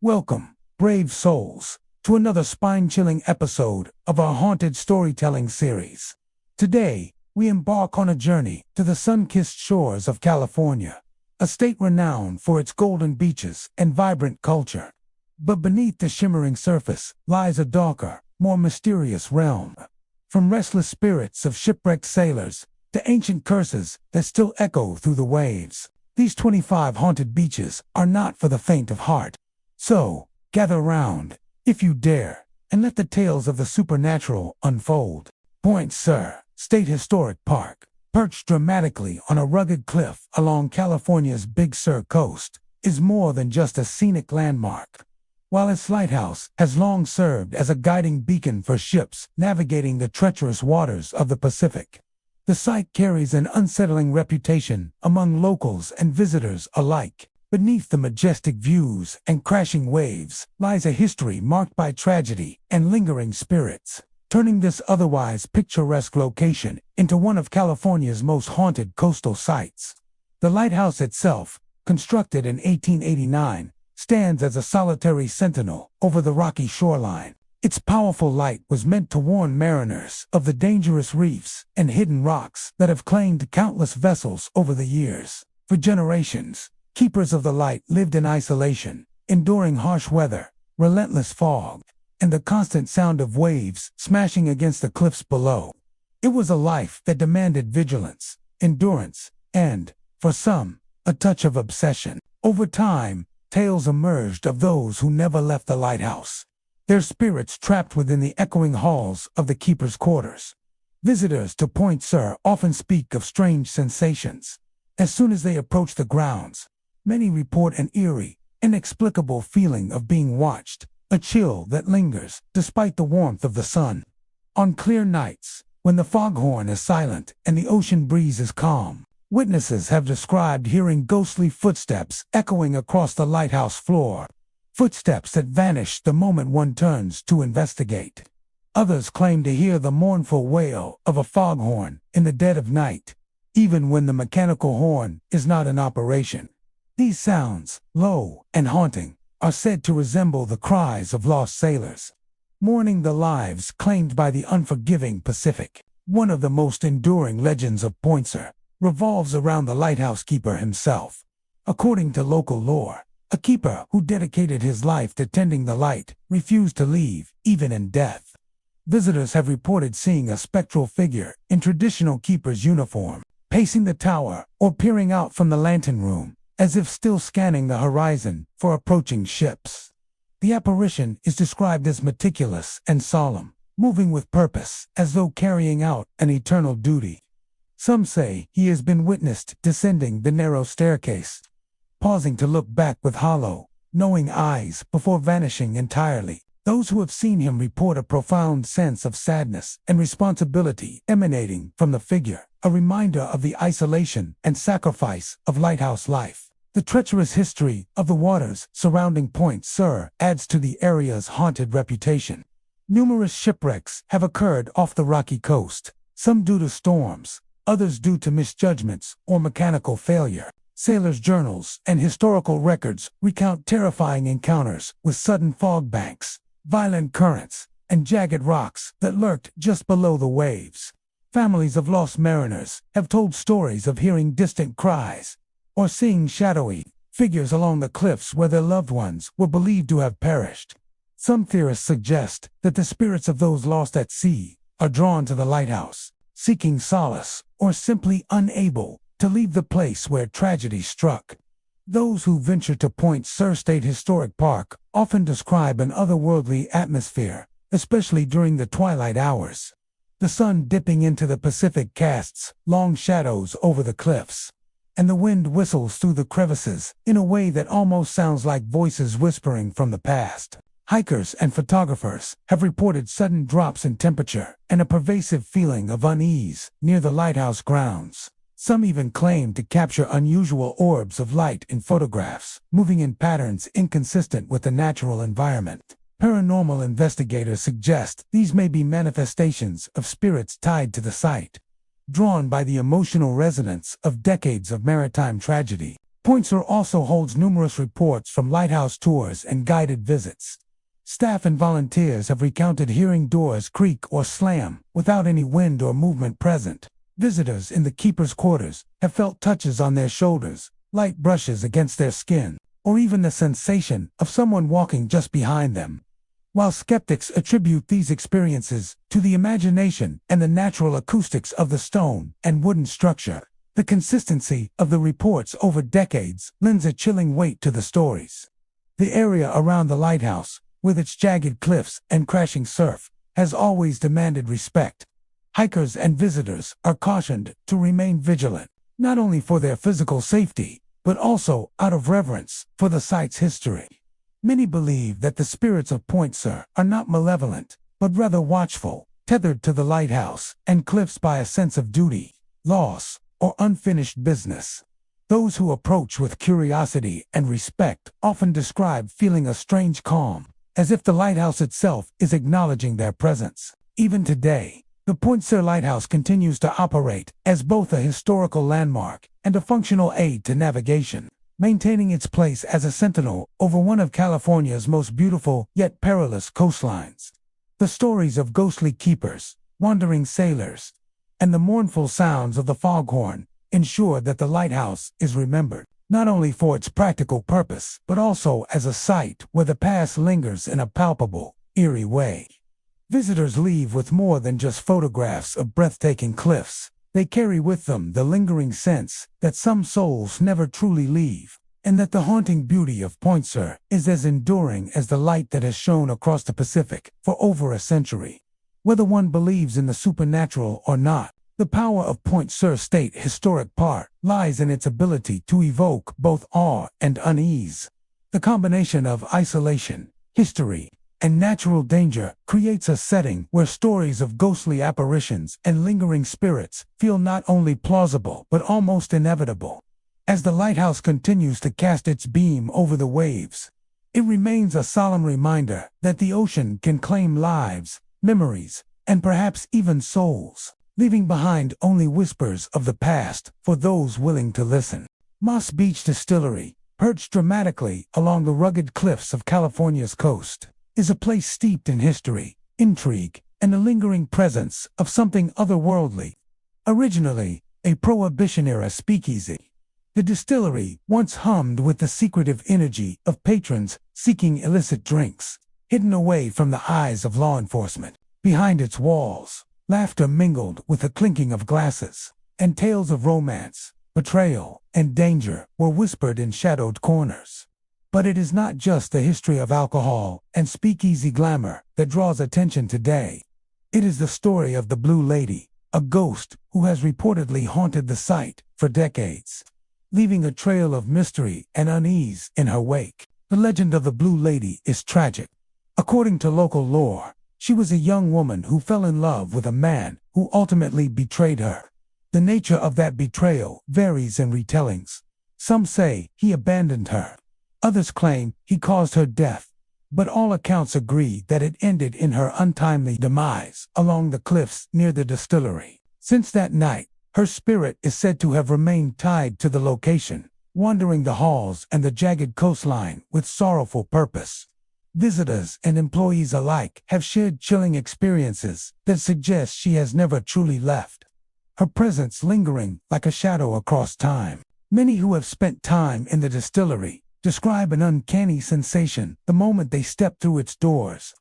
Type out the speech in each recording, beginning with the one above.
Welcome, brave souls, to another spine-chilling episode of our haunted storytelling series. Today, we embark on a journey to the sun-kissed shores of California, a state renowned for its golden beaches and vibrant culture. But beneath the shimmering surface lies a darker, more mysterious realm. From restless spirits of shipwrecked sailors to ancient curses that still echo through the waves, these 25 haunted beaches are not for the faint of heart. So, gather round, if you dare, and let the tales of the supernatural unfold. Point Sur State Historic Park, perched dramatically on a rugged cliff along California's Big Sur coast, is more than just a scenic landmark. While its lighthouse has long served as a guiding beacon for ships navigating the treacherous waters of the Pacific, the site carries an unsettling reputation among locals and visitors alike. Beneath the majestic views and crashing waves lies a history marked by tragedy and lingering spirits, turning this otherwise picturesque location into one of California's most haunted coastal sites. The lighthouse itself, constructed in 1889, stands as a solitary sentinel over the rocky shoreline. Its powerful light was meant to warn mariners of the dangerous reefs and hidden rocks that have claimed countless vessels over the years. For generations, keepers of the light lived in isolation, enduring harsh weather, relentless fog, and the constant sound of waves smashing against the cliffs below. It was a life that demanded vigilance, endurance, and, for some, a touch of obsession. Over time, tales emerged of those who never left the lighthouse, their spirits trapped within the echoing halls of the keeper's quarters. Visitors to Point Sur often speak of strange sensations. As soon as they approach the grounds, many report an eerie, inexplicable feeling of being watched, a chill that lingers despite the warmth of the sun. On clear nights, when the foghorn is silent and the ocean breeze is calm, witnesses have described hearing ghostly footsteps echoing across the lighthouse floor, footsteps that vanish the moment one turns to investigate. Others claim to hear the mournful wail of a foghorn in the dead of night, even when the mechanical horn is not in operation. These sounds, low and haunting, are said to resemble the cries of lost sailors, mourning the lives claimed by the unforgiving Pacific. One of the most enduring legends of Point Sur revolves around the lighthouse keeper himself. According to local lore, a keeper who dedicated his life to tending the light refused to leave, even in death. Visitors have reported seeing a spectral figure in traditional keeper's uniform, pacing the tower or peering out from the lantern room, as if still scanning the horizon for approaching ships. The apparition is described as meticulous and solemn, moving with purpose as though carrying out an eternal duty. Some say he has been witnessed descending the narrow staircase, pausing to look back with hollow, knowing eyes before vanishing entirely. Those who have seen him report a profound sense of sadness and responsibility emanating from the figure, a reminder of the isolation and sacrifice of lighthouse life. The treacherous history of the waters surrounding Point Sur adds to the area's haunted reputation. Numerous shipwrecks have occurred off the rocky coast, some due to storms, others due to misjudgments or mechanical failure. Sailors' journals and historical records recount terrifying encounters with sudden fog banks, violent currents, and jagged rocks that lurked just below the waves. Families of lost mariners have told stories of hearing distant cries or seeing shadowy figures along the cliffs where their loved ones were believed to have perished. Some theorists suggest that the spirits of those lost at sea are drawn to the lighthouse, seeking solace or simply unable to leave the place where tragedy struck. Those who venture to Point Sur State Historic Park often describe an otherworldly atmosphere, especially during the twilight hours. The sun dipping into the Pacific casts long shadows over the cliffs, and the wind whistles through the crevices in a way that almost sounds like voices whispering from the past. Hikers and photographers have reported sudden drops in temperature and a pervasive feeling of unease near the lighthouse grounds. Some even claim to capture unusual orbs of light in photographs, moving in patterns inconsistent with the natural environment. Paranormal investigators suggest these may be manifestations of spirits tied to the site, drawn by the emotional resonance of decades of maritime tragedy. Point Sur also holds numerous reports from lighthouse tours and guided visits. Staff and volunteers have recounted hearing doors creak or slam without any wind or movement present. Visitors in the keeper's quarters have felt touches on their shoulders, light brushes against their skin, or even the sensation of someone walking just behind them. While skeptics attribute these experiences to the imagination and the natural acoustics of the stone and wooden structure, the consistency of the reports over decades lends a chilling weight to the stories. The area around the lighthouse, with its jagged cliffs and crashing surf, has always demanded respect. Hikers and visitors are cautioned to remain vigilant, not only for their physical safety, but also out of reverence for the site's history. Many believe that the spirits of Point Sur are not malevolent, but rather watchful, tethered to the lighthouse and cliffs by a sense of duty, loss, or unfinished business. Those who approach with curiosity and respect often describe feeling a strange calm, as if the lighthouse itself is acknowledging their presence. Even today, the Point Sur Lighthouse continues to operate as both a historical landmark and a functional aid to navigation, maintaining its place as a sentinel over one of California's most beautiful yet perilous coastlines. The stories of ghostly keepers, wandering sailors, and the mournful sounds of the foghorn ensure that the lighthouse is remembered, not only for its practical purpose, but also as a site where the past lingers in a palpable, eerie way. Visitors leave with more than just photographs of breathtaking cliffs. They carry with them the lingering sense that some souls never truly leave, and that the haunting beauty of Point Sur is as enduring as the light that has shone across the Pacific for over a century. Whether one believes in the supernatural or not, the power of Point Sur State Historic Park lies in its ability to evoke both awe and unease. The combination of isolation, history, and natural danger creates a setting where stories of ghostly apparitions and lingering spirits feel not only plausible but almost inevitable. As the lighthouse continues to cast its beam over the waves, it remains a solemn reminder that the ocean can claim lives, memories, and perhaps even souls, leaving behind only whispers of the past for those willing to listen. Moss Beach Distillery, perched dramatically along the rugged cliffs of California's coast, is a place steeped in history, intrigue, and the lingering presence of something otherworldly. Originally a Prohibition-era speakeasy, the distillery once hummed with the secretive energy of patrons seeking illicit drinks, hidden away from the eyes of law enforcement. Behind its walls, laughter mingled with the clinking of glasses, and tales of romance, betrayal, and danger were whispered in shadowed corners. But it is not just the history of alcohol and speakeasy glamour that draws attention today. It is the story of the Blue Lady, a ghost who has reportedly haunted the site for decades, leaving a trail of mystery and unease in her wake. The legend of the Blue Lady is tragic. According to local lore, she was a young woman who fell in love with a man who ultimately betrayed her. The nature of that betrayal varies in retellings. Some say he abandoned her. Others claim he caused her death. But all accounts agree that it ended in her untimely demise along the cliffs near the distillery. Since that night, her spirit is said to have remained tied to the location, wandering the halls and the jagged coastline with sorrowful purpose. Visitors and employees alike have shared chilling experiences that suggest she has never truly left, her presence lingering like a shadow across time. Many who have spent time in the distillery describe an uncanny sensation the moment they step through its doors.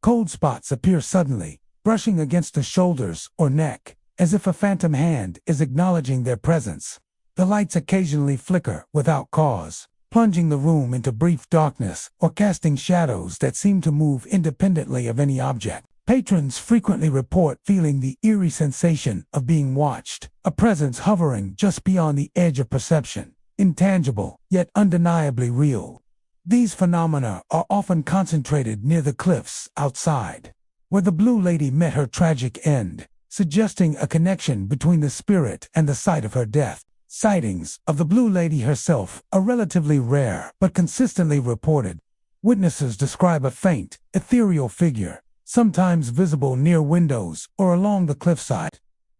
Cold spots appear suddenly, brushing against the shoulders or neck, as if a phantom hand is acknowledging their presence. The lights occasionally flicker without cause, plunging the room into brief darkness or casting shadows that seem to move independently of any object. Patrons frequently report feeling the eerie sensation of being watched, a presence hovering just beyond the edge of perception, intangible yet undeniably real. These phenomena are often concentrated near the cliffs outside, where the Blue Lady met her tragic end, suggesting a connection between the spirit and the site of her death. Sightings of the Blue Lady herself are relatively rare but consistently reported. Witnesses describe a faint, ethereal figure, sometimes visible near windows or along the cliffside,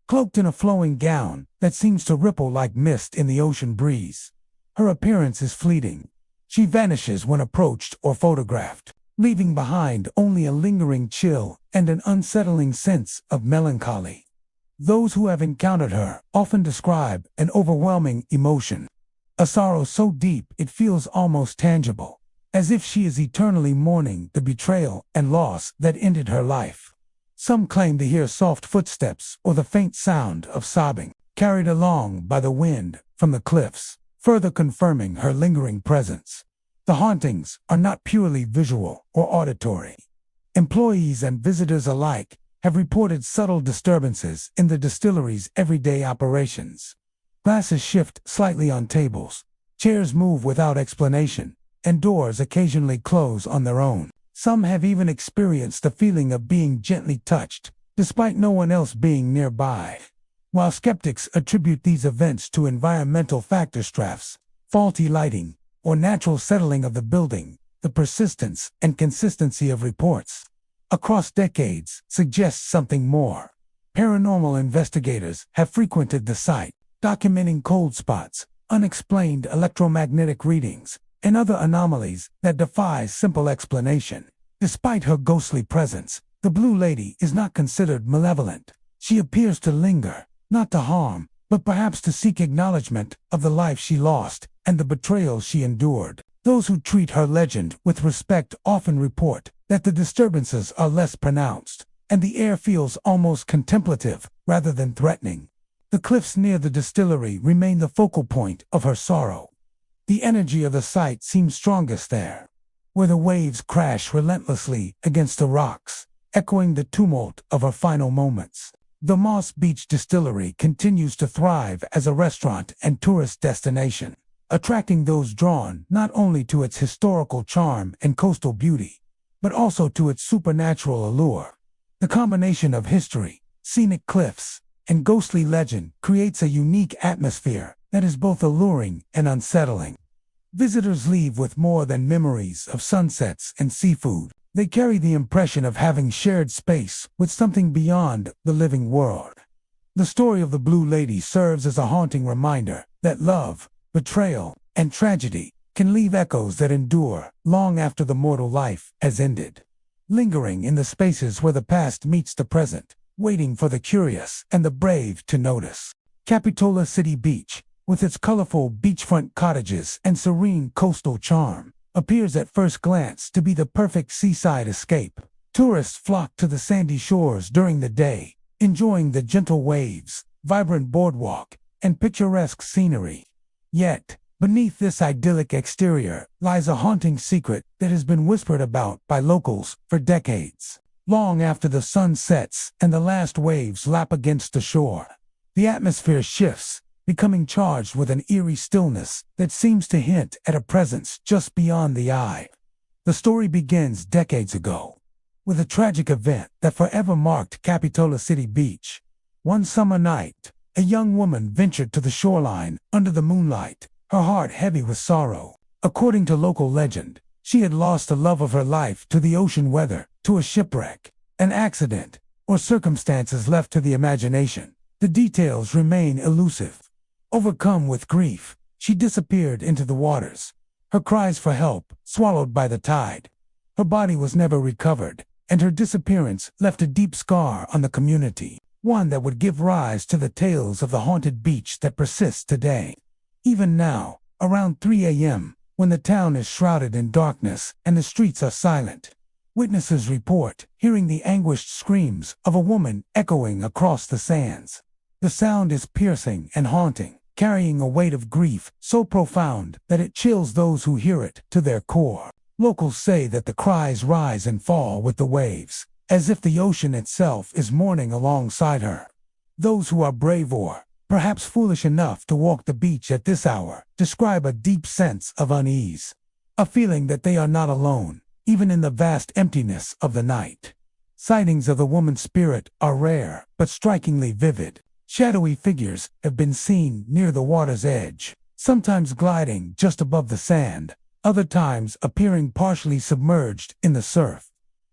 cloaked in a flowing gown that seems to ripple like mist in the ocean breeze. Her appearance is fleeting. She vanishes when approached or photographed, leaving behind only a lingering chill and an unsettling sense of melancholy. Those who have encountered her often describe an overwhelming emotion, a sorrow so deep it feels almost tangible, as if she is eternally mourning the betrayal and loss that ended her life. Some claim to hear soft footsteps or the faint sound of sobbing, carried along by the wind from the cliffs, further confirming her lingering presence. The hauntings are not purely visual or auditory. Employees and visitors alike have reported subtle disturbances in the distillery's everyday operations. Glasses shift slightly on tables, chairs move without explanation, and doors occasionally close on their own. Some have even experienced the feeling of being gently touched, despite no one else being nearby. While skeptics attribute these events to environmental factors, faulty lighting, or natural settling of the building, the persistence and consistency of reports across decades suggests something more. Paranormal investigators have frequented the site, documenting cold spots, unexplained electromagnetic readings, and other anomalies that defy simple explanation. Despite her ghostly presence, the Blue Lady is not considered malevolent. She appears to linger, not to harm, but perhaps to seek acknowledgement of the life she lost and the betrayal she endured. Those who treat her legend with respect often report that the disturbances are less pronounced, and the air feels almost contemplative rather than threatening. The cliffs near the distillery remain the focal point of her sorrow. The energy of the site seems strongest there, where the waves crash relentlessly against the rocks, echoing the tumult of her final moments. The Moss Beach Distillery continues to thrive as a restaurant and tourist destination, attracting those drawn not only to its historical charm and coastal beauty, but also to its supernatural allure. The combination of history, scenic cliffs, and ghostly legend creates a unique atmosphere that is both alluring and unsettling. Visitors leave with more than memories of sunsets and seafood. They carry the impression of having shared space with something beyond the living world. The story of the Blue Lady serves as a haunting reminder that love, betrayal, and tragedy can leave echoes that endure long after the mortal life has ended, lingering in the spaces where the past meets the present, waiting for the curious and the brave to notice. Capitola City Beach, with its colorful beachfront cottages and serene coastal charm, appears at first glance to be the perfect seaside escape. Tourists flock to the sandy shores during the day, enjoying the gentle waves, vibrant boardwalk, and picturesque scenery. Yet, beneath this idyllic exterior lies a haunting secret that has been whispered about by locals for decades. Long after the sun sets and the last waves lap against the shore, the atmosphere shifts, becoming charged with an eerie stillness that seems to hint at a presence just beyond the eye. The story begins decades ago, with a tragic event that forever marked Capitola City Beach. One summer night, a young woman ventured to the shoreline under the moonlight, her heart heavy with sorrow. According to local legend, she had lost the love of her life to the ocean weather, to a shipwreck, an accident, or circumstances left to the imagination. The details remain elusive. Overcome with grief, she disappeared into the waters, her cries for help swallowed by the tide. Her body was never recovered, and her disappearance left a deep scar on the community, one that would give rise to the tales of the haunted beach that persists today. Even now, around 3 a.m., when the town is shrouded in darkness and the streets are silent, witnesses report hearing the anguished screams of a woman echoing across the sands. The sound is piercing and haunting, carrying a weight of grief so profound that it chills those who hear it to their core. Locals say that the cries rise and fall with the waves, as if the ocean itself is mourning alongside her. Those who are brave or, perhaps foolish enough to walk the beach at this hour, describe a deep sense of unease, a feeling that they are not alone, even in the vast emptiness of the night. Sightings of the woman's spirit are rare, but strikingly vivid. Shadowy figures have been seen near the water's edge, sometimes gliding just above the sand, other times appearing partially submerged in the surf.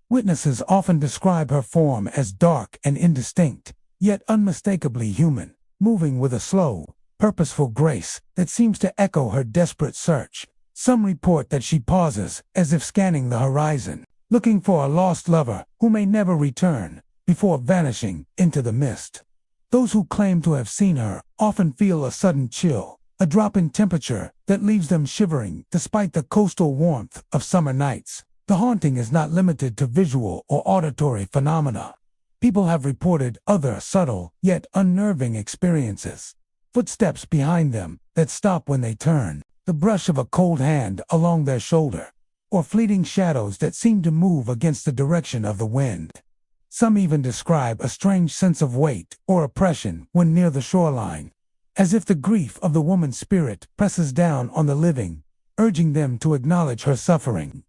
Witnesses often describe her form as dark and indistinct, yet unmistakably human, moving with a slow, purposeful grace that seems to echo her desperate search. Some report that she pauses, as if scanning the horizon, looking for a lost lover who may never return, before vanishing into the mist. Those who claim to have seen her often feel a sudden chill, a drop in temperature that leaves them shivering despite the coastal warmth of summer nights. The haunting is not limited to visual or auditory phenomena. People have reported other subtle yet unnerving experiences. Footsteps behind them that stop when they turn, the brush of a cold hand along their shoulder, or fleeting shadows that seem to move against the direction of the wind. Some even describe a strange sense of weight or oppression when near the shoreline, as if the grief of the woman's spirit presses down on the living, urging them to acknowledge her suffering.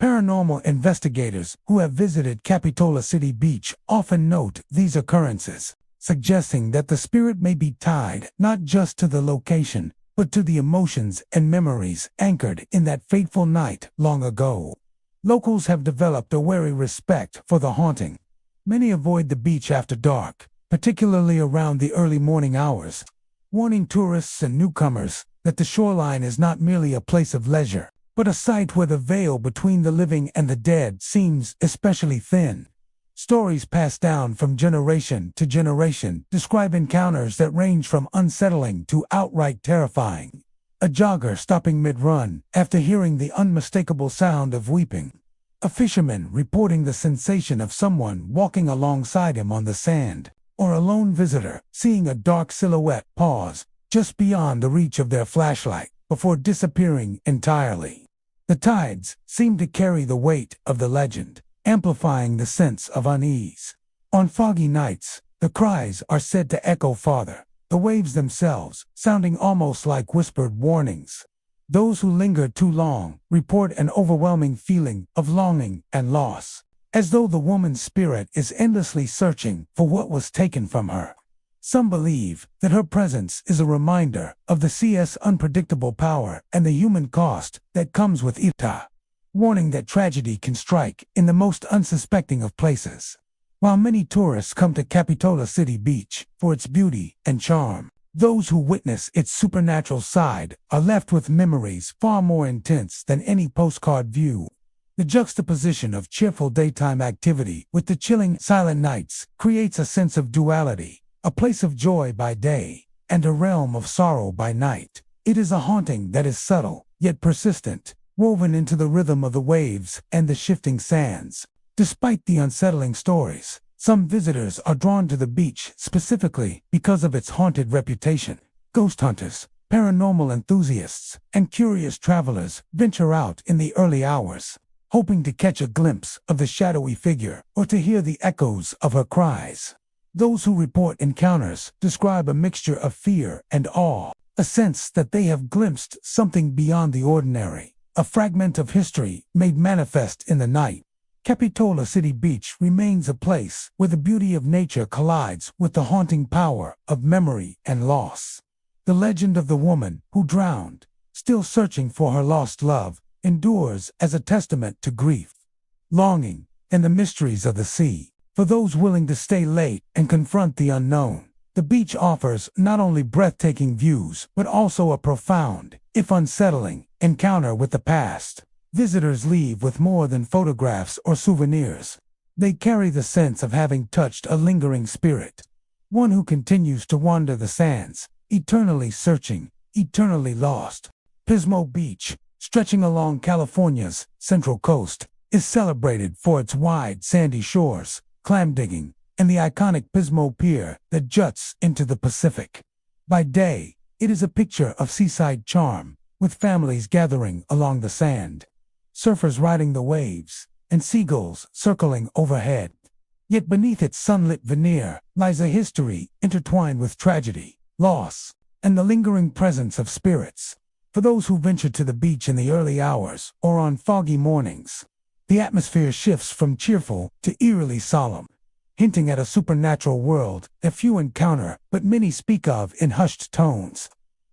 Paranormal investigators who have visited Capitola City Beach often note these occurrences, suggesting that the spirit may be tied not just to the location, but to the emotions and memories anchored in that fateful night long ago. Locals have developed a wary respect for the haunting. Many avoid the beach after dark, particularly around the early morning hours, warning tourists and newcomers that the shoreline is not merely a place of leisure, but a site where the veil between the living and the dead seems especially thin. Stories passed down from generation to generation describe encounters that range from unsettling to outright terrifying. A jogger stopping mid-run after hearing the unmistakable sound of weeping. A fisherman reporting the sensation of someone walking alongside him on the sand. Or a lone visitor seeing a dark silhouette pause just beyond the reach of their flashlight before disappearing entirely. The tides seem to carry the weight of the legend, amplifying the sense of unease. On foggy nights, the cries are said to echo farther, the waves themselves sounding almost like whispered warnings. Those who linger too long report an overwhelming feeling of longing and loss, as though the woman's spirit is endlessly searching for what was taken from her. Some believe that her presence is a reminder of the sea's unpredictable power and the human cost that comes with it, warning that tragedy can strike in the most unsuspecting of places. While many tourists come to Capitola City Beach for its beauty and charm, those who witness its supernatural side are left with memories far more intense than any postcard view. The juxtaposition of cheerful daytime activity with the chilling, silent nights creates a sense of duality, a place of joy by day and a realm of sorrow by night. It is a haunting that is subtle, yet persistent, woven into the rhythm of the waves and the shifting sands. Despite the unsettling stories, some visitors are drawn to the beach specifically because of its haunted reputation. Ghost hunters, paranormal enthusiasts, and curious travelers venture out in the early hours, hoping to catch a glimpse of the shadowy figure or to hear the echoes of her cries. Those who report encounters describe a mixture of fear and awe, a sense that they have glimpsed something beyond the ordinary, a fragment of history made manifest in the night. Capitola City Beach remains a place where the beauty of nature collides with the haunting power of memory and loss. The legend of the woman who drowned, still searching for her lost love, endures as a testament to grief, longing, and the mysteries of the sea. For those willing to stay late and confront the unknown, the beach offers not only breathtaking views but also a profound, if unsettling, encounter with the past. Visitors leave with more than photographs or souvenirs. They carry the sense of having touched a lingering spirit, one who continues to wander the sands, eternally searching, eternally lost. Pismo Beach, stretching along California's central coast, is celebrated for its wide sandy shores, clam digging, and the iconic Pismo Pier that juts into the Pacific. By day, it is a picture of seaside charm, with families gathering along the sand, surfers riding the waves, and seagulls circling overhead. Yet beneath its sunlit veneer lies a history intertwined with tragedy, loss, and the lingering presence of spirits. For those who venture to the beach in the early hours or on foggy mornings, the atmosphere shifts from cheerful to eerily solemn, hinting at a supernatural world that few encounter but many speak of in hushed tones.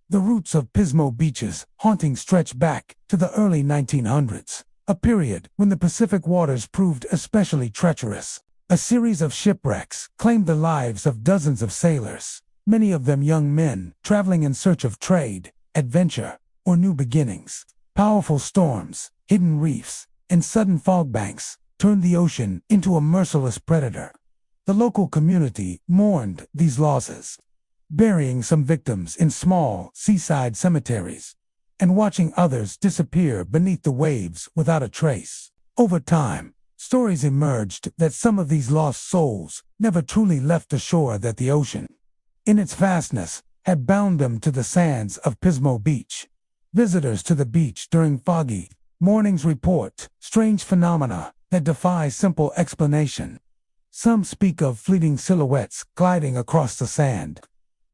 The roots of Pismo Beach's haunting stretch back to the early 1900s, a period when the Pacific waters proved especially treacherous. A series of shipwrecks claimed the lives of dozens of sailors, many of them young men traveling in search of trade, adventure, or new beginnings. Powerful storms, hidden reefs, and sudden fog banks turned the ocean into a merciless predator. The local community mourned these losses, burying some victims in small seaside cemeteries and watching others disappear beneath the waves without a trace. Over time, stories emerged that some of these lost souls never truly left the shore, that the ocean, in its vastness, had bound them to the sands of Pismo Beach. Visitors to the beach during foggy mornings report strange phenomena that defy simple explanation. Some speak of fleeting silhouettes gliding across the sand,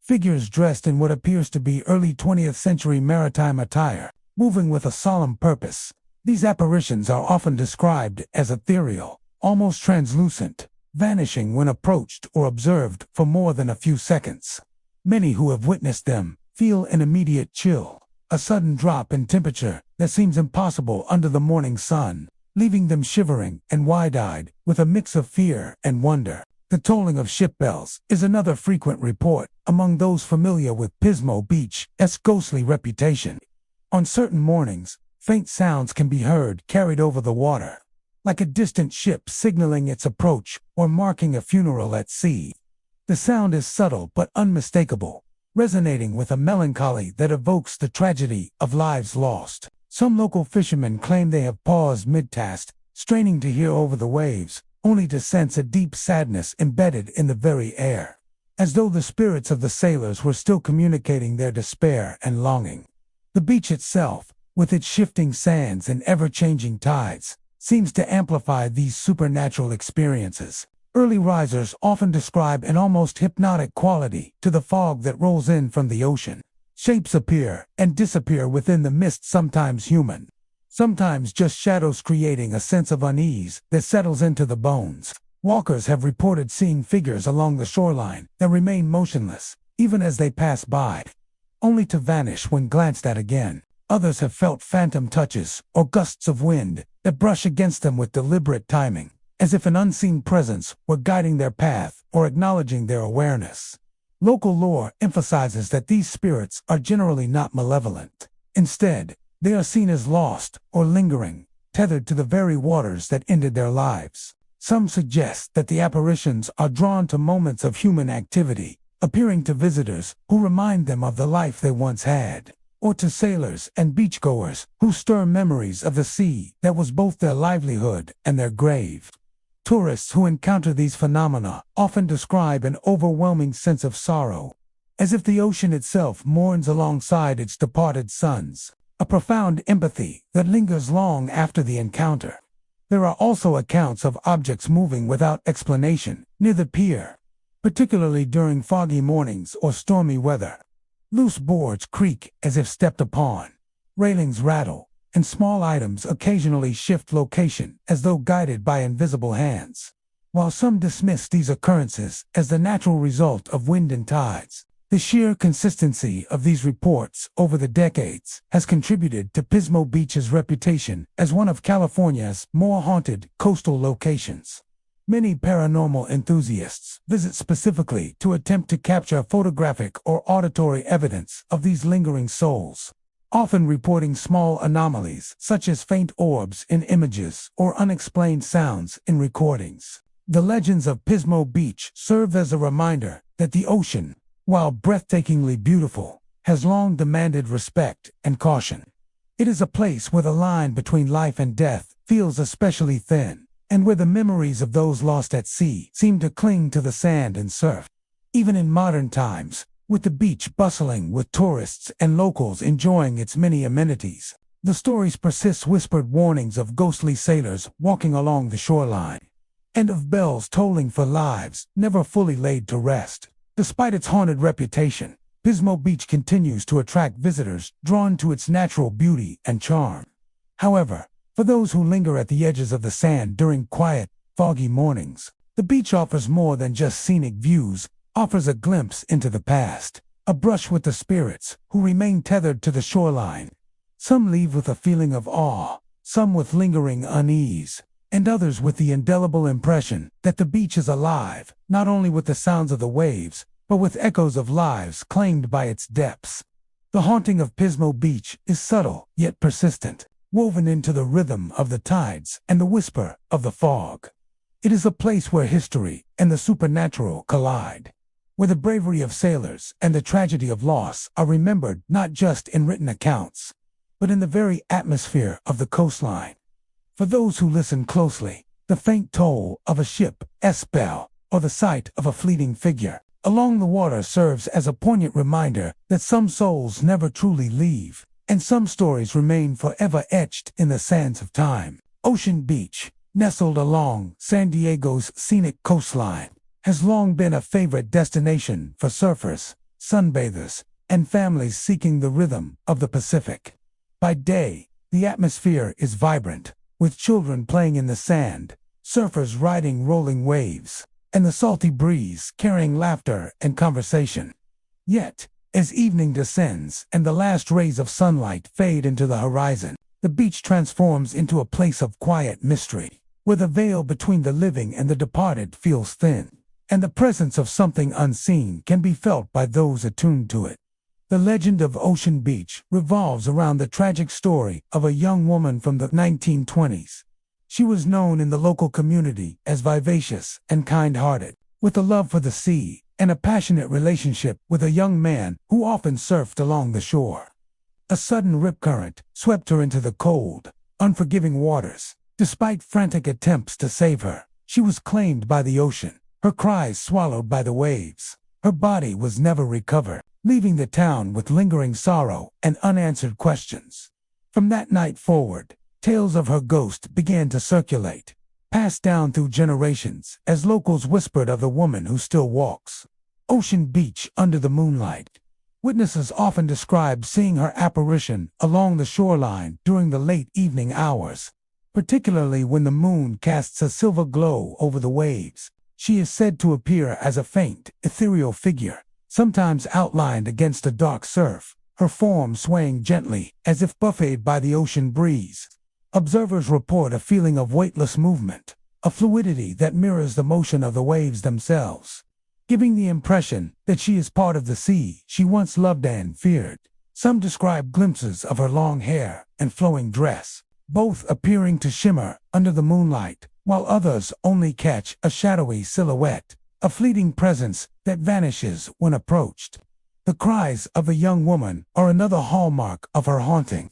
figures dressed in what appears to be early 20th century maritime attire, moving with a solemn purpose. These apparitions are often described as ethereal, almost translucent, vanishing when approached or observed for more than a few seconds. Many who have witnessed them feel an immediate chill, a sudden drop in temperature that seems impossible under the morning sun, leaving them shivering and wide-eyed with a mix of fear and wonder. The tolling of ship bells is another frequent report among those familiar with Pismo Beach's ghostly reputation. On certain mornings, faint sounds can be heard carried over the water, like a distant ship signaling its approach or marking a funeral at sea. The sound is subtle but unmistakable, resonating with a melancholy that evokes the tragedy of lives lost. Some local fishermen claim they have paused mid-cast, straining to hear over the waves, only to sense a deep sadness embedded in the very air, as though the spirits of the sailors were still communicating their despair and longing. The beach itself, with its shifting sands and ever-changing tides, seems to amplify these supernatural experiences. Early risers often describe an almost hypnotic quality to the fog that rolls in from the ocean. Shapes appear and disappear within the mist, sometimes human, sometimes just shadows, creating a sense of unease that settles into the bones. Walkers have reported seeing figures along the shoreline that remain motionless, even as they pass by, only to vanish when glanced at again. Others have felt phantom touches or gusts of wind that brush against them with deliberate timing, as if an unseen presence were guiding their path or acknowledging their awareness. Local lore emphasizes that these spirits are generally not malevolent. Instead, they are seen as lost or lingering, tethered to the very waters that ended their lives. Some suggest that the apparitions are drawn to moments of human activity, appearing to visitors who remind them of the life they once had, or to sailors and beachgoers who stir memories of the sea that was both their livelihood and their grave. Tourists who encounter these phenomena often describe an overwhelming sense of sorrow, as if the ocean itself mourns alongside its departed sons, a profound empathy that lingers long after the encounter. There are also accounts of objects moving without explanation near the pier, particularly during foggy mornings or stormy weather. Loose boards creak as if stepped upon, railings rattle, and small items occasionally shift location as though guided by invisible hands. While some dismiss these occurrences as the natural result of wind and tides, the sheer consistency of these reports over the decades has contributed to Pismo Beach's reputation as one of California's more haunted coastal locations. Many paranormal enthusiasts visit specifically to attempt to capture photographic or auditory evidence of these lingering souls, often reporting small anomalies such as faint orbs in images or unexplained sounds in recordings. The legends of Pismo Beach serve as a reminder that the ocean, while breathtakingly beautiful, has long demanded respect and caution. It is a place where the line between life and death feels especially thin, and where the memories of those lost at sea seem to cling to the sand and surf. Even in modern times, with the beach bustling with tourists and locals enjoying its many amenities, the stories persist: whispered warnings of ghostly sailors walking along the shoreline, and of bells tolling for lives never fully laid to rest. Despite its haunted reputation, Pismo Beach continues to attract visitors drawn to its natural beauty and charm. However, for those who linger at the edges of the sand during quiet, foggy mornings, the beach offers more than just scenic views, offers a glimpse into the past, a brush with the spirits who remain tethered to the shoreline. Some leave with a feeling of awe, some with lingering unease, and others with the indelible impression that the beach is alive, not only with the sounds of the waves, but with echoes of lives claimed by its depths. The haunting of Pismo Beach is subtle yet persistent, woven into the rhythm of the tides and the whisper of the fog. It is a place where history and the supernatural collide, where the bravery of sailors and the tragedy of loss are remembered not just in written accounts, but in the very atmosphere of the coastline. For those who listen closely, the faint toll of a ship's bell or the sight of a fleeting figure along the water serves as a poignant reminder that some souls never truly leave, and some stories remain forever etched in the sands of time. Ocean Beach, nestled along San Diego's scenic coastline, has long been a favorite destination for surfers, sunbathers, and families seeking the rhythm of the Pacific. By day, the atmosphere is vibrant, with children playing in the sand, surfers riding rolling waves, and the salty breeze carrying laughter and conversation. Yet, as evening descends and the last rays of sunlight fade into the horizon, the beach transforms into a place of quiet mystery, where the veil between the living and the departed feels thin, and the presence of something unseen can be felt by those attuned to it. The legend of Ocean Beach revolves around the tragic story of a young woman from the 1920s. She was known in the local community as vivacious and kind-hearted, with a love for the sea and a passionate relationship with a young man who often surfed along the shore. A sudden rip current swept her into the cold, unforgiving waters. Despite frantic attempts to save her, she was claimed by the ocean, her cries swallowed by the waves. Her body was never recovered, leaving the town with lingering sorrow and unanswered questions. From that night forward, tales of her ghost began to circulate, passed down through generations as locals whispered of the woman who still walks Ocean Beach under the moonlight. Witnesses often describe seeing her apparition along the shoreline during the late evening hours, particularly when the moon casts a silver glow over the waves. She is said to appear as a faint, ethereal figure, sometimes outlined against the dark surf, her form swaying gently as if buffeted by the ocean breeze. Observers report a feeling of weightless movement, a fluidity that mirrors the motion of the waves themselves, giving the impression that she is part of the sea she once loved and feared. Some describe glimpses of her long hair and flowing dress, both appearing to shimmer under the moonlight, while others only catch a shadowy silhouette, a fleeting presence that vanishes when approached. The cries of a young woman are another hallmark of her haunting.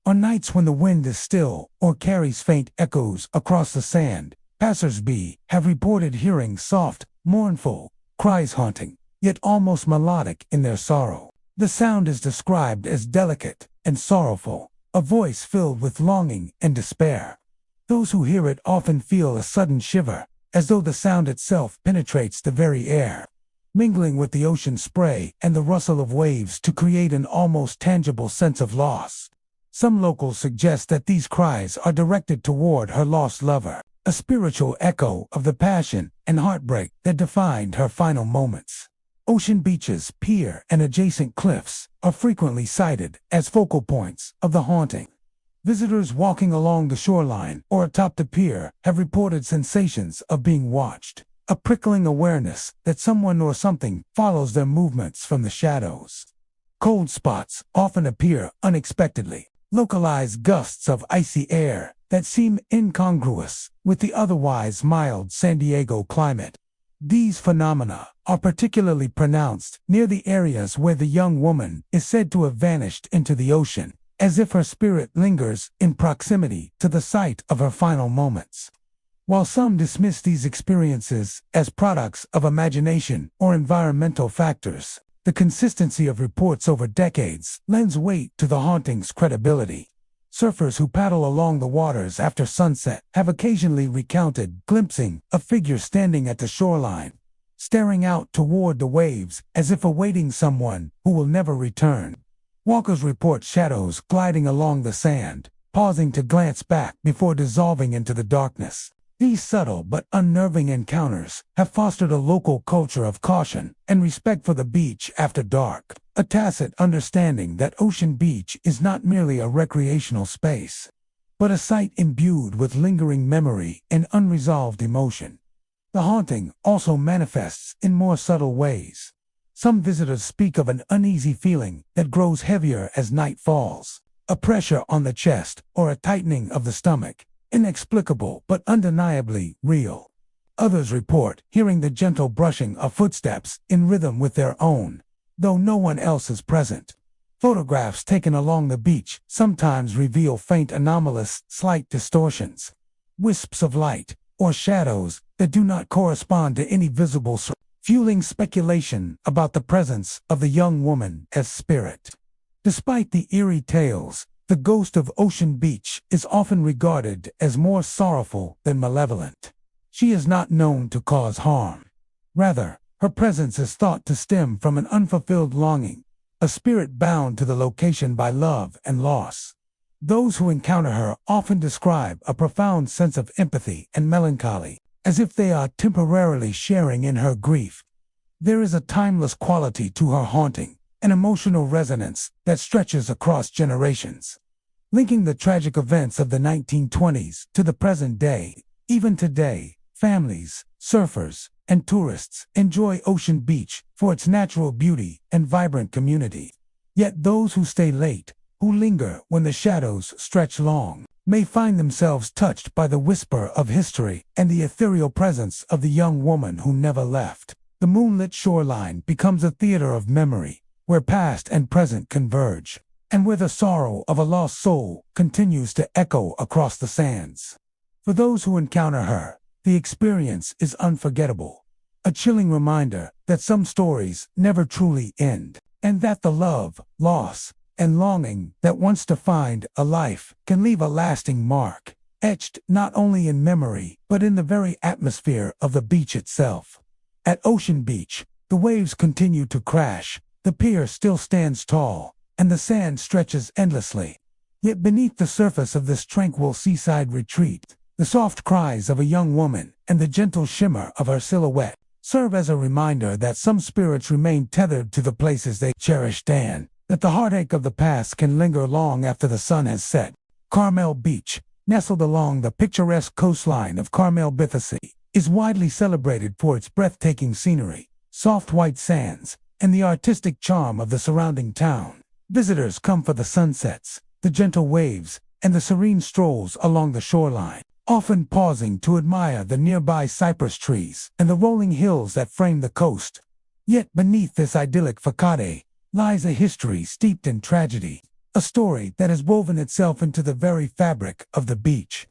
On nights when the wind is still or carries faint echoes across the sand, passers-by have reported hearing soft, mournful cries haunting, yet almost melodic in their sorrow. The sound is described as delicate and sorrowful, a voice filled with longing and despair. Those who hear it often feel a sudden shiver, as though the sound itself penetrates the very air, mingling with the ocean spray and the rustle of waves to create an almost tangible sense of loss. Some locals suggest that these cries are directed toward her lost lover, a spiritual echo of the passion and heartbreak that defined her final moments. Ocean Beach's pier and adjacent cliffs are frequently cited as focal points of the haunting. Visitors walking along the shoreline or atop the pier have reported sensations of being watched, a prickling awareness that someone or something follows their movements from the shadows. Cold spots often appear unexpectedly, localized gusts of icy air that seem incongruous with the otherwise mild San Diego climate. These phenomena are particularly pronounced near the areas where the young woman is said to have vanished into the ocean, as if her spirit lingers in proximity to the site of her final moments. While some dismiss these experiences as products of imagination or environmental factors, the consistency of reports over decades lends weight to the haunting's credibility. Surfers who paddle along the waters after sunset have occasionally recounted glimpsing a figure standing at the shoreline, staring out toward the waves as if awaiting someone who will never return. Walkers report shadows gliding along the sand, pausing to glance back before dissolving into the darkness. These subtle but unnerving encounters have fostered a local culture of caution and respect for the beach after dark, a tacit understanding that Ocean Beach is not merely a recreational space, but a site imbued with lingering memory and unresolved emotion. The haunting also manifests in more subtle ways. Some visitors speak of an uneasy feeling that grows heavier as night falls, a pressure on the chest or a tightening of the stomach, inexplicable but undeniably real. Others report hearing the gentle brushing of footsteps in rhythm with their own, though no one else is present. Photographs taken along the beach sometimes reveal faint anomalous, slight distortions, wisps of light, or shadows that do not correspond to any visible source, fueling speculation about the presence of the young woman as spirit. Despite the eerie tales, the ghost of Ocean Beach is often regarded as more sorrowful than malevolent. She is not known to cause harm. Rather, her presence is thought to stem from an unfulfilled longing, a spirit bound to the location by love and loss. Those who encounter her often describe a profound sense of empathy and melancholy, as if they are temporarily sharing in her grief. There is a timeless quality to her haunting, an emotional resonance that stretches across generations. Linking the tragic events of the 1920s to the present day, even today, families, surfers, and tourists enjoy Ocean Beach for its natural beauty and vibrant community. Yet those who stay late, who linger when the shadows stretch long, may find themselves touched by the whisper of history and the ethereal presence of the young woman who never left. The moonlit shoreline becomes a theater of memory, where past and present converge, and where the sorrow of a lost soul continues to echo across the sands. For those who encounter her, the experience is unforgettable, a chilling reminder that some stories never truly end, and that the love, loss, and longing that once defined a life can leave a lasting mark, etched not only in memory but in the very atmosphere of the beach itself. At Ocean Beach, the waves continue to crash, the pier still stands tall, and the sand stretches endlessly. Yet beneath the surface of this tranquil seaside retreat, the soft cries of a young woman and the gentle shimmer of her silhouette serve as a reminder that some spirits remain tethered to the places they cherished and that the heartache of the past can linger long after the sun has set. Carmel Beach, nestled along the picturesque coastline of Carmel, Bithysy, is widely celebrated for its breathtaking scenery, soft white sands, and the artistic charm of the surrounding town. Visitors come for the sunsets, the gentle waves, and the serene strolls along the shoreline, often pausing to admire the nearby cypress trees and the rolling hills that frame the coast. Yet beneath this idyllic facade lies a history steeped in tragedy, a story that has woven itself into the very fabric of the beach,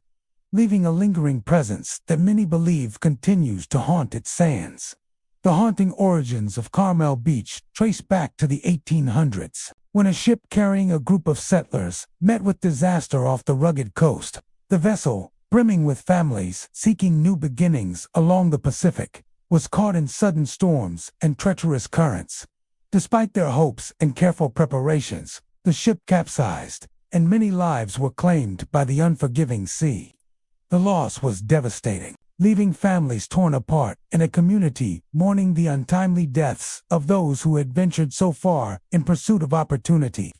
leaving a lingering presence that many believe continues to haunt its sands. The haunting origins of Carmel Beach trace back to the 1800s, when a ship carrying a group of settlers met with disaster off the rugged coast. The vessel, brimming with families seeking new beginnings along the Pacific, was caught in sudden storms and treacherous currents. Despite their hopes and careful preparations, the ship capsized, and many lives were claimed by the unforgiving sea. The loss was devastating, leaving families torn apart and a community mourning the untimely deaths of those who had ventured so far in pursuit of opportunity.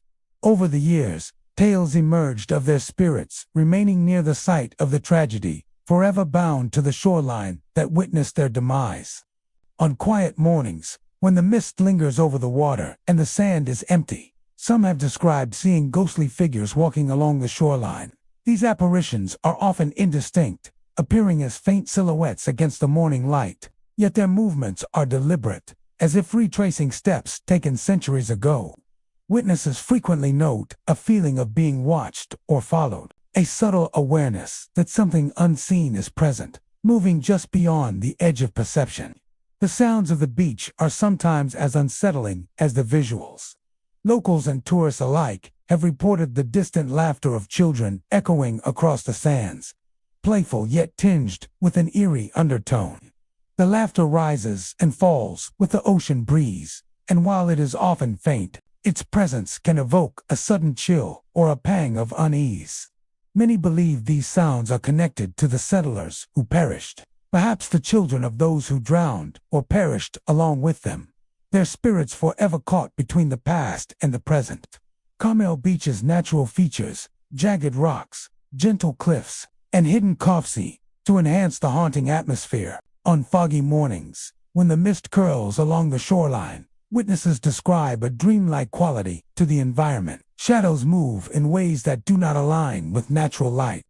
Over the years, tales emerged of their spirits remaining near the site of the tragedy, forever bound to the shoreline that witnessed their demise. On quiet mornings, when the mist lingers over the water and the sand is empty, some have described seeing ghostly figures walking along the shoreline. These apparitions are often indistinct, appearing as faint silhouettes against the morning light, yet their movements are deliberate, as if retracing steps taken centuries ago. Witnesses frequently note a feeling of being watched or followed, a subtle awareness that something unseen is present, moving just beyond the edge of perception. The sounds of the beach are sometimes as unsettling as the visuals. Locals and tourists alike have reported the distant laughter of children echoing across the sands, playful yet tinged with an eerie undertone. The laughter rises and falls with the ocean breeze, and while it is often faint, its presence can evoke a sudden chill or a pang of unease. Many believe these sounds are connected to the settlers who perished, perhaps the children of those who drowned or perished along with them, their spirits forever caught between the past and the present. Carmel Beach's natural features, jagged rocks, gentle cliffs, and hidden copse, to enhance the haunting atmosphere. On foggy mornings, when the mist curls along the shoreline, Witnesses describe a dreamlike quality to the environment. Shadows move in ways that do not align with natural light,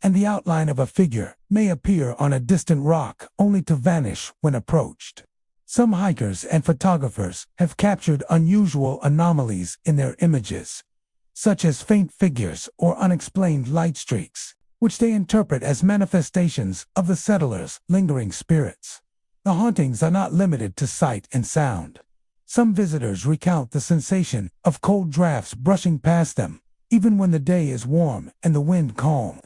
and the outline of a figure may appear on a distant rock only to vanish when approached. Some hikers and photographers have captured unusual anomalies in their images, such as faint figures or unexplained light streaks, which they interpret as manifestations of the settlers' lingering spirits. The hauntings are not limited to sight and sound. Some visitors recount the sensation of cold drafts brushing past them, even when the day is warm and the wind calm.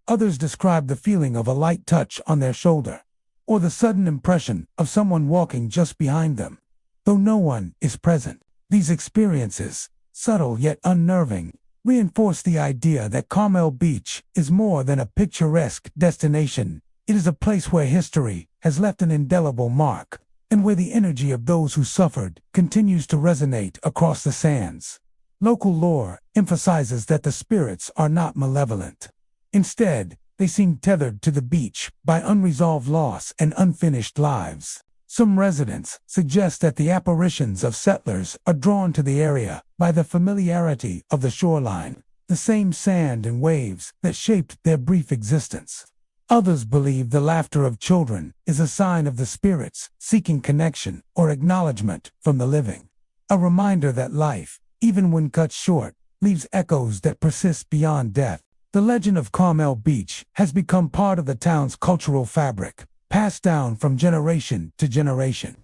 Others describe the feeling of a light touch on their shoulder, or the sudden impression of someone walking just behind them, though no one is present. These experiences, subtle yet unnerving, reinforce the idea that Carmel Beach is more than a picturesque destination. It is a place where history has left an indelible mark, and where the energy of those who suffered continues to resonate across the sands. Local lore emphasizes that the spirits are not malevolent. Instead, they seem tethered to the beach by unresolved loss and unfinished lives. Some residents suggest that the apparitions of settlers are drawn to the area by the familiarity of the shoreline, the same sand and waves that shaped their brief existence. Others believe the laughter of children is a sign of the spirits seeking connection or acknowledgement from the living, a reminder that life, even when cut short, leaves echoes that persist beyond death. The legend of Carmel Beach has become part of the town's cultural fabric, passed down from generation to generation.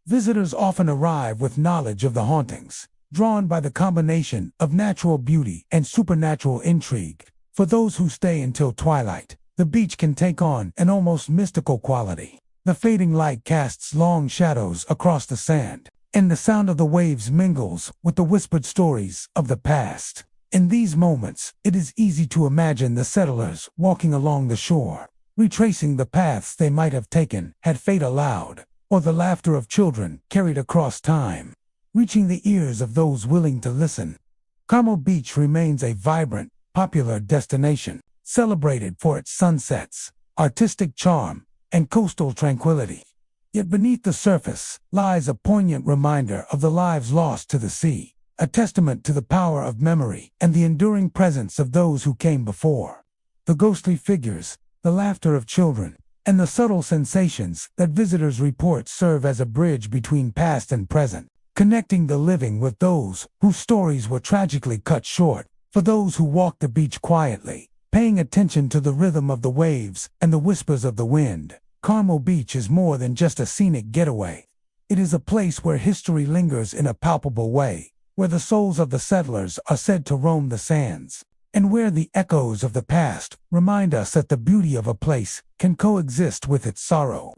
Visitors often arrive with knowledge of the hauntings, drawn by the combination of natural beauty and supernatural intrigue. For those who stay until twilight, the beach can take on an almost mystical quality. The fading light casts long shadows across the sand, and the sound of the waves mingles with the whispered stories of the past. In these moments, it is easy to imagine the settlers walking along the shore, retracing the paths they might have taken had fate allowed, or the laughter of children carried across time, reaching the ears of those willing to listen. Carmel Beach remains a vibrant, popular destination, celebrated for its sunsets, artistic charm, and coastal tranquility. Yet beneath the surface lies a poignant reminder of the lives lost to the sea, a testament to the power of memory and the enduring presence of those who came before. The ghostly figures, the laughter of children, and the subtle sensations that visitors report serve as a bridge between past and present, connecting the living with those whose stories were tragically cut short. For those who walk the beach quietly, paying attention to the rhythm of the waves and the whispers of the wind, Carmel Beach is more than just a scenic getaway. It is a place where history lingers in a palpable way, where the souls of the settlers are said to roam the sands, and where the echoes of the past remind us that the beauty of a place can coexist with its sorrow.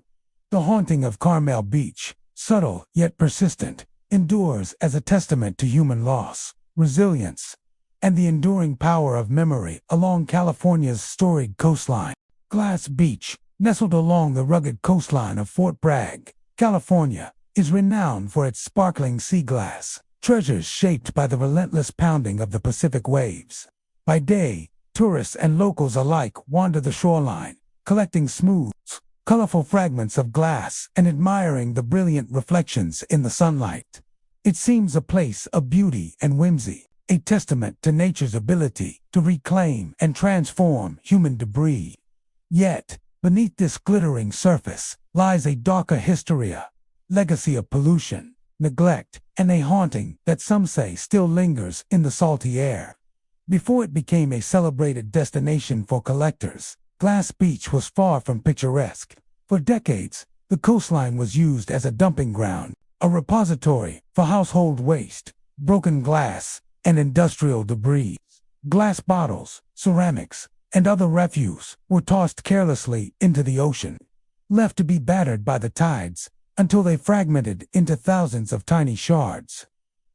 The haunting of Carmel Beach, subtle yet persistent, endures as a testament to human loss, resilience, and the enduring power of memory along California's storied coastline. Glass Beach, nestled along the rugged coastline of Fort Bragg, California, is renowned for its sparkling sea glass, treasures shaped by the relentless pounding of the Pacific waves. By day, tourists and locals alike wander the shoreline, collecting smooth, colorful fragments of glass and admiring the brilliant reflections in the sunlight. It seems a place of beauty and whimsy, a testament to nature's ability to reclaim and transform human debris. Yet, beneath this glittering surface lies a darker history, a legacy of pollution, neglect, and a haunting that some say still lingers in the salty air. Before it became a celebrated destination for collectors, Glass Beach was far from picturesque. For decades, the coastline was used as a dumping ground, a repository for household waste, broken glass, and industrial debris. Glass bottles, ceramics, and other refuse were tossed carelessly into the ocean, left to be battered by the tides until they fragmented into thousands of tiny shards.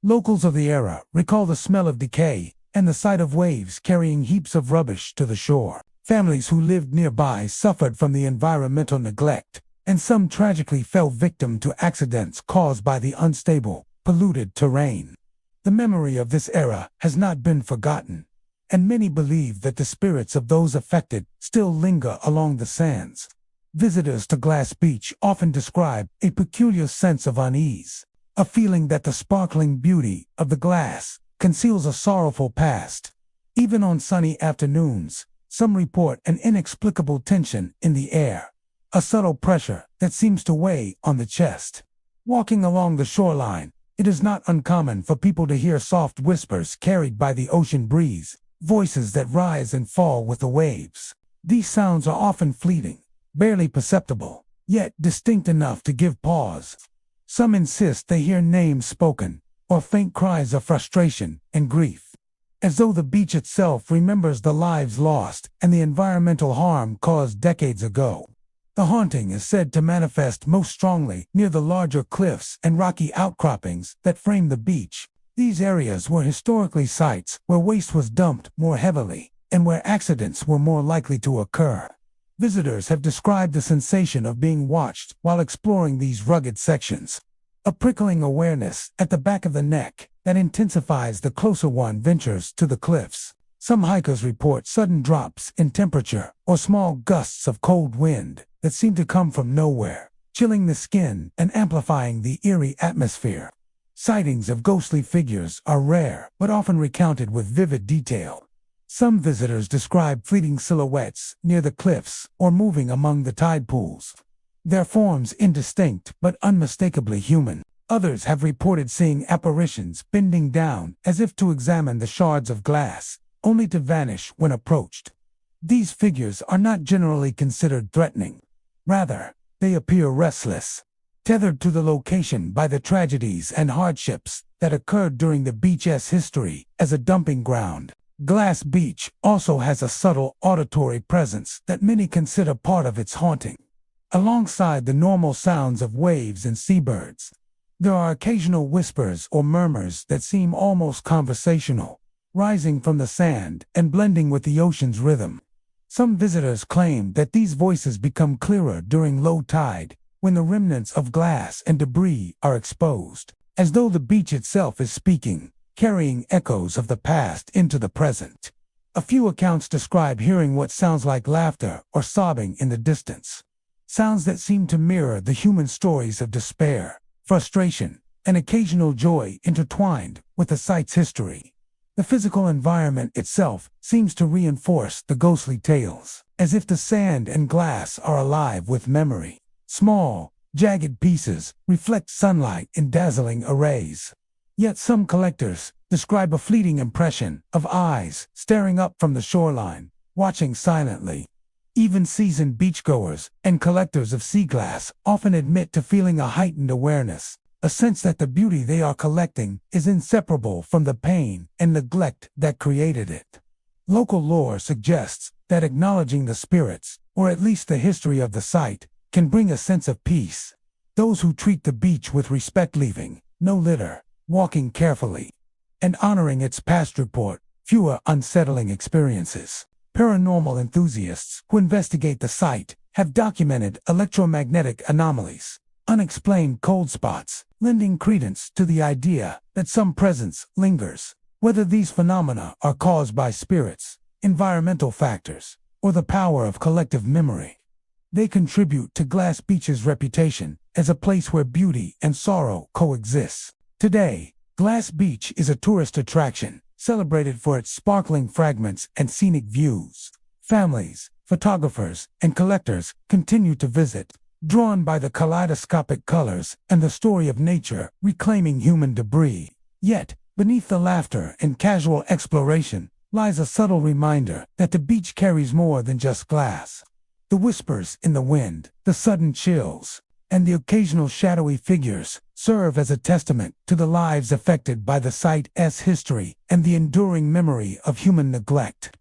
Locals of the era recall the smell of decay and the sight of waves carrying heaps of rubbish to the shore. Families who lived nearby suffered from the environmental neglect, and some tragically fell victim to accidents caused by the unstable, polluted terrain. The memory of this era has not been forgotten, and many believe that the spirits of those affected still linger along the sands. Visitors to Glass Beach often describe a peculiar sense of unease, a feeling that the sparkling beauty of the glass conceals a sorrowful past. Even on sunny afternoons, some report an inexplicable tension in the air, a subtle pressure that seems to weigh on the chest. Walking along the shoreline, it is not uncommon for people to hear soft whispers carried by the ocean breeze, voices that rise and fall with the waves. These sounds are often fleeting, barely perceptible, yet distinct enough to give pause. Some insist they hear names spoken, or faint cries of frustration and grief, as though the beach itself remembers the lives lost and the environmental harm caused decades ago. The haunting is said to manifest most strongly near the larger cliffs and rocky outcroppings that frame the beach. These areas were historically sites where waste was dumped more heavily and where accidents were more likely to occur. Visitors have described the sensation of being watched while exploring these rugged sections, a prickling awareness at the back of the neck that intensifies the closer one ventures to the cliffs. Some hikers report sudden drops in temperature or small gusts of cold wind that seem to come from nowhere, chilling the skin and amplifying the eerie atmosphere. Sightings of ghostly figures are rare but often recounted with vivid detail. Some visitors describe fleeting silhouettes near the cliffs or moving among the tide pools, their forms indistinct but unmistakably human. Others have reported seeing apparitions bending down as if to examine the shards of glass, only to vanish when approached. These figures are not generally considered threatening. Rather, they appear restless, tethered to the location by the tragedies and hardships that occurred during the beach's history as a dumping ground. Glass Beach also has a subtle auditory presence that many consider part of its haunting. Alongside the normal sounds of waves and seabirds, there are occasional whispers or murmurs that seem almost conversational, rising from the sand and blending with the ocean's rhythm. Some visitors claim that these voices become clearer during low tide, when the remnants of glass and debris are exposed, as though the beach itself is speaking, carrying echoes of the past into the present. A few accounts describe hearing what sounds like laughter or sobbing in the distance, sounds that seem to mirror the human stories of despair, frustration, and occasional joy intertwined with the site's history. The physical environment itself seems to reinforce the ghostly tales, as if the sand and glass are alive with memory. Small, jagged pieces reflect sunlight in dazzling arrays. Yet some collectors describe a fleeting impression of eyes staring up from the shoreline, watching silently. Even seasoned beachgoers and collectors of sea glass often admit to feeling a heightened awareness, a sense that the beauty they are collecting is inseparable from the pain and neglect that created it. Local lore suggests that acknowledging the spirits, or at least the history of the site, can bring a sense of peace. Those who treat the beach with respect, leaving no litter, walking carefully, and honoring its past report fewer unsettling experiences. Paranormal enthusiasts who investigate the site have documented electromagnetic anomalies, unexplained cold spots, lending credence to the idea that some presence lingers. Whether these phenomena are caused by spirits, environmental factors, or the power of collective memory, they contribute to Glass Beach's reputation as a place where beauty and sorrow coexist. Today, Glass Beach is a tourist attraction, celebrated for its sparkling fragments and scenic views. Families, photographers, and collectors continue to visit, drawn by the kaleidoscopic colors and the story of nature reclaiming human debris. Yet, beneath the laughter and casual exploration lies a subtle reminder that the beach carries more than just glass. The whispers in the wind, the sudden chills, and the occasional shadowy figures serve as a testament to the lives affected by the site's history and the enduring memory of human neglect.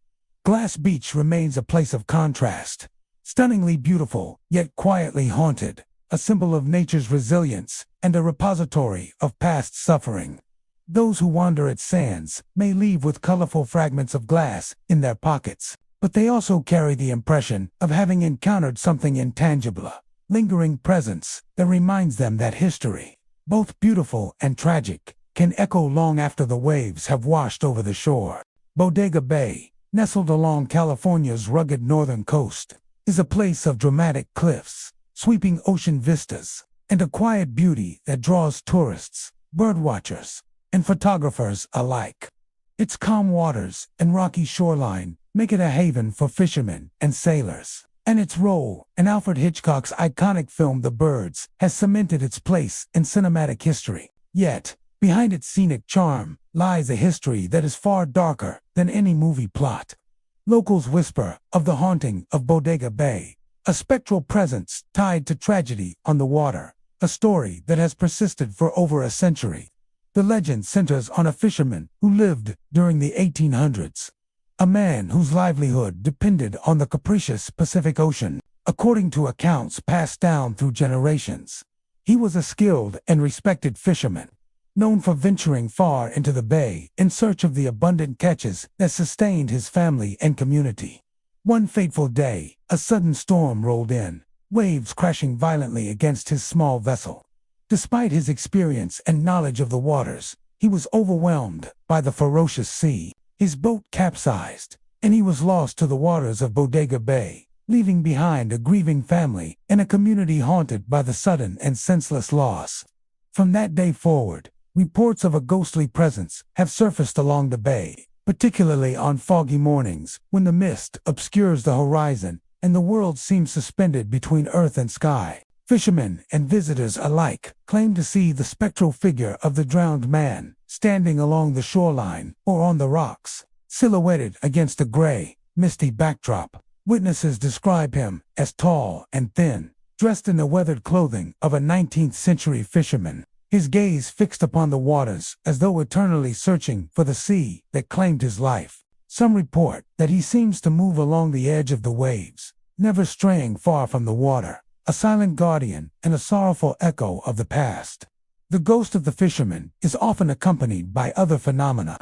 Glass Beach remains a place of contrast, stunningly beautiful, yet quietly haunted, a symbol of nature's resilience and a repository of past suffering. Those who wander its sands may leave with colorful fragments of glass in their pockets, but they also carry the impression of having encountered something intangible, a lingering presence that reminds them that history, both beautiful and tragic, can echo long after the waves have washed over the shore. Bodega Bay, nestled along California's rugged northern coast, is a place of dramatic cliffs, sweeping ocean vistas, and a quiet beauty that draws tourists, birdwatchers, and photographers alike. Its calm waters and rocky shoreline make it a haven for fishermen and sailors, and its role in Alfred Hitchcock's iconic film The Birds has cemented its place in cinematic history. Yet, behind its scenic charm lies a history that is far darker than any movie plot. Locals whisper of the haunting of Bodega Bay, a spectral presence tied to tragedy on the water, a story that has persisted for over a century. The legend centers on a fisherman who lived during the 1800s, a man whose livelihood depended on the capricious Pacific Ocean, according to accounts passed down through generations. He was a skilled and respected fisherman, known for venturing far into the bay in search of the abundant catches that sustained his family and community. One fateful day, a sudden storm rolled in, waves crashing violently against his small vessel. Despite his experience and knowledge of the waters, he was overwhelmed by the ferocious sea. His boat capsized, and he was lost to the waters of Bodega Bay, leaving behind a grieving family and a community haunted by the sudden and senseless loss. From that day forward, reports of a ghostly presence have surfaced along the bay, particularly on foggy mornings when the mist obscures the horizon and the world seems suspended between earth and sky. Fishermen and visitors alike claim to see the spectral figure of the drowned man standing along the shoreline or on the rocks, silhouetted against a gray, misty backdrop. Witnesses describe him as tall and thin, dressed in the weathered clothing of a 19th-century fisherman, his gaze fixed upon the waters as though eternally searching for the sea that claimed his life. Some report that he seems to move along the edge of the waves, never straying far from the water, a silent guardian and a sorrowful echo of the past. The ghost of the fisherman is often accompanied by other phenomena.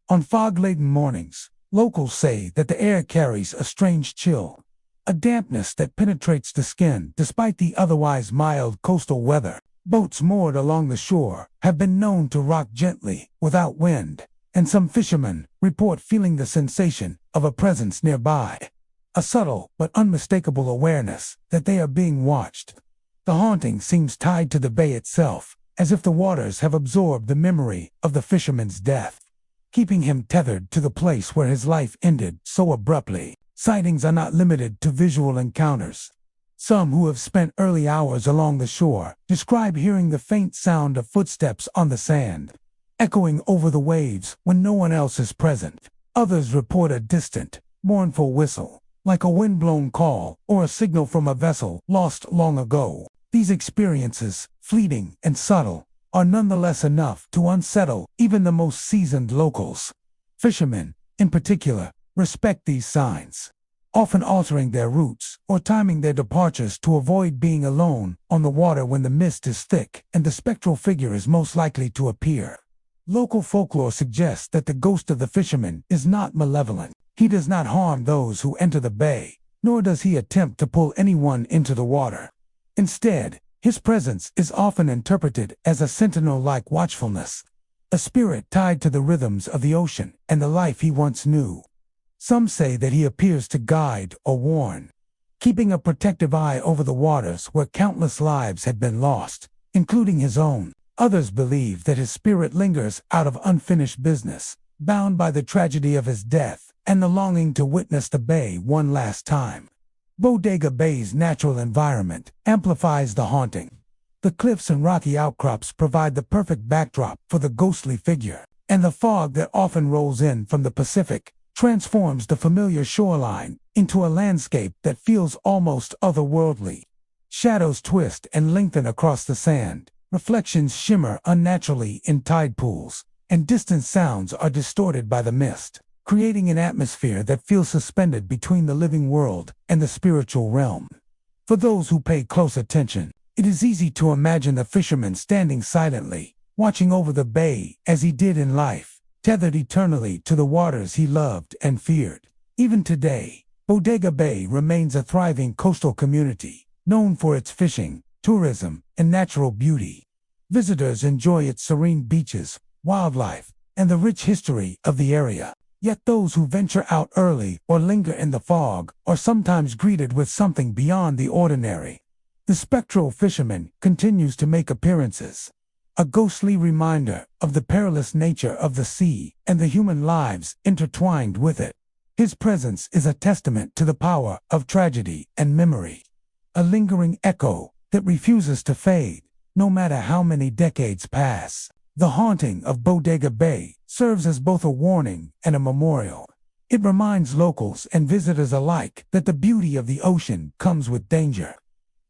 On fog-laden mornings, locals say that the air carries a strange chill, a dampness that penetrates the skin despite the otherwise mild coastal weather. Boats moored along the shore have been known to rock gently without wind, and some fishermen report feeling the sensation of a presence nearby, a subtle but unmistakable awareness that they are being watched. The haunting seems tied to the bay itself, as if the waters have absorbed the memory of the fisherman's death, keeping him tethered to the place where his life ended so abruptly. Sightings are not limited to visual encounters. Some who have spent early hours along the shore describe hearing the faint sound of footsteps on the sand, echoing over the waves when no one else is present. Others report a distant, mournful whistle, like a wind-blown call or a signal from a vessel lost long ago. These experiences, fleeting and subtle, are nonetheless enough to unsettle even the most seasoned locals. Fishermen, in particular, respect these signs, often altering their routes or timing their departures to avoid being alone on the water when the mist is thick and the spectral figure is most likely to appear. Local folklore suggests that the ghost of the fisherman is not malevolent. He does not harm those who enter the bay, nor does he attempt to pull anyone into the water. Instead, his presence is often interpreted as a sentinel-like watchfulness, a spirit tied to the rhythms of the ocean and the life he once knew. Some say that he appears to guide or warn, keeping a protective eye over the waters where countless lives had been lost, including his own. Others believe that his spirit lingers out of unfinished business, bound by the tragedy of his death and the longing to witness the bay one last time. Bodega Bay's natural environment amplifies the haunting. The cliffs and rocky outcrops provide the perfect backdrop for the ghostly figure, and the fog that often rolls in from the Pacific transforms the familiar shoreline into a landscape that feels almost otherworldly. Shadows twist and lengthen across the sand, reflections shimmer unnaturally in tide pools, and distant sounds are distorted by the mist, creating an atmosphere that feels suspended between the living world and the spiritual realm. For those who pay close attention, it is easy to imagine the fisherman standing silently, watching over the bay as he did in life, tethered eternally to the waters he loved and feared. Even today, Bodega Bay remains a thriving coastal community, known for its fishing, tourism, and natural beauty. Visitors enjoy its serene beaches, wildlife, and the rich history of the area. Yet those who venture out early or linger in the fog are sometimes greeted with something beyond the ordinary. The spectral fisherman continues to make appearances, a ghostly reminder of the perilous nature of the sea and the human lives intertwined with it. His presence is a testament to the power of tragedy and memory, a lingering echo that refuses to fade, no matter how many decades pass. The haunting of Bodega Bay serves as both a warning and a memorial. It reminds locals and visitors alike that the beauty of the ocean comes with danger.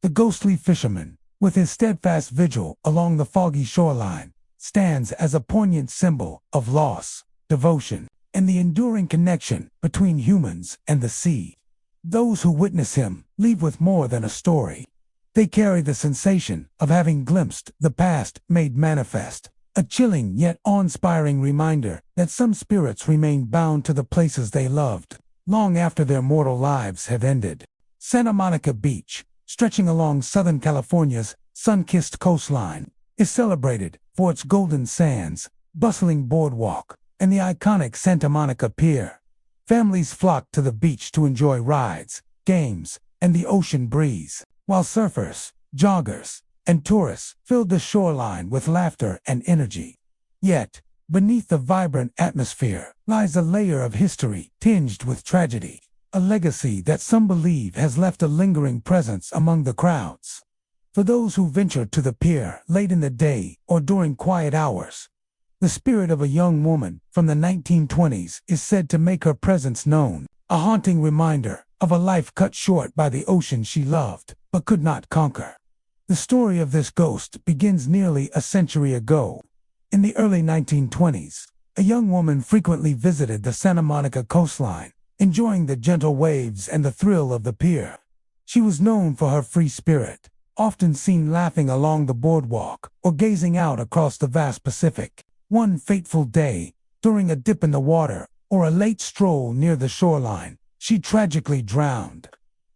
The ghostly fisherman, with his steadfast vigil along the foggy shoreline, stands as a poignant symbol of loss, devotion, and the enduring connection between humans and the sea. Those who witness him leave with more than a story. They carry the sensation of having glimpsed the past made manifest, a chilling yet awe-inspiring reminder that some spirits remain bound to the places they loved, long after their mortal lives have ended. Santa Monica Beach, stretching along Southern California's sun-kissed coastline, is celebrated for its golden sands, bustling boardwalk, and the iconic Santa Monica Pier. Families flock to the beach to enjoy rides, games, and the ocean breeze, while surfers, joggers, and tourists fill the shoreline with laughter and energy. Yet, beneath the vibrant atmosphere lies a layer of history tinged with tragedy, a legacy that some believe has left a lingering presence among the crowds. For those who venture to the pier late in the day or during quiet hours, the spirit of a young woman from the 1920s is said to make her presence known, a haunting reminder of a life cut short by the ocean she loved but could not conquer. The story of this ghost begins nearly a century ago. In the early 1920s, a young woman frequently visited the Santa Monica coastline, enjoying the gentle waves and the thrill of the pier. She was known for her free spirit, often seen laughing along the boardwalk or gazing out across the vast Pacific. One fateful day, during a dip in the water or a late stroll near the shoreline, she tragically drowned.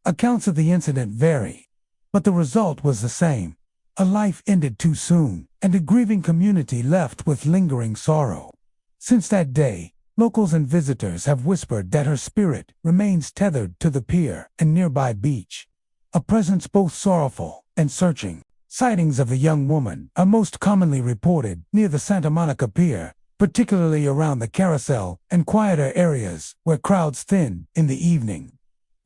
Accounts of the incident vary, but the result was the same. A life ended too soon, and a grieving community left with lingering sorrow. Since that day, locals and visitors have whispered that her spirit remains tethered to the pier and nearby beach, a presence both sorrowful and searching. Sightings of the young woman are most commonly reported near the Santa Monica Pier, particularly around the carousel and quieter areas where crowds thin in the evening.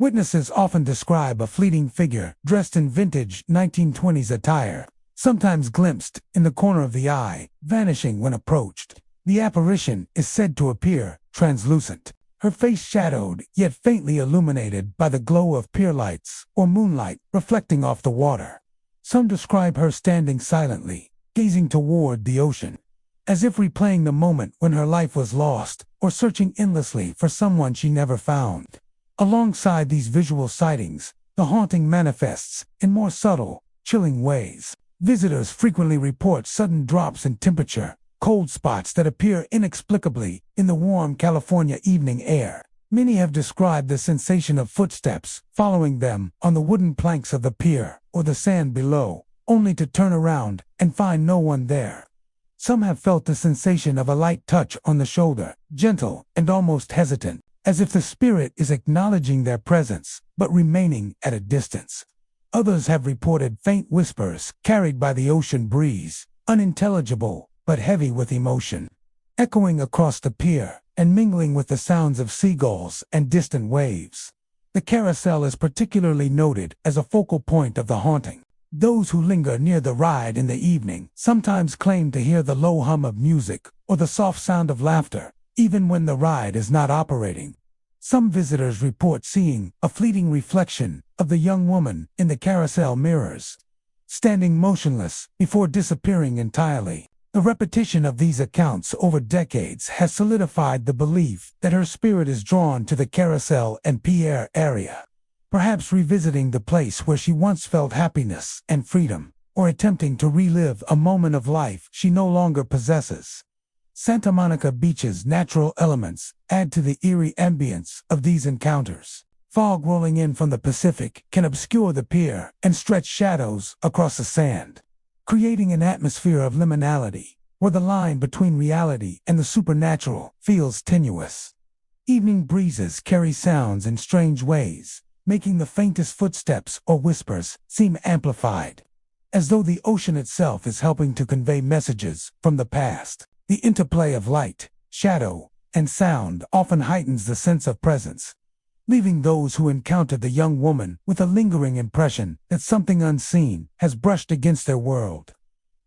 Witnesses often describe a fleeting figure dressed in vintage 1920s attire, sometimes glimpsed in the corner of the eye, vanishing when approached. The apparition is said to appear translucent, her face shadowed yet faintly illuminated by the glow of pier lights or moonlight reflecting off the water. Some describe her standing silently, gazing toward the ocean, as if replaying the moment when her life was lost or searching endlessly for someone she never found. Alongside these visual sightings, the haunting manifests in more subtle, chilling ways. Visitors frequently report sudden drops in temperature, cold spots that appear inexplicably in the warm California evening air. Many have described the sensation of footsteps following them on the wooden planks of the pier or the sand below, only to turn around and find no one there. Some have felt the sensation of a light touch on the shoulder, gentle and almost hesitant, as if the spirit is acknowledging their presence, but remaining at a distance. Others have reported faint whispers carried by the ocean breeze, unintelligible but heavy with emotion, echoing across the pier and mingling with the sounds of seagulls and distant waves. The carousel is particularly noted as a focal point of the haunting. Those who linger near the ride in the evening sometimes claim to hear the low hum of music or the soft sound of laughter, even when the ride is not operating. Some visitors report seeing a fleeting reflection of the young woman in the carousel mirrors, standing motionless before disappearing entirely. The repetition of these accounts over decades has solidified the belief that her spirit is drawn to the carousel and pier area, perhaps revisiting the place where she once felt happiness and freedom, or attempting to relive a moment of life she no longer possesses. Santa Monica Beach's natural elements add to the eerie ambience of these encounters. Fog rolling in from the Pacific can obscure the pier and stretch shadows across the sand, creating an atmosphere of liminality, where the line between reality and the supernatural feels tenuous. Evening breezes carry sounds in strange ways, making the faintest footsteps or whispers seem amplified, as though the ocean itself is helping to convey messages from the past. The interplay of light, shadow, and sound often heightens the sense of presence, leaving those who encounter the young woman with a lingering impression that something unseen has brushed against their world.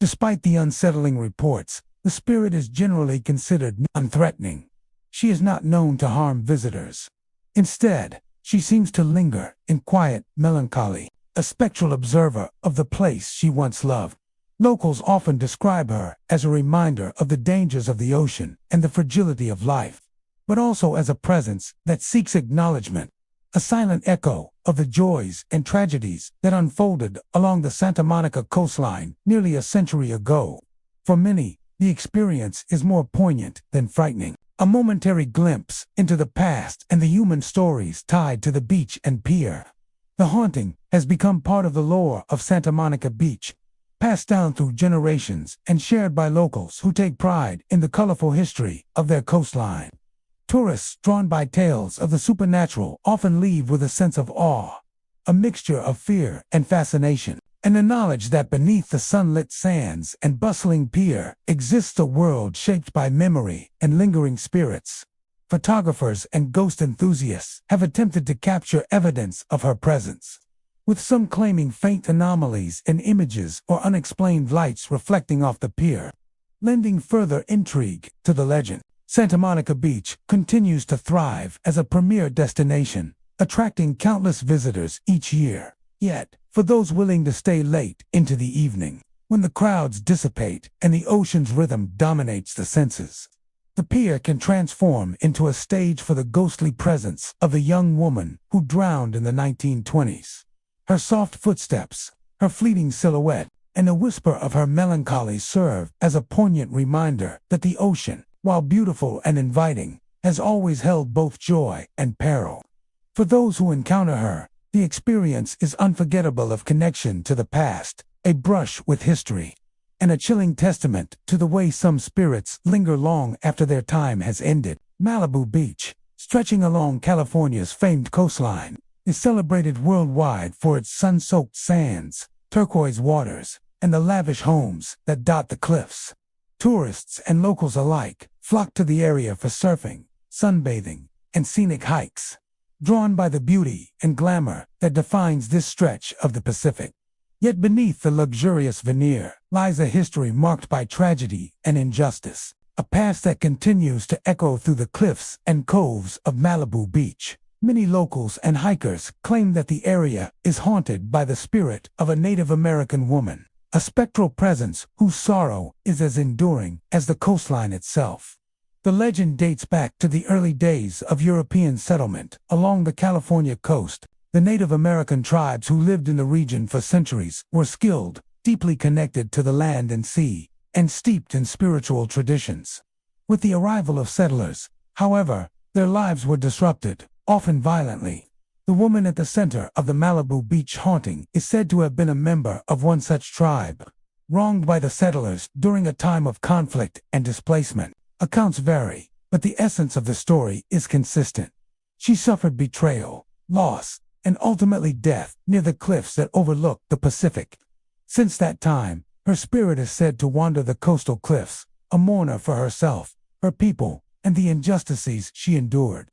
Despite the unsettling reports, the spirit is generally considered unthreatening. She is not known to harm visitors. Instead, she seems to linger in quiet melancholy, a spectral observer of the place she once loved. Locals often describe her as a reminder of the dangers of the ocean and the fragility of life, but also as a presence that seeks acknowledgement, a silent echo of the joys and tragedies that unfolded along the Santa Monica coastline nearly a century ago. For many, the experience is more poignant than frightening, a momentary glimpse into the past and the human stories tied to the beach and pier. The haunting has become part of the lore of Santa Monica Beach, passed down through generations and shared by locals who take pride in the colorful history of their coastline. Tourists drawn by tales of the supernatural often leave with a sense of awe, a mixture of fear and fascination, and the knowledge that beneath the sunlit sands and bustling pier exists a world shaped by memory and lingering spirits. Photographers and ghost enthusiasts have attempted to capture evidence of her presence, with some claiming faint anomalies in images or unexplained lights reflecting off the pier, lending further intrigue to the legend. Santa Monica Beach continues to thrive as a premier destination, attracting countless visitors each year. Yet, for those willing to stay late into the evening, when the crowds dissipate and the ocean's rhythm dominates the senses, the pier can transform into a stage for the ghostly presence of the young woman who drowned in the 1920s. Her soft footsteps, her fleeting silhouette, and the whisper of her melancholy serve as a poignant reminder that the ocean, while beautiful and inviting, has always held both joy and peril. For those who encounter her, the experience is unforgettable of connection to the past, a brush with history, and a chilling testament to the way some spirits linger long after their time has ended. Malibu Beach, stretching along California's famed coastline, is celebrated worldwide for its sun-soaked sands, turquoise waters, and the lavish homes that dot the cliffs. Tourists and locals alike flock to the area for surfing, sunbathing, and scenic hikes, drawn by the beauty and glamour that defines this stretch of the Pacific. Yet beneath the luxurious veneer lies a history marked by tragedy and injustice, a past that continues to echo through the cliffs and coves of Malibu Beach. Many locals and hikers claim that the area is haunted by the spirit of a Native American woman, a spectral presence whose sorrow is as enduring as the coastline itself. The legend dates back to the early days of European settlement along the California coast. The Native American tribes who lived in the region for centuries were skilled, deeply connected to the land and sea, and steeped in spiritual traditions. With the arrival of settlers, however, their lives were disrupted, often violently. The woman at the center of the Malibu Beach haunting is said to have been a member of one such tribe, wronged by the settlers during a time of conflict and displacement. Accounts vary, but the essence of the story is consistent. She suffered betrayal, loss, and ultimately death near the cliffs that overlook the Pacific. Since that time, her spirit is said to wander the coastal cliffs, a mourner for herself, her people, and the injustices she endured.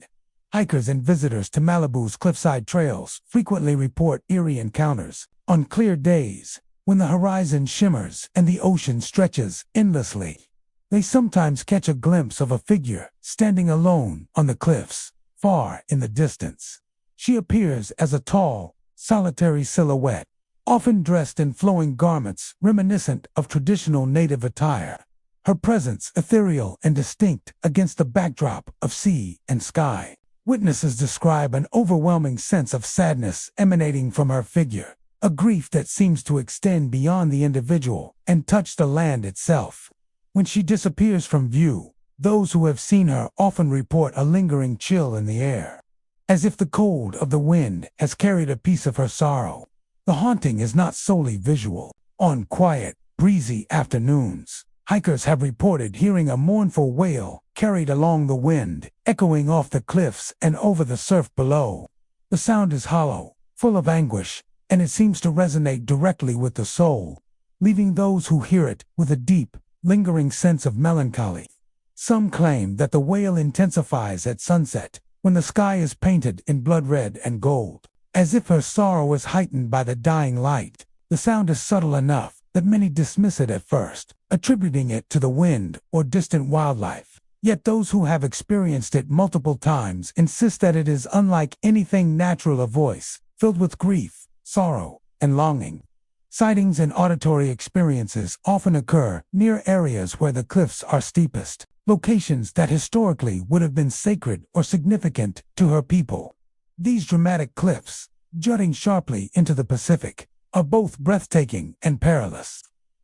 Hikers and visitors to Malibu's cliffside trails frequently report eerie encounters. On clear days, when the horizon shimmers and the ocean stretches endlessly, they sometimes catch a glimpse of a figure standing alone on the cliffs, far in the distance. She appears as a tall, solitary silhouette, often dressed in flowing garments reminiscent of traditional native attire, her presence ethereal and distinct against the backdrop of sea and sky. Witnesses describe an overwhelming sense of sadness emanating from her figure, a grief that seems to extend beyond the individual and touch the land itself. When she disappears from view, those who have seen her often report a lingering chill in the air, as if the cold of the wind has carried a piece of her sorrow. The haunting is not solely visual. On quiet, breezy afternoons, hikers have reported hearing a mournful wail carried along the wind, echoing off the cliffs and over the surf below. The sound is hollow, full of anguish, and it seems to resonate directly with the soul, leaving those who hear it with a deep, lingering sense of melancholy. Some claim that the wail intensifies at sunset, when the sky is painted in blood red and gold, as if her sorrow is heightened by the dying light. The sound is subtle enough that many dismiss it at first, attributing it to the wind or distant wildlife. Yet those who have experienced it multiple times insist that it is unlike anything natural, a voice filled with grief, sorrow, and longing. Sightings and auditory experiences often occur near areas where the cliffs are steepest, locations that historically would have been sacred or significant to her people. These dramatic cliffs, jutting sharply into the Pacific, are both breathtaking and perilous.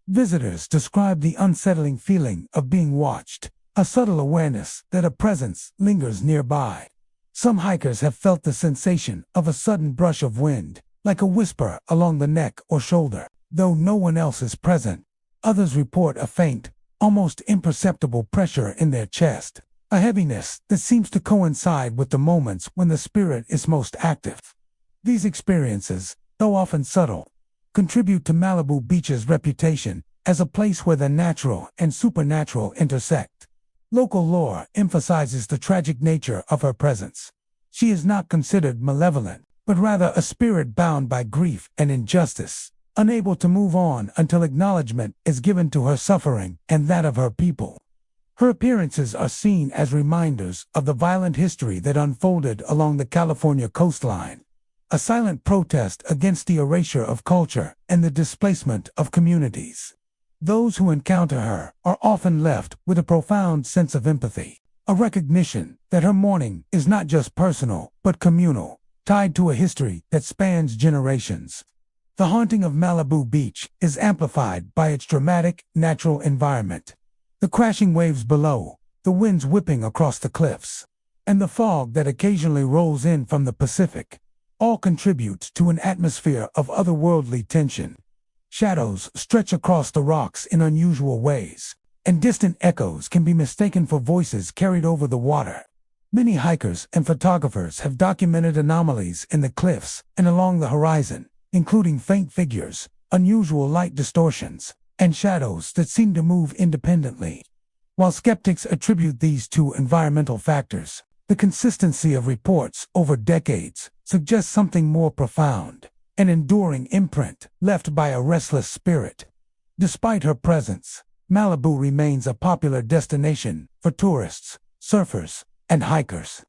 Visitors describe the unsettling feeling of being watched, a subtle awareness that a presence lingers nearby. Some hikers have felt the sensation of a sudden brush of wind, like a whisper along the neck or shoulder, though no one else is present. Others report a faint, almost imperceptible pressure in their chest, a heaviness that seems to coincide with the moments when the spirit is most active. These experiences, though often subtle, contribute to Malibu Beach's reputation as a place where the natural and supernatural intersect. Local lore emphasizes the tragic nature of her presence. She is not considered malevolent, but rather a spirit bound by grief and injustice, unable to move on until acknowledgement is given to her suffering and that of her people. Her appearances are seen as reminders of the violent history that unfolded along the California coastline, a silent protest against the erasure of culture and the displacement of communities. Those who encounter her are often left with a profound sense of empathy, a recognition that her mourning is not just personal, but communal, tied to a history that spans generations. The haunting of Malibu Beach is amplified by its dramatic, natural environment. The crashing waves below, the winds whipping across the cliffs, and the fog that occasionally rolls in from the Pacific, all contribute to an atmosphere of otherworldly tension. Shadows stretch across the rocks in unusual ways, and distant echoes can be mistaken for voices carried over the water. Many hikers and photographers have documented anomalies in the cliffs and along the horizon, including faint figures, unusual light distortions, and shadows that seem to move independently. While skeptics attribute these to environmental factors, the consistency of reports over decades suggests something more profound, an enduring imprint left by a restless spirit. Despite her presence, Malibu remains a popular destination for tourists, surfers, and hikers.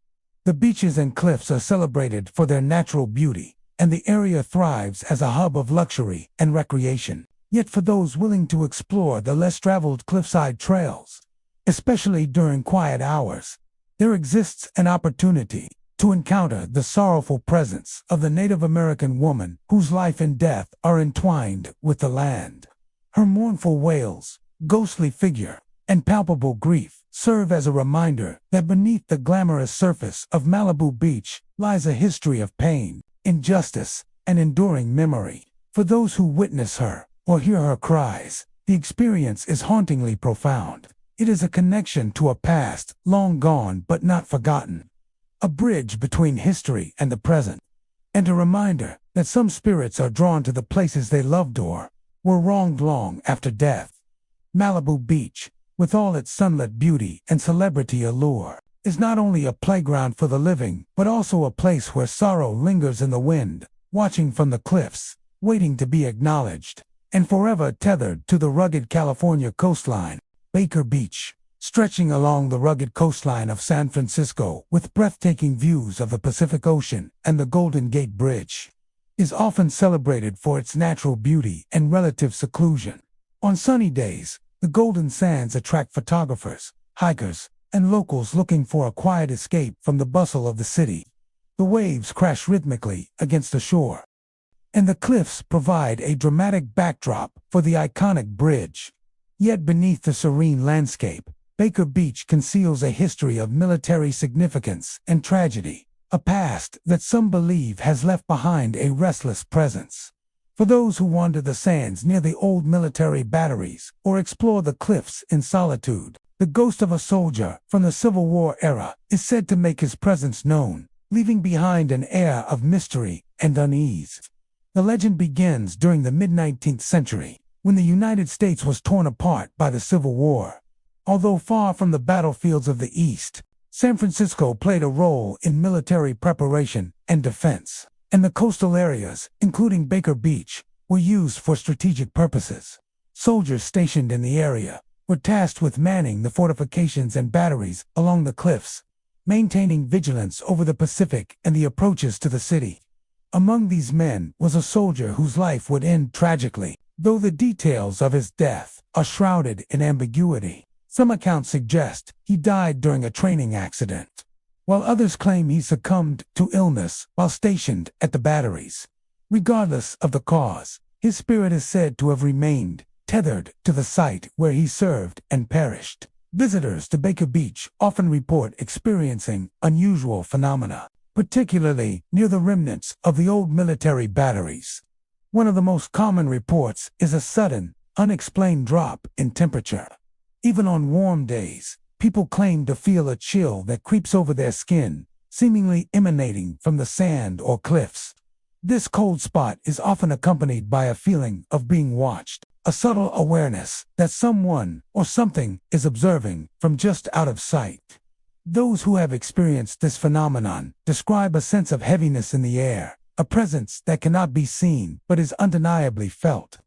The beaches and cliffs are celebrated for their natural beauty, and the area thrives as a hub of luxury and recreation. Yet for those willing to explore the less traveled cliffside trails, especially during quiet hours, there exists an opportunity to encounter the sorrowful presence of the Native American woman whose life and death are entwined with the land. Her mournful wails, ghostly figure, and palpable grief serve as a reminder that beneath the glamorous surface of Malibu Beach lies a history of pain, injustice, and enduring memory. For those who witness her or hear her cries, the experience is hauntingly profound. It is a connection to a past long gone but not forgotten, a bridge between history and the present, and a reminder that some spirits are drawn to the places they loved or were wronged long after death. Malibu Beach, with all its sunlit beauty and celebrity allure, is not only a playground for the living, but also a place where sorrow lingers in the wind, watching from the cliffs, waiting to be acknowledged, and forever tethered to the rugged California coastline. Baker Beach, stretching along the rugged coastline of San Francisco with breathtaking views of the Pacific Ocean and the Golden Gate Bridge, is often celebrated for its natural beauty and relative seclusion. On sunny days, the Golden Sands attract photographers, hikers, and locals looking for a quiet escape from the bustle of the city. The waves crash rhythmically against the shore, and the cliffs provide a dramatic backdrop for the iconic bridge. Yet beneath the serene landscape, Baker Beach conceals a history of military significance and tragedy, a past that some believe has left behind a restless presence. For those who wander the sands near the old military batteries or explore the cliffs in solitude, the ghost of a soldier from the Civil War era is said to make his presence known, leaving behind an air of mystery and unease. The legend begins during the mid-19th century, when the United States was torn apart by the Civil War. Although far from the battlefields of the East, San Francisco played a role in military preparation and defense, and the coastal areas, including Baker Beach, were used for strategic purposes. Soldiers stationed in the area were tasked with manning the fortifications and batteries along the cliffs, maintaining vigilance over the Pacific and the approaches to the city. Among these men was a soldier whose life would end tragically, though the details of his death are shrouded in ambiguity. Some accounts suggest he died during a training accident, while others claim he succumbed to illness while stationed at the batteries. Regardless of the cause, his spirit is said to have remained tethered to the site where he served and perished. Visitors to Baker Beach often report experiencing unusual phenomena, particularly near the remnants of the old military batteries. One of the most common reports is a sudden, unexplained drop in temperature. Even on warm days, people claim to feel a chill that creeps over their skin, seemingly emanating from the sand or cliffs. This cold spot is often accompanied by a feeling of being watched, a subtle awareness that someone or something is observing from just out of sight. Those who have experienced this phenomenon describe a sense of heaviness in the air, a presence that cannot be seen but is undeniably felt.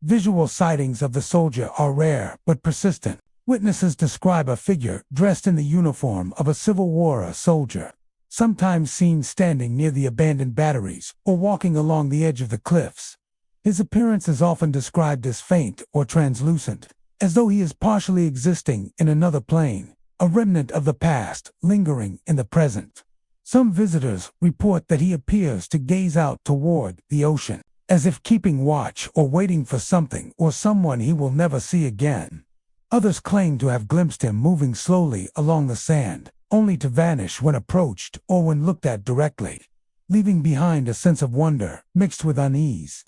Visual sightings of the soldier are rare but persistent. Witnesses describe a figure dressed in the uniform of a Civil War soldier, sometimes seen standing near the abandoned batteries or walking along the edge of the cliffs. His appearance is often described as faint or translucent, as though he is partially existing in another plane, a remnant of the past lingering in the present. Some visitors report that he appears to gaze out toward the ocean, as if keeping watch or waiting for something or someone he will never see again. Others claim to have glimpsed him moving slowly along the sand, only to vanish when approached or when looked at directly, leaving behind a sense of wonder mixed with unease.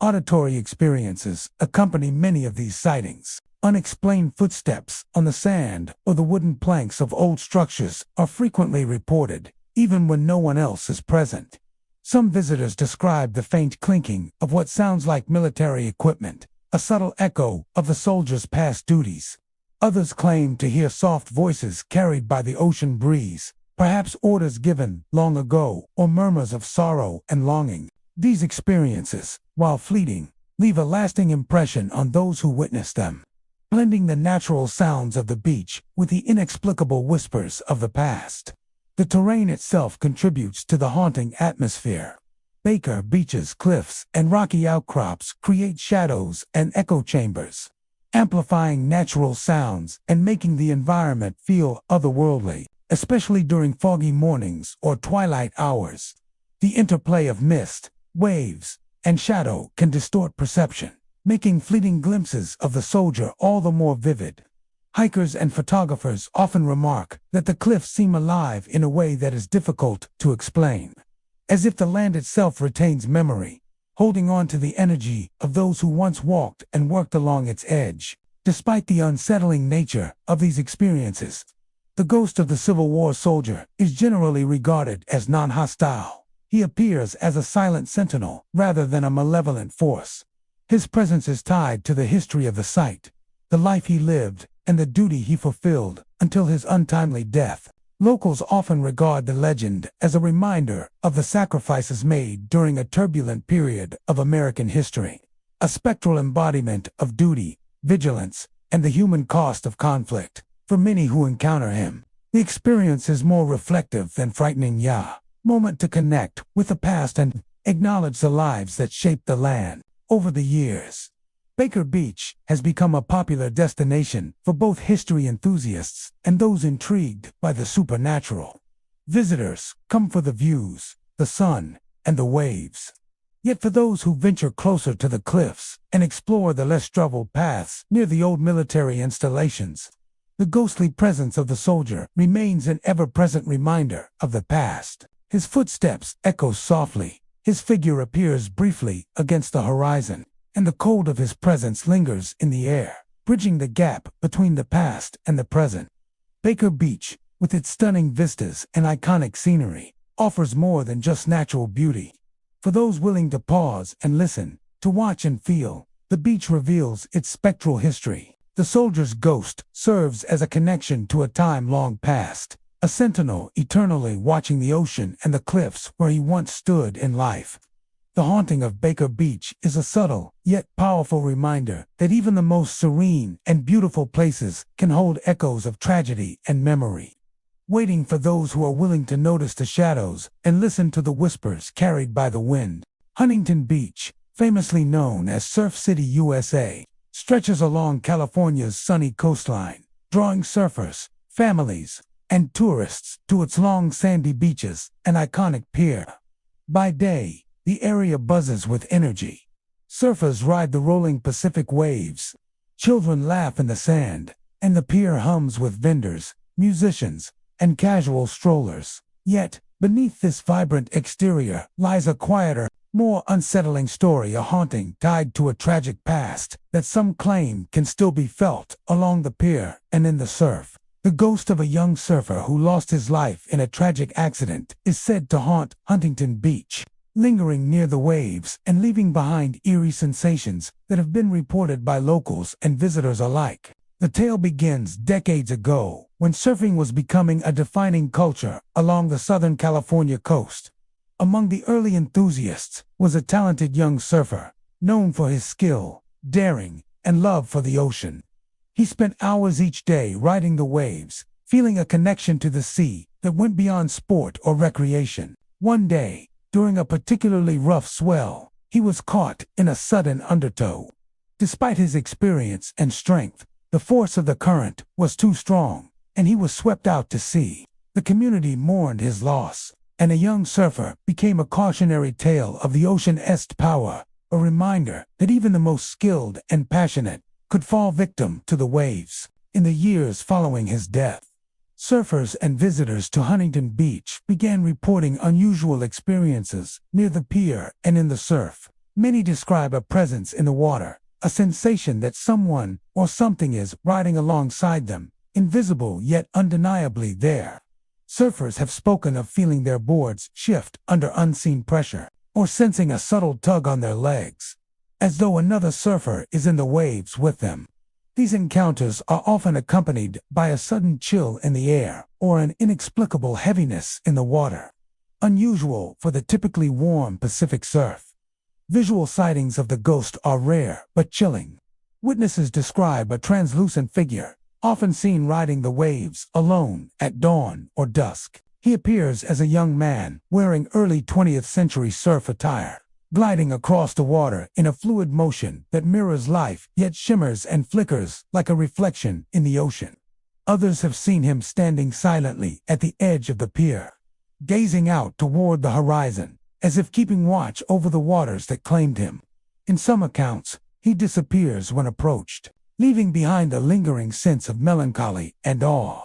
Auditory experiences accompany many of these sightings. Unexplained footsteps on the sand or the wooden planks of old structures are frequently reported, even when no one else is present. Some visitors describe the faint clinking of what sounds like military equipment, a subtle echo of the soldiers' past duties. Others claim to hear soft voices carried by the ocean breeze, perhaps orders given long ago or murmurs of sorrow and longing. These experiences, while fleeting, leave a lasting impression on those who witness them, blending the natural sounds of the beach with the inexplicable whispers of the past. The terrain itself contributes to the haunting atmosphere. Baker Beach's cliffs and rocky outcrops create shadows and echo chambers, amplifying natural sounds and making the environment feel otherworldly, especially during foggy mornings or twilight hours. The interplay of mist, waves, and shadow can distort perception, making fleeting glimpses of the soldier all the more vivid. Hikers and photographers often remark that the cliffs seem alive in a way that is difficult to explain, as if the land itself retains memory, holding on to the energy of those who once walked and worked along its edge. Despite the unsettling nature of these experiences, the ghost of the Civil War soldier is generally regarded as non-hostile. He appears as a silent sentinel rather than a malevolent force. His presence is tied to the history of the site, the life he lived, and the duty he fulfilled until his untimely death. Locals often regard the legend as a reminder of the sacrifices made during a turbulent period of American history, a spectral embodiment of duty, vigilance, and the human cost of conflict. For many who encounter him, the experience is more reflective than frightening. Moment to connect with the past and acknowledge the lives that shaped the land. Over the years, Baker Beach has become a popular destination for both history enthusiasts and those intrigued by the supernatural. Visitors come for the views, the sun, and the waves. Yet for those who venture closer to the cliffs and explore the less traveled paths near the old military installations, the ghostly presence of the soldier remains an ever-present reminder of the past. His footsteps echo softly, his figure appears briefly against the horizon, and the cold of his presence lingers in the air, bridging the gap between the past and the present. Baker Beach, with its stunning vistas and iconic scenery, offers more than just natural beauty. For those willing to pause and listen, to watch and feel, the beach reveals its spectral history. The soldier's ghost serves as a connection to a time long past, a sentinel eternally watching the ocean and the cliffs where he once stood in life. The haunting of Baker Beach is a subtle, yet powerful reminder that even the most serene and beautiful places can hold echoes of tragedy and memory, waiting for those who are willing to notice the shadows and listen to the whispers carried by the wind. Huntington Beach, famously known as Surf City, USA, stretches along California's sunny coastline, drawing surfers, families, and tourists to its long sandy beaches and iconic pier. By day, the area buzzes with energy. Surfers ride the rolling Pacific waves. Children laugh in the sand, and the pier hums with vendors, musicians, and casual strollers. Yet, beneath this vibrant exterior lies a quieter, more unsettling story, a haunting tied to a tragic past that some claim can still be felt along the pier and in the surf. The ghost of a young surfer who lost his life in a tragic accident is said to haunt Huntington Beach, lingering near the waves and leaving behind eerie sensations that have been reported by locals and visitors alike. The tale begins decades ago, when surfing was becoming a defining culture along the Southern California coast. Among the early enthusiasts was a talented young surfer, known for his skill, daring, and love for the ocean. He spent hours each day riding the waves, feeling a connection to the sea that went beyond sport or recreation. One day, during a particularly rough swell, he was caught in a sudden undertow. Despite his experience and strength, the force of the current was too strong, and he was swept out to sea. The community mourned his loss, and a young surfer became a cautionary tale of the ocean's power, a reminder that even the most skilled and passionate could fall victim to the waves. In the years following his death, surfers and visitors to Huntington Beach began reporting unusual experiences near the pier and in the surf. Many describe a presence in the water, a sensation that someone or something is riding alongside them, invisible yet undeniably there. Surfers have spoken of feeling their boards shift under unseen pressure, or sensing a subtle tug on their legs, as though another surfer is in the waves with them. These encounters are often accompanied by a sudden chill in the air or an inexplicable heaviness in the water, unusual for the typically warm Pacific surf. Visual sightings of the ghost are rare but chilling. Witnesses describe a translucent figure, often seen riding the waves alone at dawn or dusk. He appears as a young man wearing early 20th century surf attire, gliding across the water in a fluid motion that mirrors life yet shimmers and flickers like a reflection in the ocean. Others have seen him standing silently at the edge of the pier, gazing out toward the horizon, as if keeping watch over the waters that claimed him. In some accounts, he disappears when approached, leaving behind a lingering sense of melancholy and awe.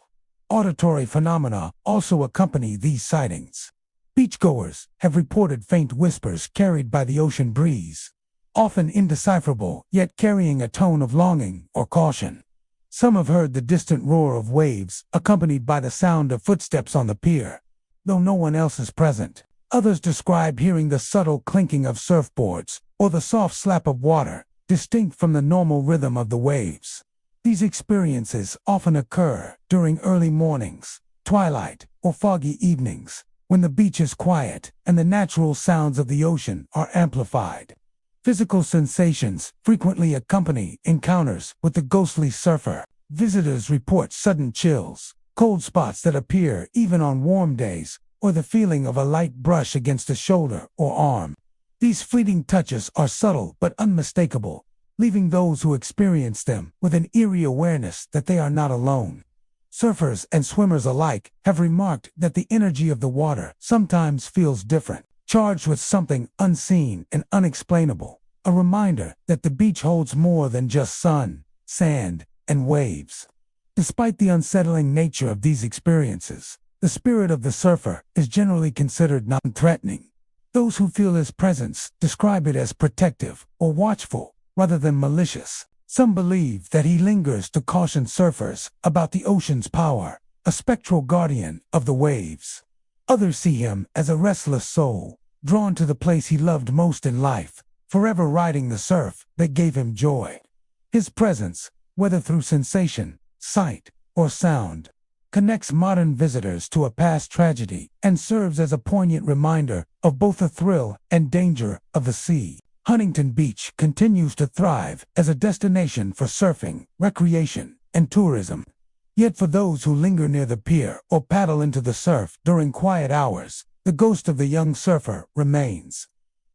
Auditory phenomena also accompany these sightings. Beachgoers have reported faint whispers carried by the ocean breeze, often indecipherable yet carrying a tone of longing or caution. Some have heard the distant roar of waves accompanied by the sound of footsteps on the pier, though no one else is present. Others describe hearing the subtle clinking of surfboards or the soft slap of water, distinct from the normal rhythm of the waves. These experiences often occur during early mornings, twilight, or foggy evenings, when the beach is quiet and the natural sounds of the ocean are amplified. Physical sensations frequently accompany encounters with the ghostly surfer. Visitors report sudden chills, cold spots that appear even on warm days, or the feeling of a light brush against a shoulder or arm. These fleeting touches are subtle but unmistakable, leaving those who experience them with an eerie awareness that they are not alone. Surfers and swimmers alike have remarked that the energy of the water sometimes feels different, charged with something unseen and unexplainable, a reminder that the beach holds more than just sun, sand, and waves. Despite the unsettling nature of these experiences, the spirit of the surfer is generally considered non-threatening. Those who feel his presence describe it as protective or watchful, rather than malicious. Some believe that he lingers to caution surfers about the ocean's power, a spectral guardian of the waves. Others see him as a restless soul, drawn to the place he loved most in life, forever riding the surf that gave him joy. His presence, whether through sensation, sight, or sound, connects modern visitors to a past tragedy and serves as a poignant reminder of both the thrill and danger of the sea. Huntington Beach continues to thrive as a destination for surfing, recreation, and tourism. Yet for those who linger near the pier or paddle into the surf during quiet hours, the ghost of the young surfer remains.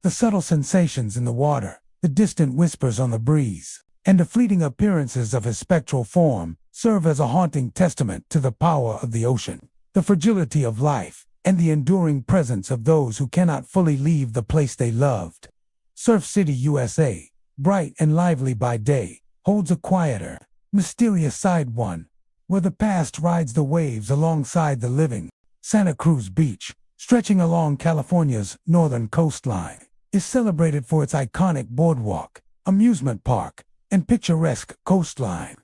The subtle sensations in the water, the distant whispers on the breeze, and the fleeting appearances of his spectral form serve as a haunting testament to the power of the ocean, the fragility of life, and the enduring presence of those who cannot fully leave the place they loved. Surf City, USA, bright and lively by day, holds a quieter, mysterious side, one where the past rides the waves alongside the living. Santa Cruz Beach, stretching along California's northern coastline, is celebrated for its iconic boardwalk, amusement park, and picturesque coastline.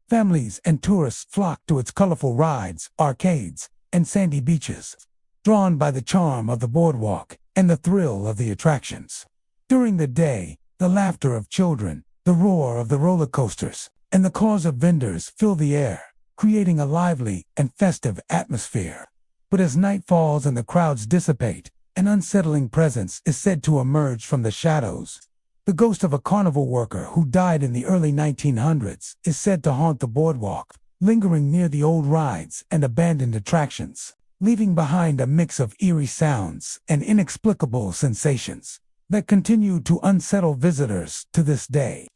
Families and tourists flock to its colorful rides, arcades, and sandy beaches, drawn by the charm of the boardwalk and the thrill of the attractions. During the day, the laughter of children, the roar of the roller coasters, and the calls of vendors fill the air, creating a lively and festive atmosphere. But as night falls and the crowds dissipate, an unsettling presence is said to emerge from the shadows. The ghost of a carnival worker who died in the early 1900s is said to haunt the boardwalk, lingering near the old rides and abandoned attractions, leaving behind a mix of eerie sounds and inexplicable sensations that continue to unsettle visitors to this day.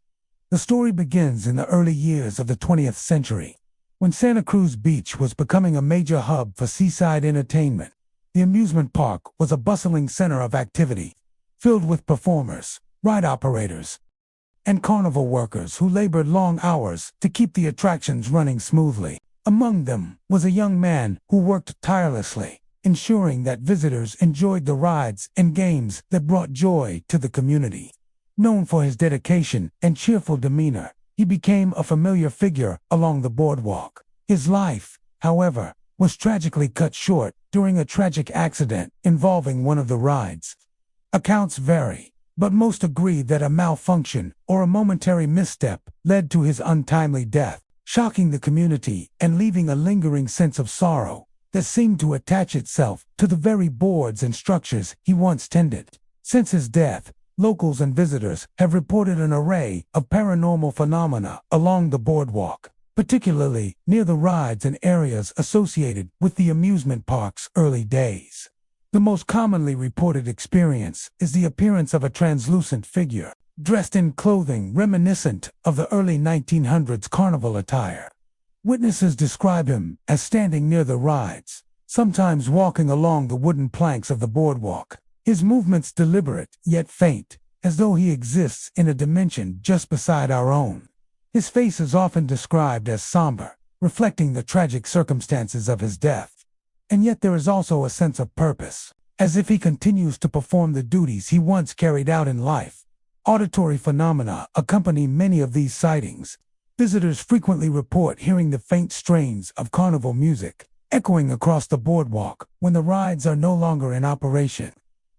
The story begins in the early years of the 20th century, when Santa Cruz Beach was becoming a major hub for seaside entertainment. The amusement park was a bustling center of activity, filled with performers, ride operators, and carnival workers who labored long hours to keep the attractions running smoothly. Among them was a young man who worked tirelessly, ensuring that visitors enjoyed the rides and games that brought joy to the community. Known for his dedication and cheerful demeanor, he became a familiar figure along the boardwalk. His life, however, was tragically cut short during a tragic accident involving one of the rides. Accounts vary, but most agree that a malfunction or a momentary misstep led to his untimely death, shocking the community and leaving a lingering sense of sorrow that seemed to attach itself to the very boards and structures he once tended. Since his death, locals and visitors have reported an array of paranormal phenomena along the boardwalk, particularly near the rides and areas associated with the amusement park's early days. The most commonly reported experience is the appearance of a translucent figure, dressed in clothing reminiscent of the early 1900s carnival attire. Witnesses describe him as standing near the rides, sometimes walking along the wooden planks of the boardwalk, his movements deliberate yet faint, as though he exists in a dimension just beside our own. His face is often described as somber, reflecting the tragic circumstances of his death. And yet there is also a sense of purpose, as if he continues to perform the duties he once carried out in life. Auditory phenomena accompany many of these sightings. Visitors frequently report hearing the faint strains of carnival music, echoing across the boardwalk when the rides are no longer in operation.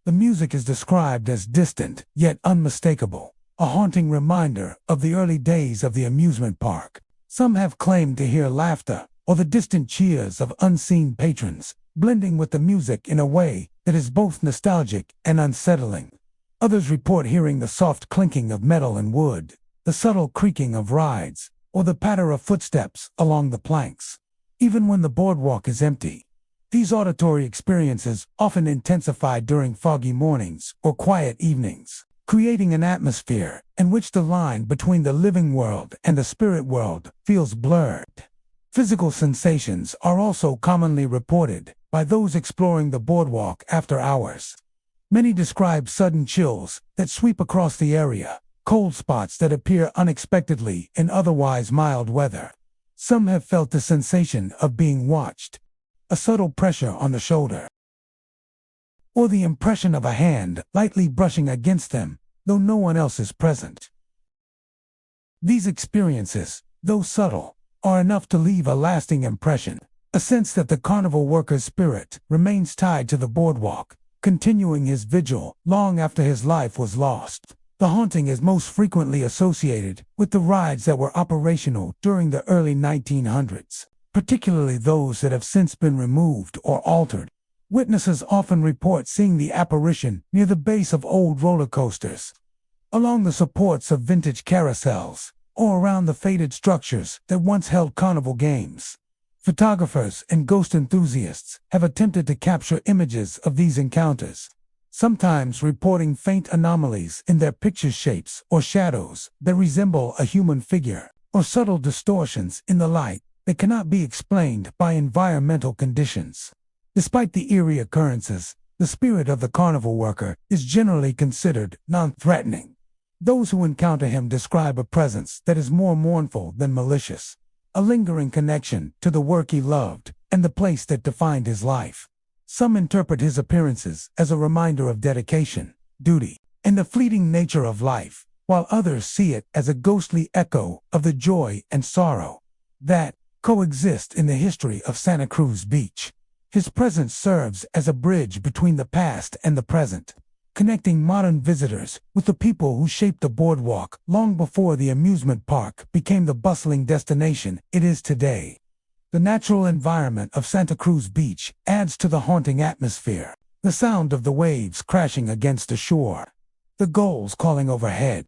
The music is described as distant yet unmistakable, a haunting reminder of the early days of the amusement park. Some have claimed to hear laughter or the distant cheers of unseen patrons, blending with the music in a way that is both nostalgic and unsettling. Others report hearing the soft clinking of metal and wood, the subtle creaking of rides, or the patter of footsteps along the planks. Even when the boardwalk is empty, these auditory experiences often intensify during foggy mornings or quiet evenings, creating an atmosphere in which the line between the living world and the spirit world feels blurred. Physical sensations are also commonly reported by those exploring the boardwalk after hours. Many describe sudden chills that sweep across the area, cold spots that appear unexpectedly in otherwise mild weather. Some have felt the sensation of being watched, a subtle pressure on the shoulder, or the impression of a hand lightly brushing against them, though no one else is present. These experiences, though subtle, are enough to leave a lasting impression, a sense that the carnival worker's spirit remains tied to the boardwalk, continuing his vigil long after his life was lost. The haunting is most frequently associated with the rides that were operational during the early 1900s, particularly those that have since been removed or altered. Witnesses often report seeing the apparition near the base of old roller coasters, along the supports of vintage carousels, or around the faded structures that once held carnival games. Photographers and ghost enthusiasts have attempted to capture images of these encounters, sometimes reporting faint anomalies in their picture shapes or shadows that resemble a human figure, or subtle distortions in the light that cannot be explained by environmental conditions. Despite the eerie occurrences, the spirit of the carnival worker is generally considered non-threatening. Those who encounter him describe a presence that is more mournful than malicious, a lingering connection to the work he loved and the place that defined his life. Some interpret his appearances as a reminder of dedication, duty, and the fleeting nature of life, while others see it as a ghostly echo of the joy and sorrow that coexist in the history of Santa Cruz Beach. His presence serves as a bridge between the past and the present, connecting modern visitors with the people who shaped the boardwalk long before the amusement park became the bustling destination it is today. The natural environment of Santa Cruz Beach adds to the haunting atmosphere. The sound of the waves crashing against the shore, the gulls calling overhead,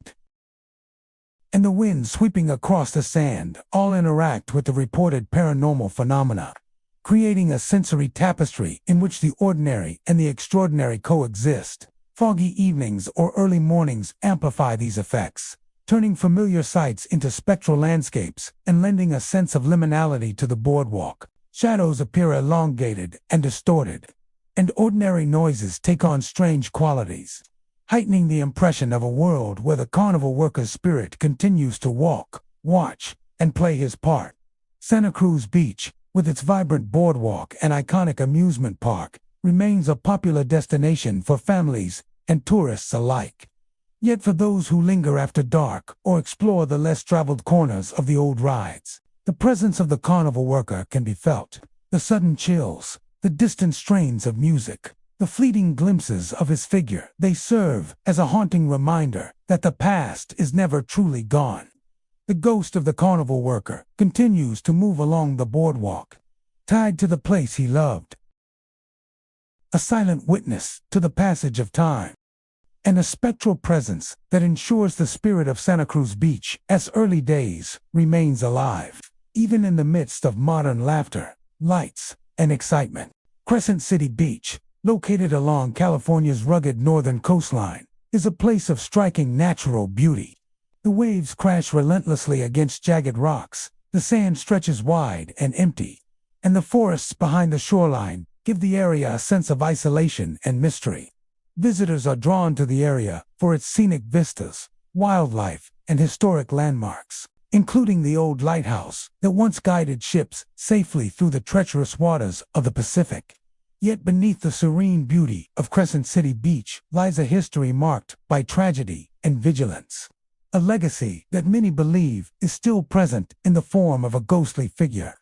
and the wind sweeping across the sand all interact with the reported paranormal phenomena, creating a sensory tapestry in which the ordinary and the extraordinary coexist. Foggy evenings or early mornings amplify these effects, turning familiar sights into spectral landscapes and lending a sense of liminality to the boardwalk. Shadows appear elongated and distorted, and ordinary noises take on strange qualities, heightening the impression of a world where the carnival worker's spirit continues to walk, watch, and play his part. Santa Cruz Beach, with its vibrant boardwalk and iconic amusement park, remains a popular destination for families and tourists alike. Yet for those who linger after dark or explore the less traveled corners of the old rides, the presence of the carnival worker can be felt. The sudden chills, the distant strains of music, the fleeting glimpses of his figure, they serve as a haunting reminder that the past is never truly gone. The ghost of the carnival worker continues to move along the boardwalk, tied to the place he loved, a silent witness to the passage of time, and a spectral presence that ensures the spirit of Santa Cruz Beach, as early days, remains alive, even in the midst of modern laughter, lights, and excitement. Crescent City Beach, located along California's rugged northern coastline, is a place of striking natural beauty. The waves crash relentlessly against jagged rocks, the sand stretches wide and empty, and the forests behind the shoreline give the area a sense of isolation and mystery. Visitors are drawn to the area for its scenic vistas, wildlife, and historic landmarks, including the old lighthouse that once guided ships safely through the treacherous waters of the Pacific. Yet beneath the serene beauty of Crescent City Beach lies a history marked by tragedy and vigilance, a legacy that many believe is still present in the form of a ghostly figure.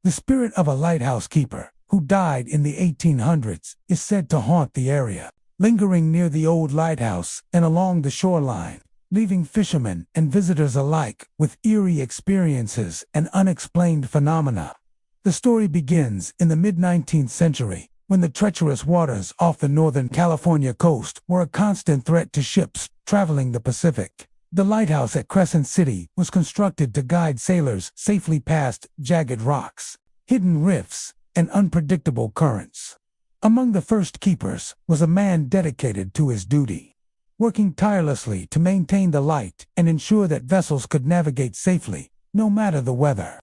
The spirit of a lighthouse keeper who died in the 1800s is said to haunt the area, lingering near the old lighthouse and along the shoreline, leaving fishermen and visitors alike with eerie experiences and unexplained phenomena. The story begins in the mid-19th century, when the treacherous waters off the northern California coast were a constant threat to ships traveling the Pacific. The lighthouse at Crescent City was constructed to guide sailors safely past jagged rocks, hidden rifts, and unpredictable currents. Among the first keepers was a man dedicated to his duty, working tirelessly to maintain the light and ensure that vessels could navigate safely, no matter the weather.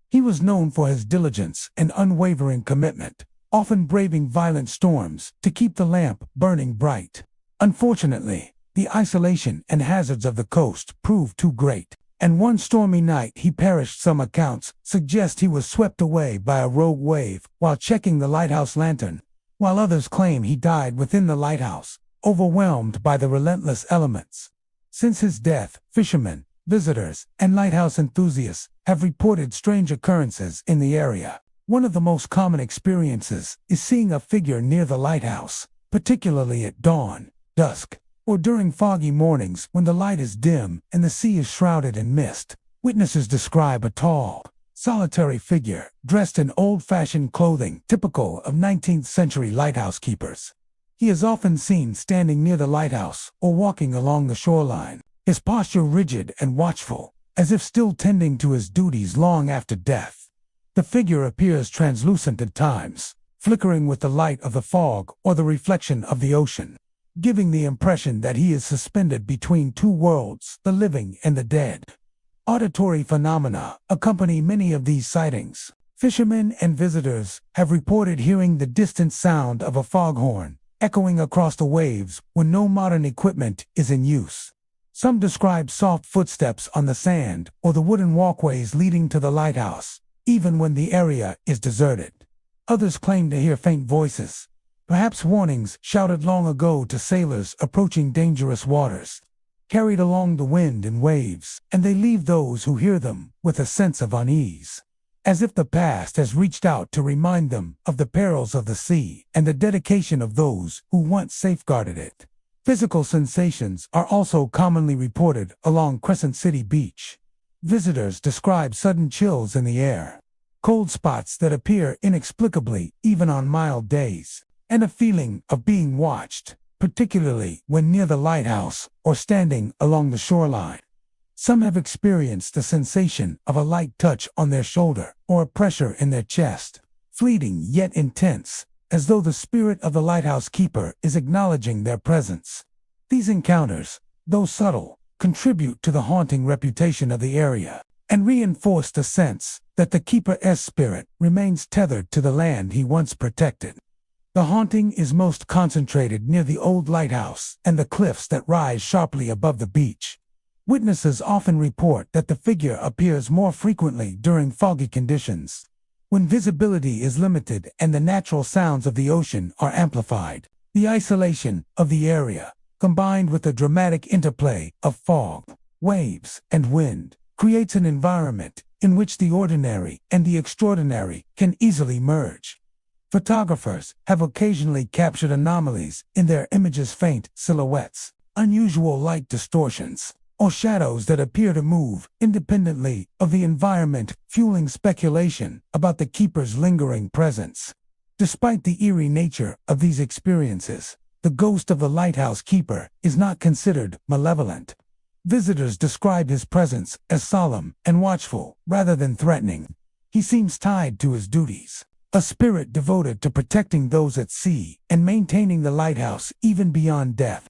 He was known for his diligence and unwavering commitment, often braving violent storms to keep the lamp burning bright. Unfortunately, the isolation and hazards of the coast proved too great, and one stormy night he perished. Some accounts suggest he was swept away by a rogue wave while checking the lighthouse lantern, while others claim he died within the lighthouse, overwhelmed by the relentless elements. Since his death, fishermen, visitors, and lighthouse enthusiasts have reported strange occurrences in the area. One of the most common experiences is seeing a figure near the lighthouse, particularly at dawn, dusk, or during foggy mornings when the light is dim and the sea is shrouded in mist. Witnesses describe a tall, solitary figure dressed in old-fashioned clothing typical of 19th-century lighthouse keepers. He is often seen standing near the lighthouse or walking along the shoreline, his posture rigid and watchful, as if still tending to his duties long after death. The figure appears translucent at times, flickering with the light of the fog or the reflection of the ocean, giving the impression that he is suspended between two worlds, the living and the dead. Auditory phenomena accompany many of these sightings. Fishermen and visitors have reported hearing the distant sound of a foghorn echoing across the waves when no modern equipment is in use. Some describe soft footsteps on the sand or the wooden walkways leading to the lighthouse, even when the area is deserted. Others claim to hear faint voices, perhaps warnings shouted long ago to sailors approaching dangerous waters, carried along the wind and waves, and they leave those who hear them with a sense of unease, as if the past has reached out to remind them of the perils of the sea and the dedication of those who once safeguarded it. Physical sensations are also commonly reported along Crescent City Beach. Visitors describe sudden chills in the air, cold spots that appear inexplicably even on mild days, and a feeling of being watched, particularly when near the lighthouse or standing along the shoreline. Some have experienced the sensation of a light touch on their shoulder or a pressure in their chest, fleeting yet intense, as though the spirit of the lighthouse keeper is acknowledging their presence. These encounters, though subtle, contribute to the haunting reputation of the area and reinforce the sense that the keeper's spirit remains tethered to the land he once protected. The haunting is most concentrated near the old lighthouse and the cliffs that rise sharply above the beach. Witnesses often report that the figure appears more frequently during foggy conditions, when visibility is limited and the natural sounds of the ocean are amplified. The isolation of the area, combined with the dramatic interplay of fog, waves, and wind, creates an environment in which the ordinary and the extraordinary can easily merge. Photographers have occasionally captured anomalies in their images: faint silhouettes, unusual light distortions, or shadows that appear to move independently of the environment, fueling speculation about the keeper's lingering presence. Despite the eerie nature of these experiences, the ghost of the lighthouse keeper is not considered malevolent. Visitors describe his presence as solemn and watchful rather than threatening. He seems tied to his duties, a spirit devoted to protecting those at sea and maintaining the lighthouse even beyond death.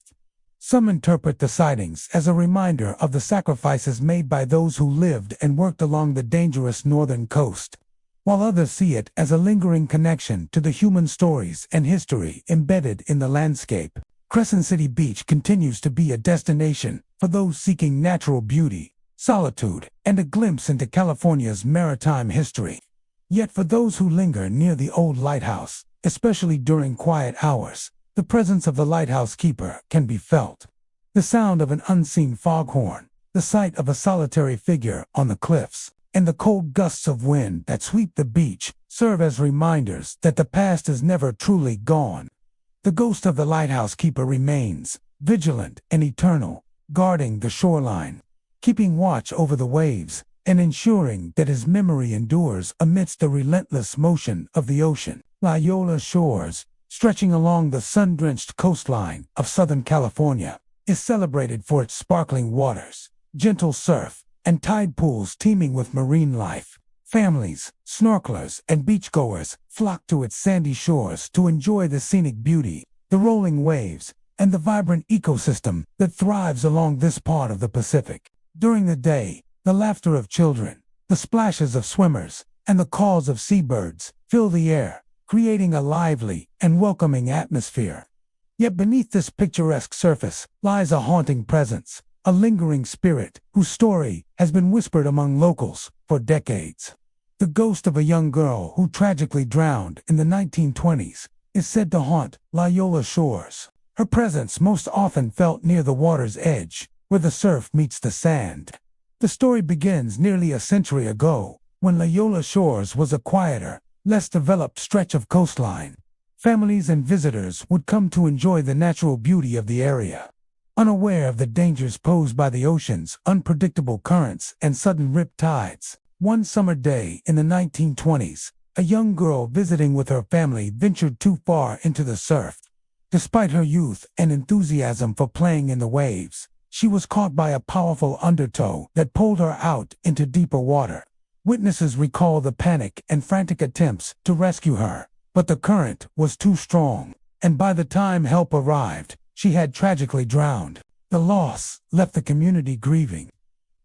Some interpret the sightings as a reminder of the sacrifices made by those who lived and worked along the dangerous northern coast, while others see it as a lingering connection to the human stories and history embedded in the landscape. Crescent City Beach continues to be a destination for those seeking natural beauty, solitude, and a glimpse into California's maritime history. Yet for those who linger near the old lighthouse, especially during quiet hours, the presence of the lighthouse keeper can be felt. The sound of an unseen foghorn, the sight of a solitary figure on the cliffs, and the cold gusts of wind that sweep the beach serve as reminders that the past is never truly gone. The ghost of the lighthouse keeper remains, vigilant and eternal, guarding the shoreline, keeping watch over the waves, and ensuring that his memory endures amidst the relentless motion of the ocean. Loyola Shores, stretching along the sun-drenched coastline of Southern California, is celebrated for its sparkling waters, gentle surf, and tide pools teeming with marine life. Families, snorkelers, and beachgoers flock to its sandy shores to enjoy the scenic beauty, the rolling waves, and the vibrant ecosystem that thrives along this part of the Pacific. During the day, the laughter of children, the splashes of swimmers, and the calls of seabirds fill the air, creating a lively and welcoming atmosphere. Yet beneath this picturesque surface lies a haunting presence, a lingering spirit whose story has been whispered among locals for decades. The ghost of a young girl who tragically drowned in the 1920s is said to haunt Loyola Shores. Her presence most often felt near the water's edge, where the surf meets the sand. The story begins nearly a century ago, when Loyola Shores was a quieter, less developed stretch of coastline. Families and visitors would come to enjoy the natural beauty of the area. Unaware of the dangers posed by the ocean's unpredictable currents and sudden rip tides, one summer day in the 1920s, a young girl visiting with her family ventured too far into the surf. Despite her youth and enthusiasm for playing in the waves, she was caught by a powerful undertow that pulled her out into deeper water. Witnesses recall the panic and frantic attempts to rescue her, but the current was too strong, and by the time help arrived, she had tragically drowned. The loss left the community grieving,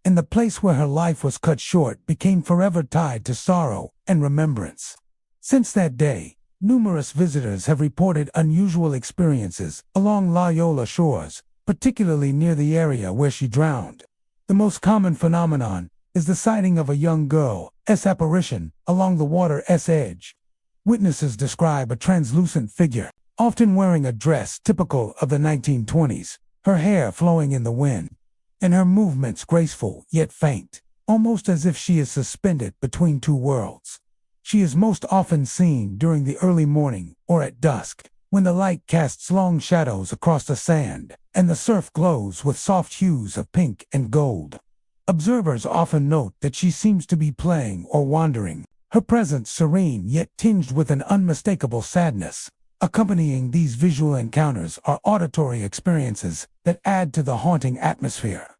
and the place where her life was cut short became forever tied to sorrow and remembrance. Since that day, numerous visitors have reported unusual experiences along Loyola shores, particularly near the area where she drowned. The most common phenomenon is the sighting of a young girl's apparition along the water's edge. Witnesses describe a translucent figure, often wearing a dress typical of the 1920s, her hair flowing in the wind, and her movements graceful yet faint, almost as if she is suspended between two worlds. She is most often seen during the early morning or at dusk, when the light casts long shadows across the sand, and the surf glows with soft hues of pink and gold. Observers often note that she seems to be playing or wandering, her presence serene yet tinged with an unmistakable sadness. Accompanying these visual encounters are auditory experiences that add to the haunting atmosphere.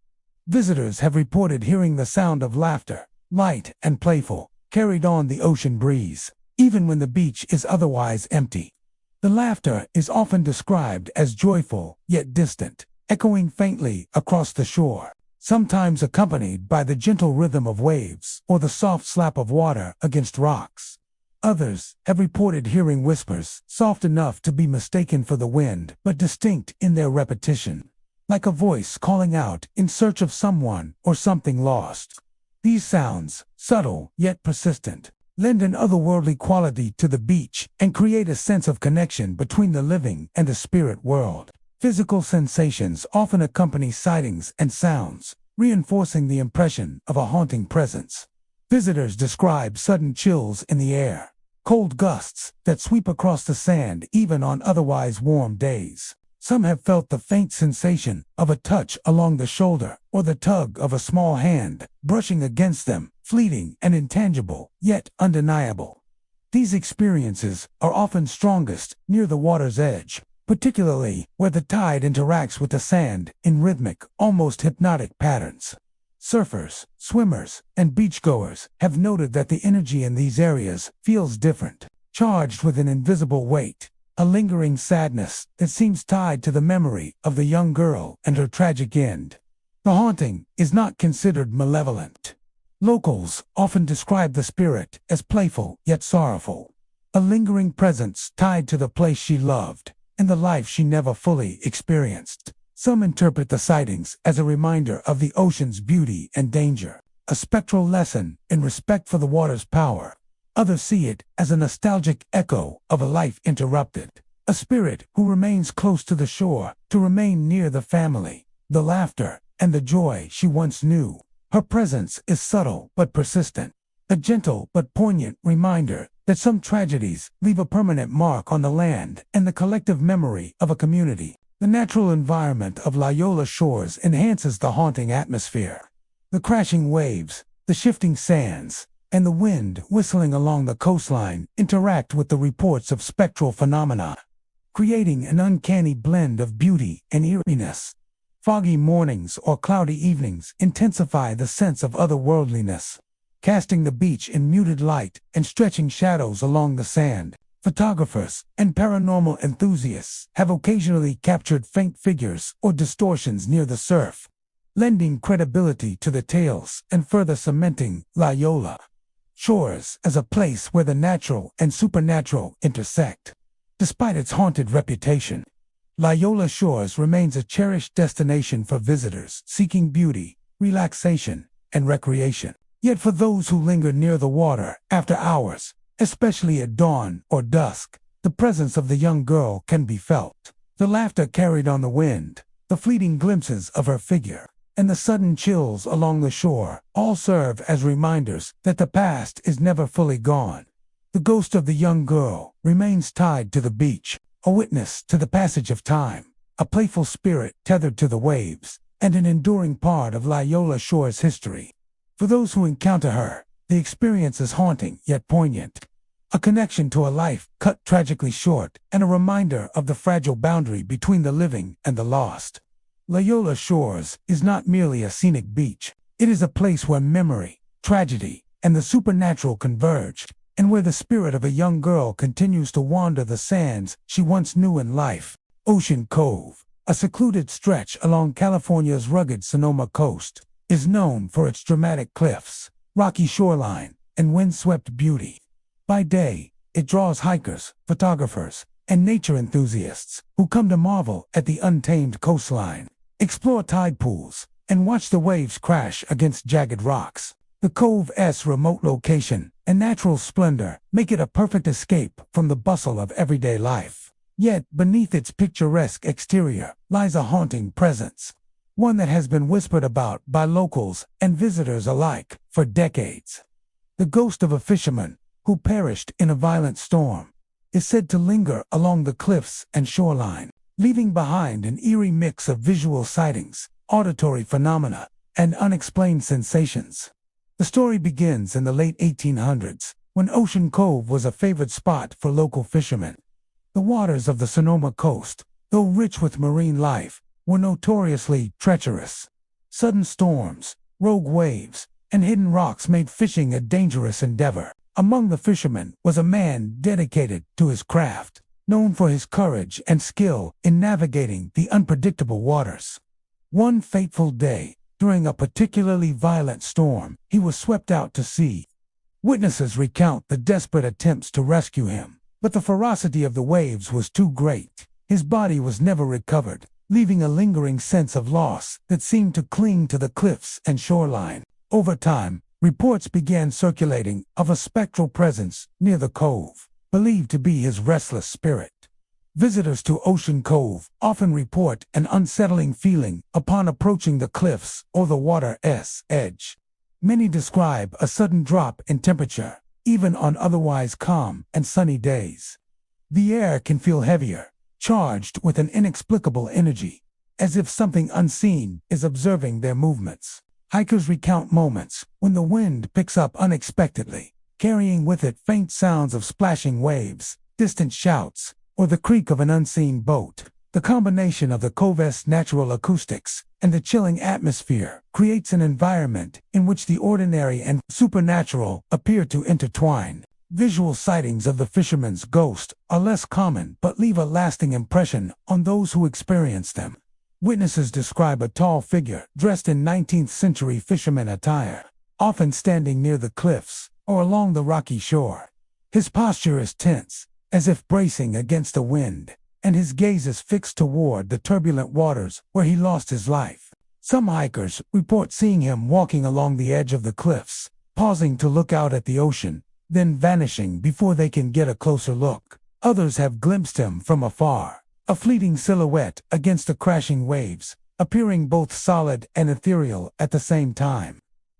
Visitors have reported hearing the sound of laughter, light and playful, carried on the ocean breeze, even when the beach is otherwise empty. The laughter is often described as joyful yet distant, echoing faintly across the shore, sometimes accompanied by the gentle rhythm of waves or the soft slap of water against rocks. Others have reported hearing whispers, soft enough to be mistaken for the wind, but distinct in their repetition, like a voice calling out in search of someone or something lost. These sounds, subtle yet persistent, lend an otherworldly quality to the beach and create a sense of connection between the living and the spirit world. Physical sensations often accompany sightings and sounds, reinforcing the impression of a haunting presence. Visitors describe sudden chills in the air, cold gusts that sweep across the sand even on otherwise warm days. Some have felt the faint sensation of a touch along the shoulder or the tug of a small hand brushing against them, fleeting and intangible, yet undeniable. These experiences are often strongest near the water's edge, particularly where the tide interacts with the sand in rhythmic, almost hypnotic patterns. Surfers, swimmers, and beachgoers have noted that the energy in these areas feels different, charged with an invisible weight, a lingering sadness that seems tied to the memory of the young girl and her tragic end. The haunting is not considered malevolent. Locals often describe the spirit as playful yet sorrowful, a lingering presence tied to the place she loved and the life she never fully experienced. Some interpret the sightings as a reminder of the ocean's beauty and danger, a spectral lesson in respect for the water's power. Others see it as a nostalgic echo of a life interrupted, a spirit who remains close to the shore to remain near the family, the laughter, and the joy she once knew. Her presence is subtle but persistent, a gentle but poignant reminder that some tragedies leave a permanent mark on the land and the collective memory of a community. The natural environment of Loyola shores enhances the haunting atmosphere. The crashing waves, the shifting sands, and the wind whistling along the coastline interact with the reports of spectral phenomena, creating an uncanny blend of beauty and eeriness. Foggy mornings or cloudy evenings intensify the sense of otherworldliness, casting the beach in muted light and stretching shadows along the sand. Photographers and paranormal enthusiasts have occasionally captured faint figures or distortions near the surf, lending credibility to the tales and further cementing Loyola shores as a place where the natural and supernatural intersect. Despite its haunted reputation, Loyola Shores remains a cherished destination for visitors seeking beauty, relaxation, and recreation. Yet for those who linger near the water after hours, especially at dawn or dusk, the presence of the young girl can be felt. The laughter carried on the wind, the fleeting glimpses of her figure, and the sudden chills along the shore all serve as reminders that the past is never fully gone. The ghost of the young girl remains tied to the beach, a witness to the passage of time, a playful spirit tethered to the waves, and an enduring part of Loyola Shore's history. For those who encounter her, the experience is haunting yet poignant, a connection to a life cut tragically short and a reminder of the fragile boundary between the living and the lost. Loyola Shores is not merely a scenic beach, it is a place where memory, tragedy, and the supernatural converge, and where the spirit of a young girl continues to wander the sands she once knew in life. Ocean Cove, a secluded stretch along California's rugged Sonoma coast, is known for its dramatic cliffs, rocky shoreline, and windswept beauty. By day, it draws hikers, photographers, and nature enthusiasts who come to marvel at the untamed coastline, explore tide pools, and watch the waves crash against jagged rocks. The cove's remote location and natural splendor make it a perfect escape from the bustle of everyday life. Yet, beneath its picturesque exterior lies a haunting presence, one that has been whispered about by locals and visitors alike for decades. The ghost of a fisherman who perished in a violent storm is said to linger along the cliffs and shoreline, leaving behind an eerie mix of visual sightings, auditory phenomena, and unexplained sensations. The story begins in the late 1800s, when Ocean Cove was a favored spot for local fishermen. The waters of the Sonoma coast, though rich with marine life, were notoriously treacherous. Sudden storms, rogue waves, and hidden rocks made fishing a dangerous endeavor. Among the fishermen was a man dedicated to his craft, known for his courage and skill in navigating the unpredictable waters. One fateful day, during a particularly violent storm, he was swept out to sea. Witnesses recount the desperate attempts to rescue him, but the ferocity of the waves was too great. His body was never recovered, leaving a lingering sense of loss that seemed to cling to the cliffs and shoreline. Over time, reports began circulating of a spectral presence near the cove, believed to be his restless spirit. Visitors to Ocean Cove often report an unsettling feeling upon approaching the cliffs or the water's edge. Many describe a sudden drop in temperature, even on otherwise calm and sunny days. The air can feel heavier, charged with an inexplicable energy, as if something unseen is observing their movements. Hikers recount moments when the wind picks up unexpectedly, carrying with it faint sounds of splashing waves, distant shouts, or the creak of an unseen boat. The combination of the cove's natural acoustics and the chilling atmosphere creates an environment in which the ordinary and supernatural appear to intertwine. Visual sightings of the fisherman's ghost are less common but leave a lasting impression on those who experience them. Witnesses describe a tall figure dressed in 19th-century fisherman attire, often standing near the cliffs or along the rocky shore. His posture is tense, as if bracing against the wind, and his gaze is fixed toward the turbulent waters where he lost his life. Some hikers report seeing him walking along the edge of the cliffs, pausing to look out at the ocean, then vanishing before they can get a closer look. Others have glimpsed him from afar, a fleeting silhouette against the crashing waves, appearing both solid and ethereal at the same time.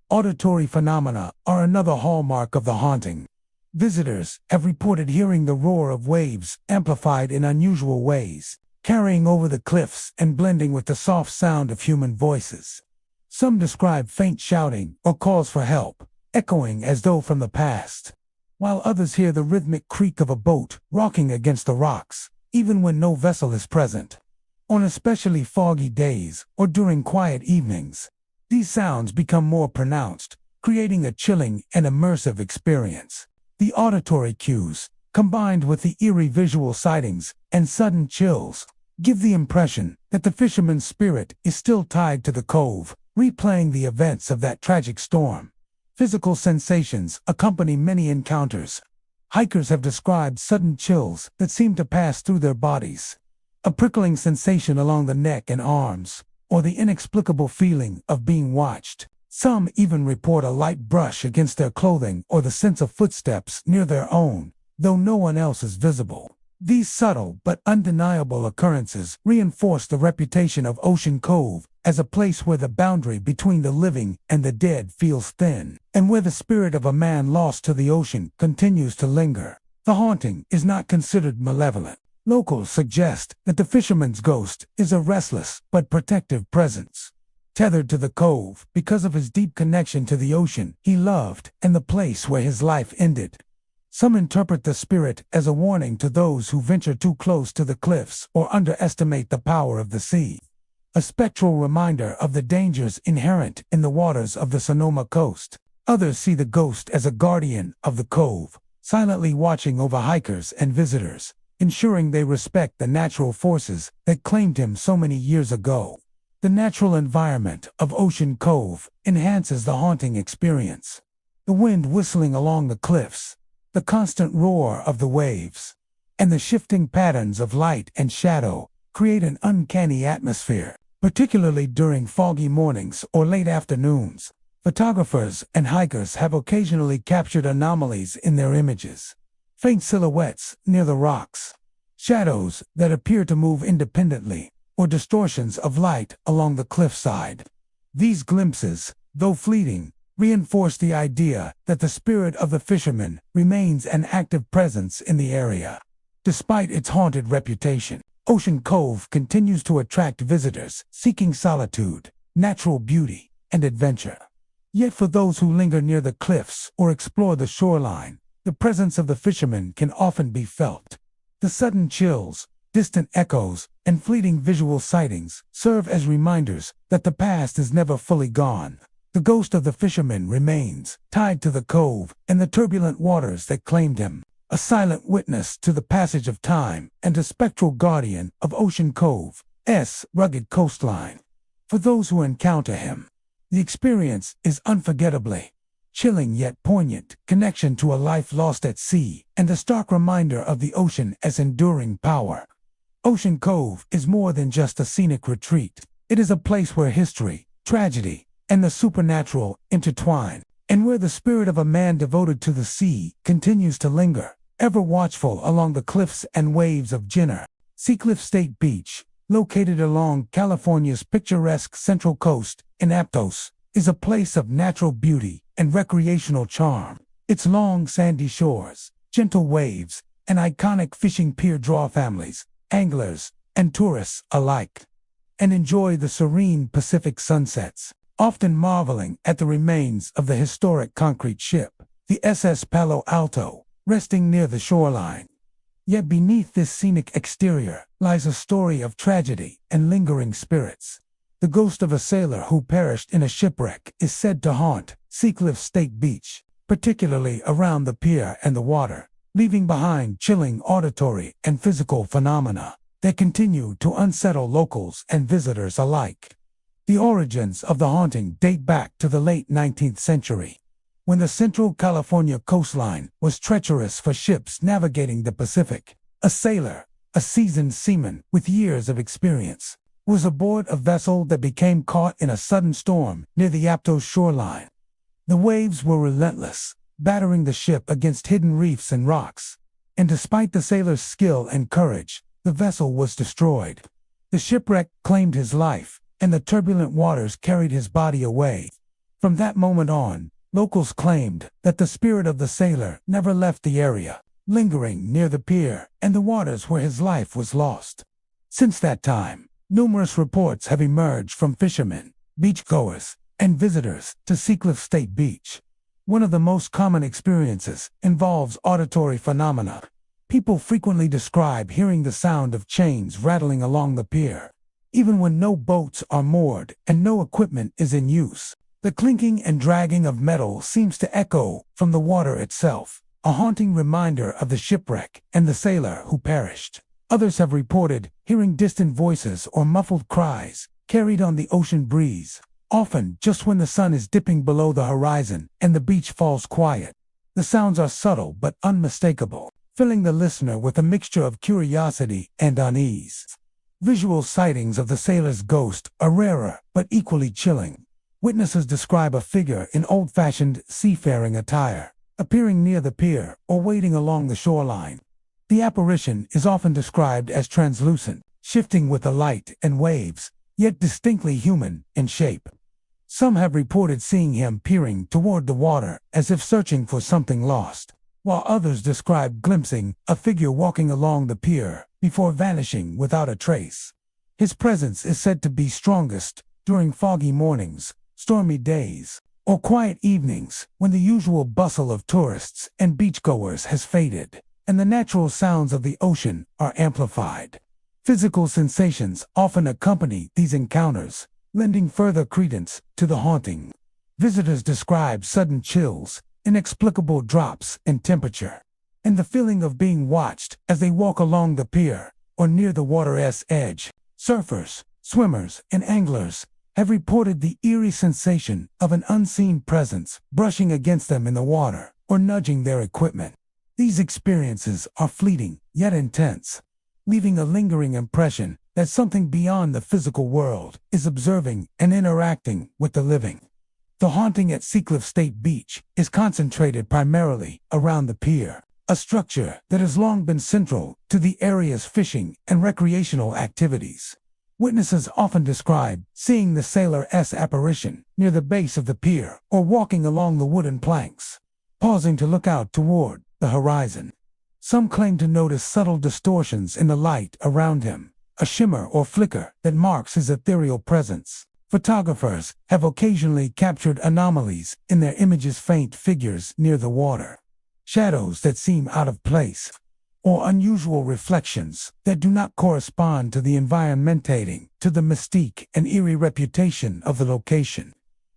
Auditory phenomena are another hallmark of the haunting. Visitors have reported hearing the roar of waves amplified in unusual ways, carrying over the cliffs and blending with the soft sound of human voices. Some describe faint shouting or calls for help, echoing as though from the past, while others hear the rhythmic creak of a boat rocking against the rocks, even when no vessel is present. On especially foggy days or during quiet evenings, these sounds become more pronounced, creating a chilling and immersive experience. The auditory cues, combined with the eerie visual sightings and sudden chills, give the impression that the fisherman's spirit is still tied to the cove, replaying the events of that tragic storm. Physical sensations accompany many encounters. Hikers have described sudden chills that seem to pass through their bodies, a prickling sensation along the neck and arms, or the inexplicable feeling of being watched. Some even report a light brush against their clothing or the sense of footsteps near their own, though no one else is visible. These subtle but undeniable occurrences reinforce the reputation of Ocean Cove as a place where the boundary between the living and the dead feels thin, and where the spirit of a man lost to the ocean continues to linger. The haunting is not considered malevolent. Locals suggest that the fisherman's ghost is a restless but protective presence, tethered to the cove because of his deep connection to the ocean he loved and the place where his life ended. Some interpret the spirit as a warning to those who venture too close to the cliffs or underestimate the power of the sea, a spectral reminder of the dangers inherent in the waters of the Sonoma coast. Others see the ghost as a guardian of the cove, silently watching over hikers and visitors, ensuring they respect the natural forces that claimed him so many years ago. The natural environment of Ocean Cove enhances the haunting experience. The wind whistling along the cliffs, the constant roar of the waves, and the shifting patterns of light and shadow create an uncanny atmosphere, particularly during foggy mornings or late afternoons. Photographers and hikers have occasionally captured anomalies in their images. Faint silhouettes near the rocks, shadows that appear to move independently, or distortions of light along the cliffside. These glimpses, though fleeting, reinforce the idea that the spirit of the fisherman remains an active presence in the area. Despite its haunted reputation, Ocean Cove continues to attract visitors seeking solitude, natural beauty, and adventure. Yet for those who linger near the cliffs or explore the shoreline, the presence of the fisherman can often be felt. The sudden chills, distant echoes, and fleeting visual sightings serve as reminders that the past is never fully gone. The ghost of the fisherman remains tied to the cove and the turbulent waters that claimed him, a silent witness to the passage of time and a spectral guardian of Ocean Cove's rugged coastline. For those who encounter him, the experience is unforgettably chilling yet poignant connection to a life lost at sea and a stark reminder of the ocean as enduring power. Ocean Cove is more than just a scenic retreat. It is a place where history, tragedy, and the supernatural intertwine, and where the spirit of a man devoted to the sea continues to linger, ever watchful along the cliffs and waves of Seacliff State Beach, located along California's picturesque Central Coast in Aptos, is a place of natural beauty and recreational charm. Its long sandy shores, gentle waves, and iconic fishing pier draw families, anglers, and tourists alike, and enjoy the serene Pacific sunsets, often marveling at the remains of the historic concrete ship, the SS Palo Alto, resting near the shoreline. Yet beneath this scenic exterior lies a story of tragedy and lingering spirits. The ghost of a sailor who perished in a shipwreck is said to haunt Seacliff State Beach, particularly around the pier and the water, leaving behind chilling auditory and physical phenomena that continue to unsettle locals and visitors alike. The origins of the haunting date back to the late 19th century, when the Central California coastline was treacherous for ships navigating the Pacific. A sailor, a seasoned seaman with years of experience, was aboard a vessel that became caught in a sudden storm near the Aptos shoreline. The waves were relentless, battering the ship against hidden reefs and rocks, and despite the sailor's skill and courage, the vessel was destroyed. The shipwreck claimed his life, and the turbulent waters carried his body away. From that moment on, locals claimed that the spirit of the sailor never left the area, lingering near the pier and the waters where his life was lost. Since that time, numerous reports have emerged from fishermen, beachgoers, and visitors to Seacliff State Beach. One of the most common experiences involves auditory phenomena. People frequently describe hearing the sound of chains rattling along the pier, even when no boats are moored and no equipment is in use. The clinking and dragging of metal seems to echo from the water itself, a haunting reminder of the shipwreck and the sailor who perished. Others have reported hearing distant voices or muffled cries carried on the ocean breeze, often just when the sun is dipping below the horizon and the beach falls quiet. The sounds are subtle but unmistakable, filling the listener with a mixture of curiosity and unease. Visual sightings of the sailor's ghost are rarer but equally chilling. Witnesses describe a figure in old-fashioned seafaring attire, appearing near the pier or wading along the shoreline. The apparition is often described as translucent, shifting with the light and waves, yet distinctly human in shape. Some have reported seeing him peering toward the water as if searching for something lost, while others describe glimpsing a figure walking along the pier before vanishing without a trace. His presence is said to be strongest during foggy mornings, stormy days, or quiet evenings when the usual bustle of tourists and beachgoers has faded, and the natural sounds of the ocean are amplified. Physical sensations often accompany these encounters, lending further credence to the haunting. Visitors describe sudden chills, inexplicable drops in temperature, and the feeling of being watched as they walk along the pier or near the water's edge. Surfers, swimmers, and anglers have reported the eerie sensation of an unseen presence brushing against them in the water or nudging their equipment. These experiences are fleeting yet intense, leaving a lingering impression that something beyond the physical world is observing and interacting with the living. The haunting at Seacliff State Beach is concentrated primarily around the pier, a structure that has long been central to the area's fishing and recreational activities. Witnesses often describe seeing the sailor's apparition near the base of the pier or walking along the wooden planks, pausing to look out toward the horizon. Some claim to notice subtle distortions in the light around him, a shimmer or flicker that marks his ethereal presence. Photographers have occasionally captured anomalies in their images, faint figures near the water, shadows that seem out of place, or unusual reflections that do not correspond to the environment, adding to the mystique and eerie reputation of the location.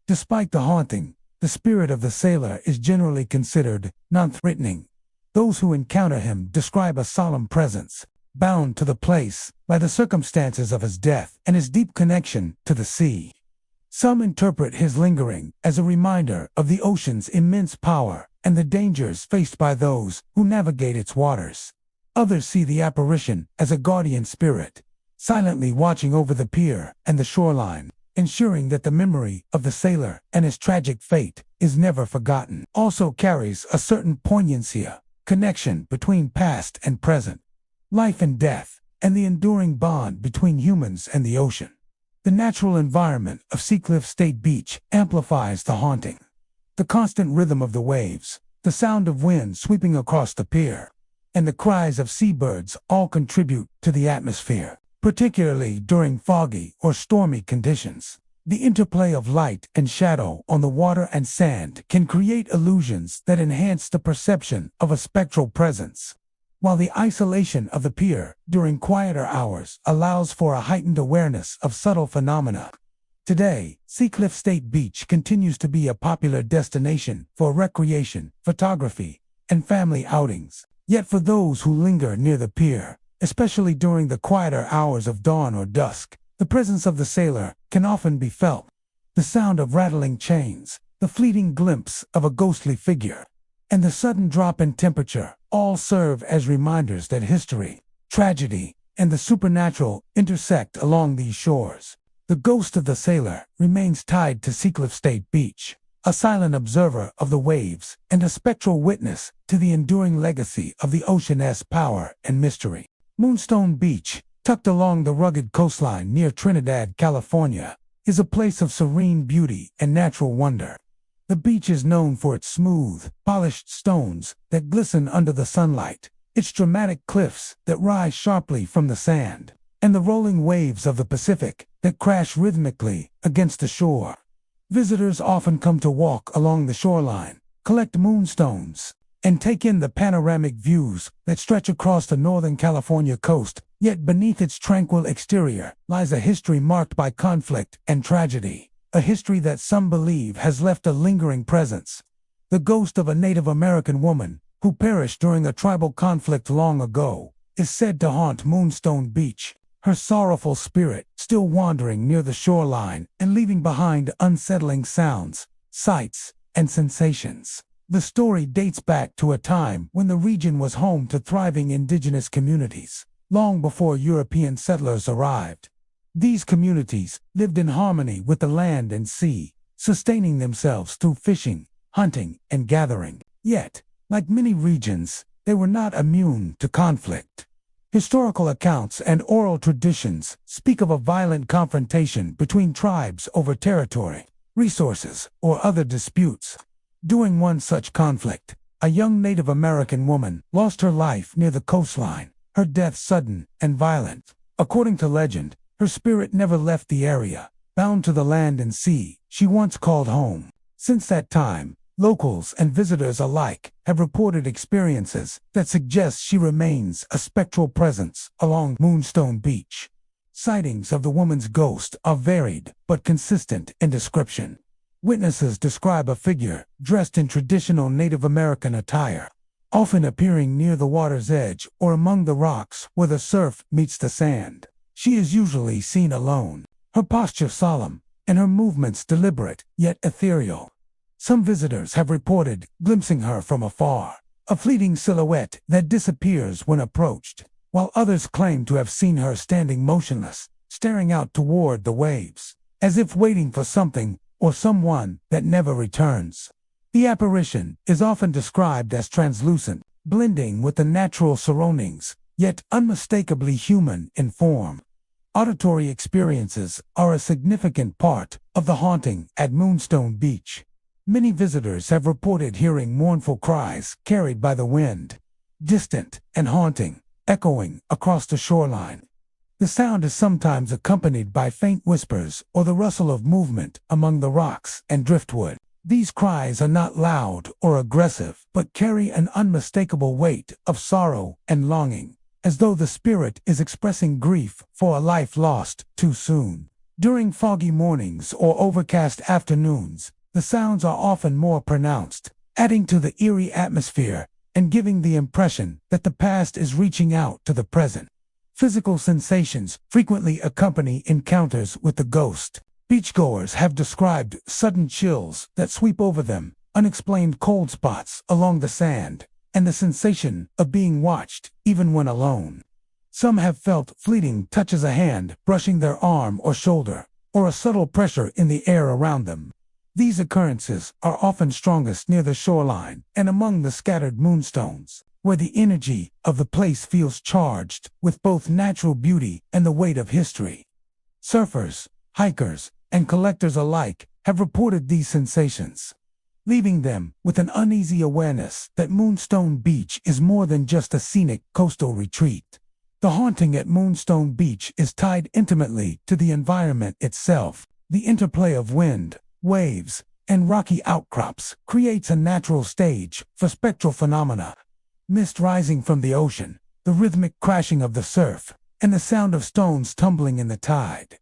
Despite the haunting, the spirit of the sailor is generally considered non-threatening. Those who encounter him describe a solemn presence, bound to the place by the circumstances of his death and his deep connection to the sea. Some interpret his lingering as a reminder of the ocean's immense power and the dangers faced by those who navigate its waters. Others see the apparition as a guardian spirit, silently watching over the pier and the shoreline, ensuring that the memory of the sailor and his tragic fate is never forgotten. Also carries a certain poignancy, connection between past and present, life and death, and the enduring bond between humans and the ocean. The natural environment of Seacliff State Beach amplifies the haunting. The constant rhythm of the waves, the sound of wind sweeping across the pier, and the cries of seabirds all contribute to the atmosphere, particularly during foggy or stormy conditions. The interplay of light and shadow on the water and sand can create illusions that enhance the perception of a spectral presence, while the isolation of the pier during quieter hours allows for a heightened awareness of subtle phenomena. Today, Seacliff State Beach continues to be a popular destination for recreation, photography, and family outings. Yet for those who linger near the pier, especially during the quieter hours of dawn or dusk, the presence of the sailor can often be felt. The sound of rattling chains, the fleeting glimpse of a ghostly figure, and the sudden drop in temperature all serve as reminders that history, tragedy, and the supernatural intersect along these shores. The ghost of the sailor remains tied to Seacliff State Beach, a silent observer of the waves and a spectral witness to the enduring legacy of the ocean's power and mystery. Moonstone Beach, tucked along the rugged coastline near Trinidad, California, is a place of serene beauty and natural wonder. The beach is known for its smooth, polished stones that glisten under the sunlight, its dramatic cliffs that rise sharply from the sand, and the rolling waves of the Pacific that crash rhythmically against the shore. Visitors often come to walk along the shoreline, collect moonstones, and take in the panoramic views that stretch across the Northern California coast. Yet beneath its tranquil exterior lies a history marked by conflict and tragedy, a history that some believe has left a lingering presence. The ghost of a Native American woman who perished during a tribal conflict long ago is said to haunt Moonstone Beach, her sorrowful spirit still wandering near the shoreline and leaving behind unsettling sounds, sights, and sensations. The story dates back to a time when the region was home to thriving indigenous communities, long before European settlers arrived. These communities lived in harmony with the land and sea, sustaining themselves through fishing, hunting, and gathering. Yet, like many regions, they were not immune to conflict. Historical accounts and oral traditions speak of a violent confrontation between tribes over territory, resources, or other disputes. During one such conflict, a young Native American woman lost her life near the coastline, her death sudden and violent. According to legend, her spirit never left the area, bound to the land and sea she once called home. Since that time, locals and visitors alike have reported experiences that suggest she remains a spectral presence along Moonstone Beach. Sightings of the woman's ghost are varied but consistent in description. Witnesses describe a figure dressed in traditional Native American attire, often appearing near the water's edge or among the rocks where the surf meets the sand. She is usually seen alone, her posture solemn, and her movements deliberate yet ethereal. Some visitors have reported glimpsing her from afar, a fleeting silhouette that disappears when approached, while others claim to have seen her standing motionless, staring out toward the waves, as if waiting for something or someone that never returns. The apparition is often described as translucent, blending with the natural surroundings, yet unmistakably human in form. Auditory experiences are a significant part of the haunting at Moonstone Beach. Many visitors have reported hearing mournful cries carried by the wind, distant and haunting, echoing across the shoreline. The sound is sometimes accompanied by faint whispers or the rustle of movement among the rocks and driftwood. These cries are not loud or aggressive, but carry an unmistakable weight of sorrow and longing, as though the spirit is expressing grief for a life lost too soon. During foggy mornings or overcast afternoons, the sounds are often more pronounced, adding to the eerie atmosphere and giving the impression that the past is reaching out to the present. Physical sensations frequently accompany encounters with the ghost. Beachgoers have described sudden chills that sweep over them, unexplained cold spots along the sand, and the sensation of being watched even when alone. Some have felt fleeting touches of a hand brushing their arm or shoulder, or a subtle pressure in the air around them. These occurrences are often strongest near the shoreline and among the scattered moonstones, where the energy of the place feels charged with both natural beauty and the weight of history. Surfers, hikers, and collectors alike have reported these sensations, leaving them with an uneasy awareness that Moonstone Beach is more than just a scenic coastal retreat. The haunting at Moonstone Beach is tied intimately to the environment itself. The interplay of wind, waves, and rocky outcrops creates a natural stage for spectral phenomena. Mist rising from the ocean, the rhythmic crashing of the surf, and the sound of stones tumbling in the tide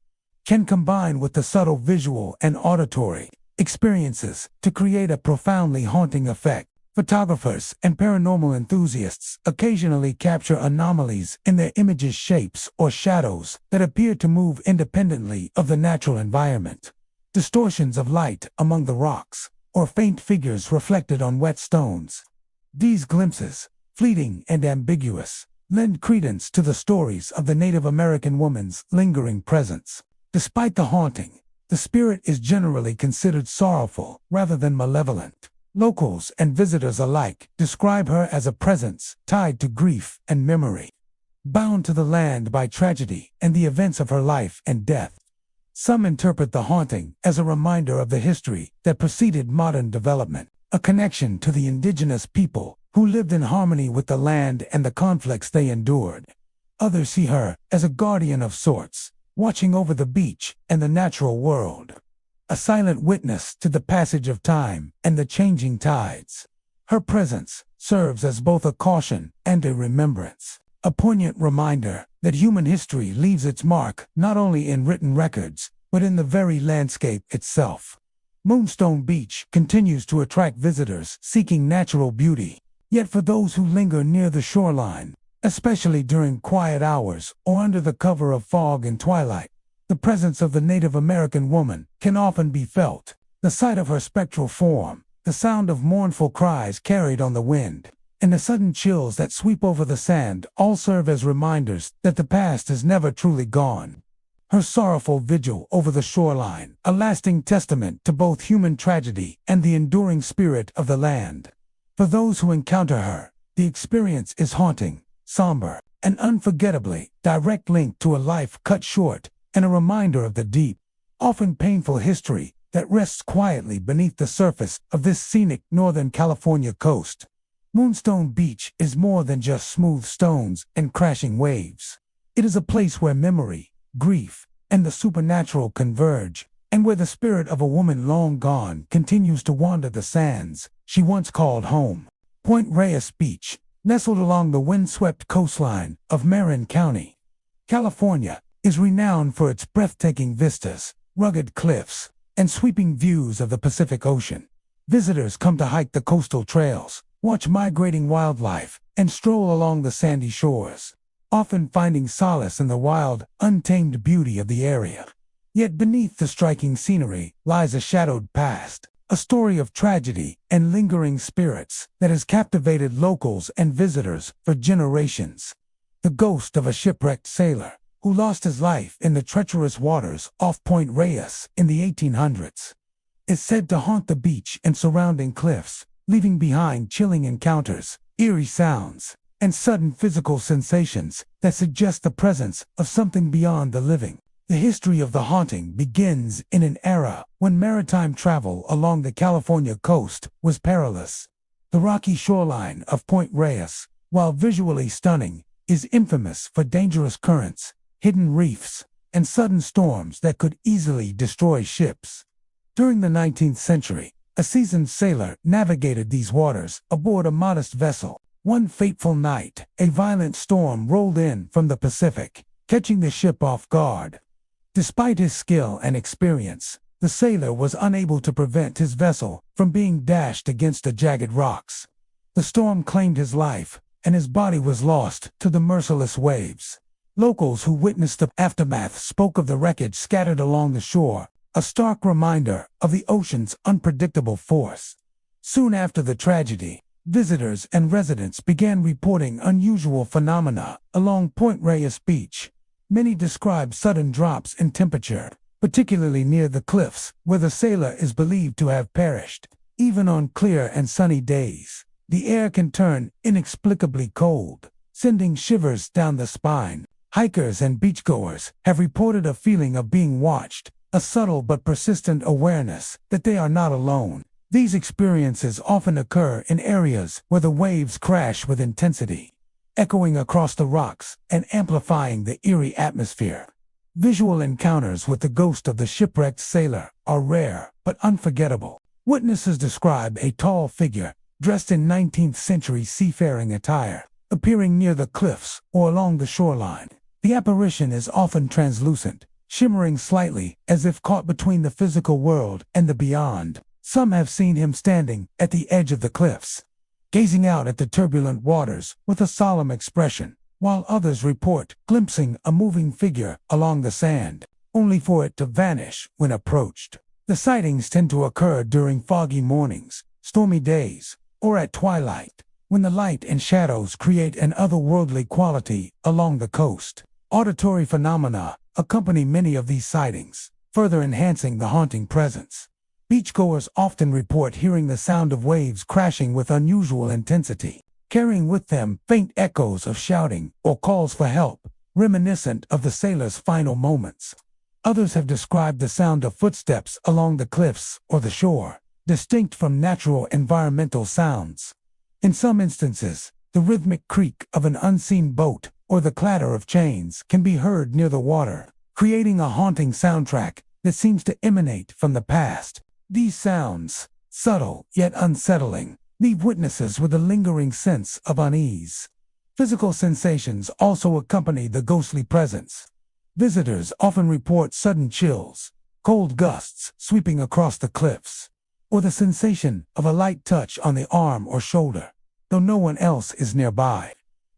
can combine with the subtle visual and auditory experiences to create a profoundly haunting effect. Photographers and paranormal enthusiasts occasionally capture anomalies in their images, shapes, or shadows that appear to move independently of the natural environment. Distortions of light among the rocks, or faint figures reflected on wet stones. These glimpses, fleeting and ambiguous, lend credence to the stories of the Native American woman's lingering presence. Despite the haunting, the spirit is generally considered sorrowful rather than malevolent. Locals and visitors alike describe her as a presence tied to grief and memory, bound to the land by tragedy and the events of her life and death. Some interpret the haunting as a reminder of the history that preceded modern development, a connection to the indigenous people who lived in harmony with the land and the conflicts they endured. Others see her as a guardian of sorts, watching over the beach and the natural world, a silent witness to the passage of time and the changing tides. Her presence serves as both a caution and a remembrance, a poignant reminder that human history leaves its mark not only in written records, but in the very landscape itself. Moonstone Beach continues to attract visitors seeking natural beauty, yet for those who linger near the shoreline, especially during quiet hours or under the cover of fog and twilight, the presence of the Native American woman can often be felt. The sight of her spectral form, the sound of mournful cries carried on the wind, and the sudden chills that sweep over the sand all serve as reminders that the past is never truly gone. Her sorrowful vigil over the shoreline, a lasting testament to both human tragedy and the enduring spirit of the land. For those who encounter her, the experience is haunting, somber, an unforgettably direct link to a life cut short and a reminder of the deep, often painful history that rests quietly beneath the surface of this scenic Northern California coast. Moonstone Beach is more than just smooth stones and crashing waves. It is a place where memory, grief, and the supernatural converge, and where the spirit of a woman long gone continues to wander the sands she once called home. Point Reyes Beach, nestled along the windswept coastline of Marin County, California, is renowned for its breathtaking vistas, rugged cliffs, and sweeping views of the Pacific Ocean. Visitors come to hike the coastal trails, watch migrating wildlife, and stroll along the sandy shores, often finding solace in the wild, untamed beauty of the area. Yet beneath the striking scenery lies a shadowed past, a story of tragedy and lingering spirits that has captivated locals and visitors for generations. The ghost of a shipwrecked sailor who lost his life in the treacherous waters off Point Reyes in the 1800s is said to haunt the beach and surrounding cliffs, leaving behind chilling encounters, eerie sounds, and sudden physical sensations that suggest the presence of something beyond the living. The history of the haunting begins in an era when maritime travel along the California coast was perilous. The rocky shoreline of Point Reyes, while visually stunning, is infamous for dangerous currents, hidden reefs, and sudden storms that could easily destroy ships. During the 19th century, a seasoned sailor navigated these waters aboard a modest vessel. One fateful night, a violent storm rolled in from the Pacific, catching the ship off guard. Despite his skill and experience, the sailor was unable to prevent his vessel from being dashed against the jagged rocks. The storm claimed his life, and his body was lost to the merciless waves. Locals who witnessed the aftermath spoke of the wreckage scattered along the shore, a stark reminder of the ocean's unpredictable force. Soon after the tragedy, visitors and residents began reporting unusual phenomena along Point Reyes Beach. Many describe sudden drops in temperature, particularly near the cliffs where the sailor is believed to have perished. Even on clear and sunny days, the air can turn inexplicably cold, sending shivers down the spine. Hikers and beachgoers have reported a feeling of being watched, a subtle but persistent awareness that they are not alone. These experiences often occur in areas where the waves crash with intensity, echoing across the rocks and amplifying the eerie atmosphere. Visual encounters with the ghost of the shipwrecked sailor are rare but unforgettable. Witnesses describe a tall figure, dressed in 19th century seafaring attire, appearing near the cliffs or along the shoreline. The apparition is often translucent, shimmering slightly as if caught between the physical world and the beyond. Some have seen him standing at the edge of the cliffs, gazing out at the turbulent waters with a solemn expression, while others report glimpsing a moving figure along the sand, only for it to vanish when approached. The sightings tend to occur during foggy mornings, stormy days, or at twilight, when the light and shadows create an otherworldly quality along the coast. Auditory phenomena accompany many of these sightings, further enhancing the haunting presence. Beachgoers often report hearing the sound of waves crashing with unusual intensity, carrying with them faint echoes of shouting or calls for help, reminiscent of the sailor's final moments. Others have described the sound of footsteps along the cliffs or the shore, distinct from natural environmental sounds. In some instances, the rhythmic creak of an unseen boat or the clatter of chains can be heard near the water, creating a haunting soundtrack that seems to emanate from the past. These sounds, subtle yet unsettling, leave witnesses with a lingering sense of unease. Physical sensations also accompany the ghostly presence. Visitors often report sudden chills, cold gusts sweeping across the cliffs, or the sensation of a light touch on the arm or shoulder, though no one else is nearby.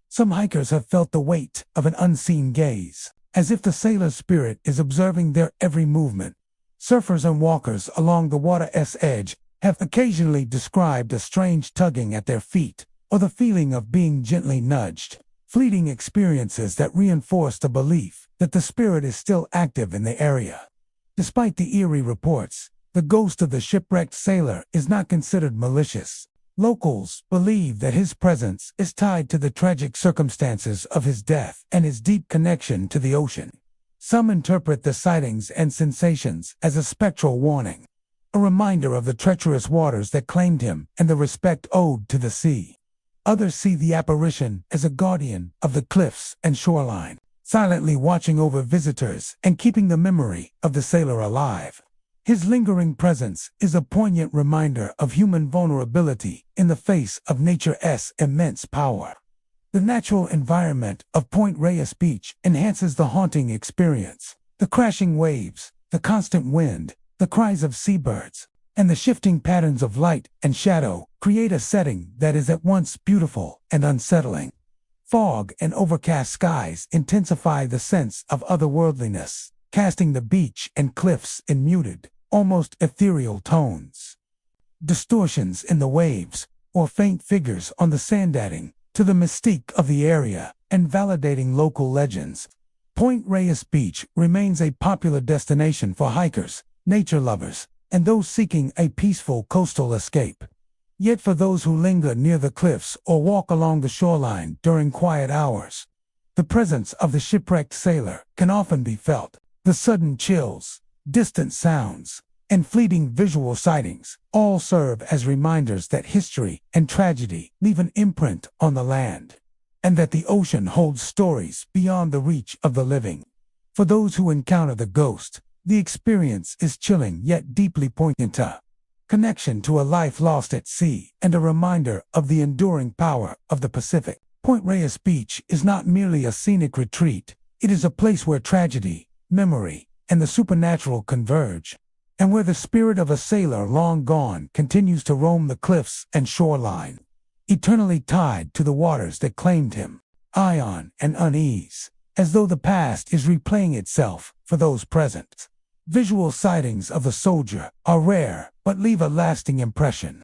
Some hikers have felt the weight of an unseen gaze, as if the sailor's spirit is observing their every movement. Surfers and walkers along the water's edge have occasionally described a strange tugging at their feet, or the feeling of being gently nudged, fleeting experiences that reinforce the belief that the spirit is still active in the area. Despite the eerie reports, the ghost of the shipwrecked sailor is not considered malicious. Locals believe that his presence is tied to the tragic circumstances of his death and his deep connection to the ocean. Some interpret the sightings and sensations as a spectral warning, a reminder of the treacherous waters that claimed him and the respect owed to the sea. Others see the apparition as a guardian of the cliffs and shoreline, silently watching over visitors and keeping the memory of the sailor alive. His lingering presence is a poignant reminder of human vulnerability in the face of nature's immense power. The natural environment of Point Reyes Beach enhances the haunting experience. The crashing waves, the constant wind, the cries of seabirds, and the shifting patterns of light and shadow create a setting that is at once beautiful and unsettling. Fog and overcast skies intensify the sense of otherworldliness, casting the beach and cliffs in muted, almost ethereal tones. Distortions in the waves, or faint figures on the sand adding to the mystique of the area and validating local legends. Point Reyes Beach remains a popular destination for hikers, nature lovers, and those seeking a peaceful coastal escape. Yet for those who linger near the cliffs or walk along the shoreline during quiet hours, the presence of the shipwrecked sailor can often be felt. The sudden chills, distant sounds, and fleeting visual sightings all serve as reminders that history and tragedy leave an imprint on the land, and that the ocean holds stories beyond the reach of the living. For those who encounter the ghost, the experience is chilling yet deeply poignant, a connection to a life lost at sea and a reminder of the enduring power of the Pacific. Point Reyes Beach is not merely a scenic retreat, it is a place where tragedy, memory, and the supernatural converge, and where the spirit of a sailor long gone continues to roam the cliffs and shoreline, eternally tied to the waters that claimed him. Ion and unease, as though the past is replaying itself for those present. Visual sightings of the soldier are rare but leave a lasting impression.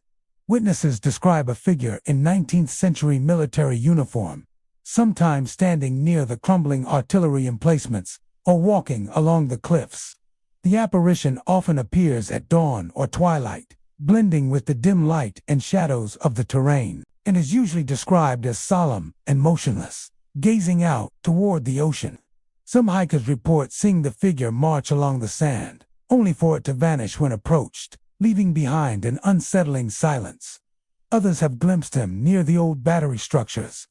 Witnesses describe a figure in 19th century military uniform, sometimes standing near the crumbling artillery emplacements or walking along the cliffs. The apparition often appears at dawn or twilight, blending with the dim light and shadows of the terrain, and is usually described as solemn and motionless, gazing out toward the ocean. Some hikers report seeing the figure march along the sand, only for it to vanish when approached, leaving behind an unsettling silence. Others have glimpsed him near the old battery structures,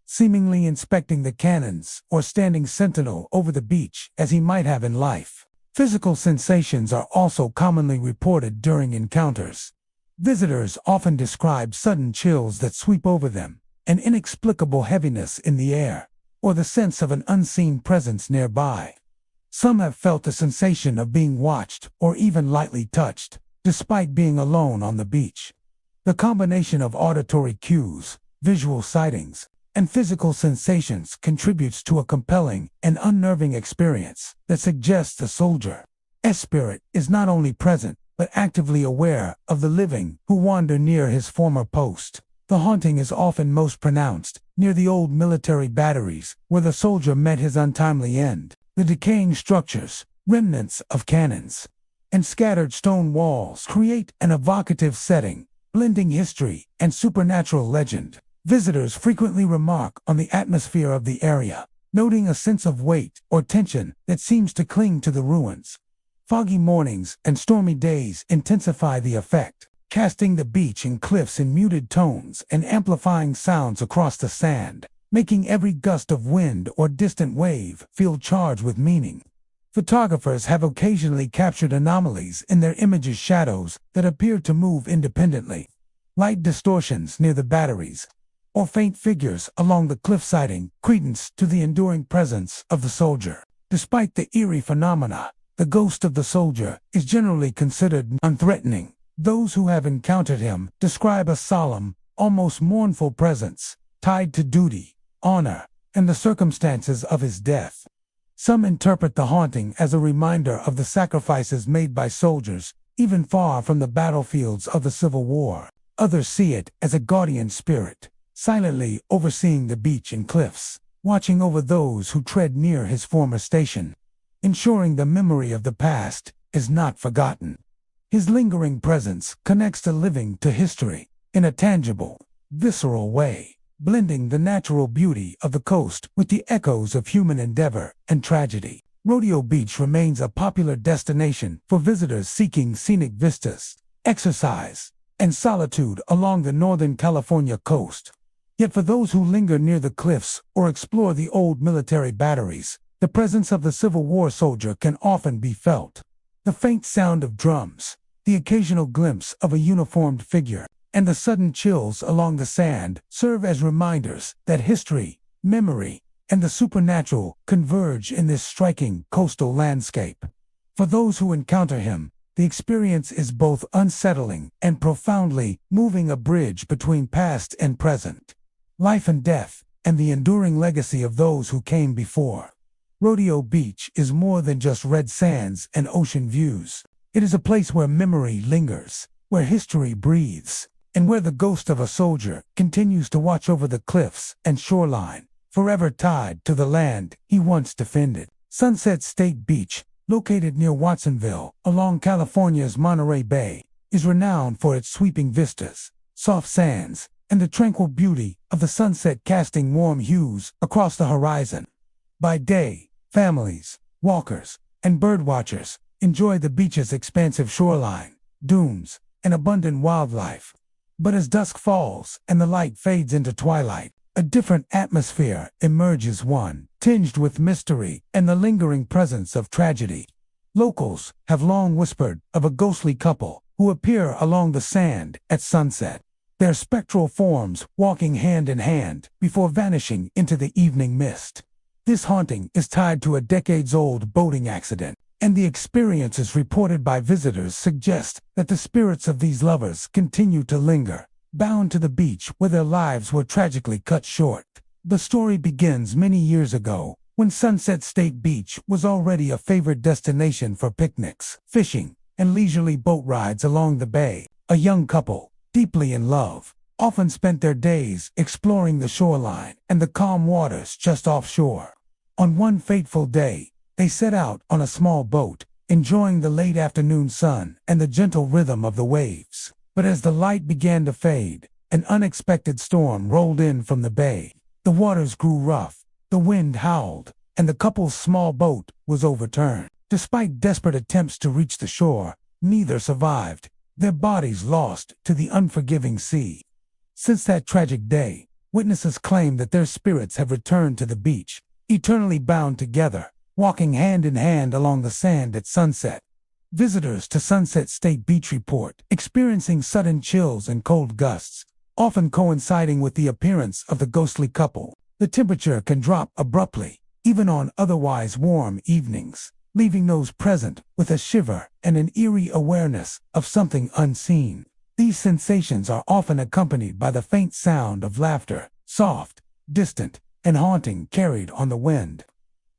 seemingly inspecting the cannons or standing sentinel over the beach as he might have in life. Physical sensations are also commonly reported during encounters. Visitors often describe sudden chills that sweep over them, an inexplicable heaviness in the air, or the sense of an unseen presence nearby. Some have felt the sensation of being watched or even lightly touched, despite being alone on the beach. The combination of auditory cues, visual sightings, and physical sensations contributes to a compelling and unnerving experience that suggests the soldier's spirit is not only present, but actively aware of the living who wander near his former post. The haunting is often most pronounced near the old military batteries where the soldier met his untimely end. The decaying structures, remnants of cannons, and scattered stone walls create an evocative setting, blending history and supernatural legend. Visitors frequently remark on the atmosphere of the area, noting a sense of weight or tension that seems to cling to the ruins. Foggy mornings and stormy days intensify the effect, casting the beach and cliffs in muted tones and amplifying sounds across the sand, making every gust of wind or distant wave feel charged with meaning. Photographers have occasionally captured anomalies in their images, shadows that appear to move independently, light distortions near the batteries, or faint figures along the cliffside, adding credence to the enduring presence of the soldier. Despite the eerie phenomena, the ghost of the soldier is generally considered unthreatening. Those who have encountered him describe a solemn, almost mournful presence, tied to duty, honor, and the circumstances of his death. Some interpret the haunting as a reminder of the sacrifices made by soldiers, even far from the battlefields of the Civil War. Others see it as a guardian spirit, silently overseeing the beach and cliffs, watching over those who tread near his former station, ensuring the memory of the past is not forgotten. His lingering presence connects the living to history, in a tangible, visceral way, blending the natural beauty of the coast with the echoes of human endeavor and tragedy. Rodeo Beach remains a popular destination for visitors seeking scenic vistas, exercise, and solitude along the Northern California coast. Yet for those who linger near the cliffs or explore the old military batteries, the presence of the Civil War soldier can often be felt. The faint sound of drums, the occasional glimpse of a uniformed figure, and the sudden chills along the sand serve as reminders that history, memory, and the supernatural converge in this striking coastal landscape. For those who encounter him, the experience is both unsettling and profoundly moving, a bridge between past and present, life and death, and the enduring legacy of those who came before. Rodeo Beach is more than just red sands and ocean views. It is a place where memory lingers, where history breathes, and where the ghost of a soldier continues to watch over the cliffs and shoreline, forever tied to the land he once defended. Sunset State Beach, located near Watsonville along California's Monterey Bay, is renowned for its sweeping vistas, soft sands, and the tranquil beauty of the sunset casting warm hues across the horizon. By day, families, walkers, and birdwatchers enjoy the beach's expansive shoreline, dunes, and abundant wildlife. But as dusk falls and the light fades into twilight, a different atmosphere emerges, one tinged with mystery and the lingering presence of tragedy. Locals have long whispered of a ghostly couple who appear along the sand at sunset, their spectral forms walking hand in hand before vanishing into the evening mist. This haunting is tied to a decades-old boating accident, and the experiences reported by visitors suggest that the spirits of these lovers continue to linger, bound to the beach where their lives were tragically cut short. The story begins many years ago, when Sunset State Beach was already a favored destination for picnics, fishing, and leisurely boat rides along the bay. A young couple, deeply in love, often spent their days exploring the shoreline and the calm waters just offshore. On one fateful day, they set out on a small boat, enjoying the late afternoon sun and the gentle rhythm of the waves. But as the light began to fade, an unexpected storm rolled in from the bay. The waters grew rough, the wind howled, and the couple's small boat was overturned. Despite desperate attempts to reach the shore, neither survived, their bodies lost to the unforgiving sea. Since that tragic day, witnesses claim that their spirits have returned to the beach, eternally bound together, walking hand in hand along the sand at sunset. Visitors to Sunset State Beach report experiencing sudden chills and cold gusts, often coinciding with the appearance of the ghostly couple. The temperature can drop abruptly, even on otherwise warm evenings, leaving those present with a shiver and an eerie awareness of something unseen. These sensations are often accompanied by the faint sound of laughter, soft, distant, and haunting, carried on the wind.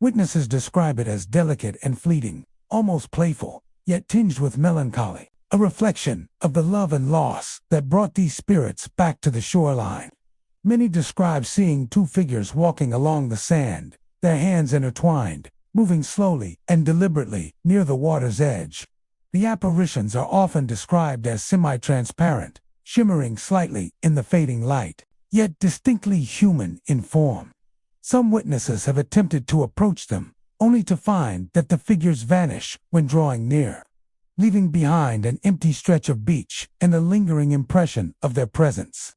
Witnesses describe it as delicate and fleeting, almost playful, yet tinged with melancholy, a reflection of the love and loss that brought these spirits back to the shoreline. Many describe seeing two figures walking along the sand, their hands intertwined, moving slowly and deliberately near the water's edge. The apparitions are often described as semi-transparent, shimmering slightly in the fading light, yet distinctly human in form. Some witnesses have attempted to approach them, only to find that the figures vanish when drawing near, leaving behind an empty stretch of beach and a lingering impression of their presence.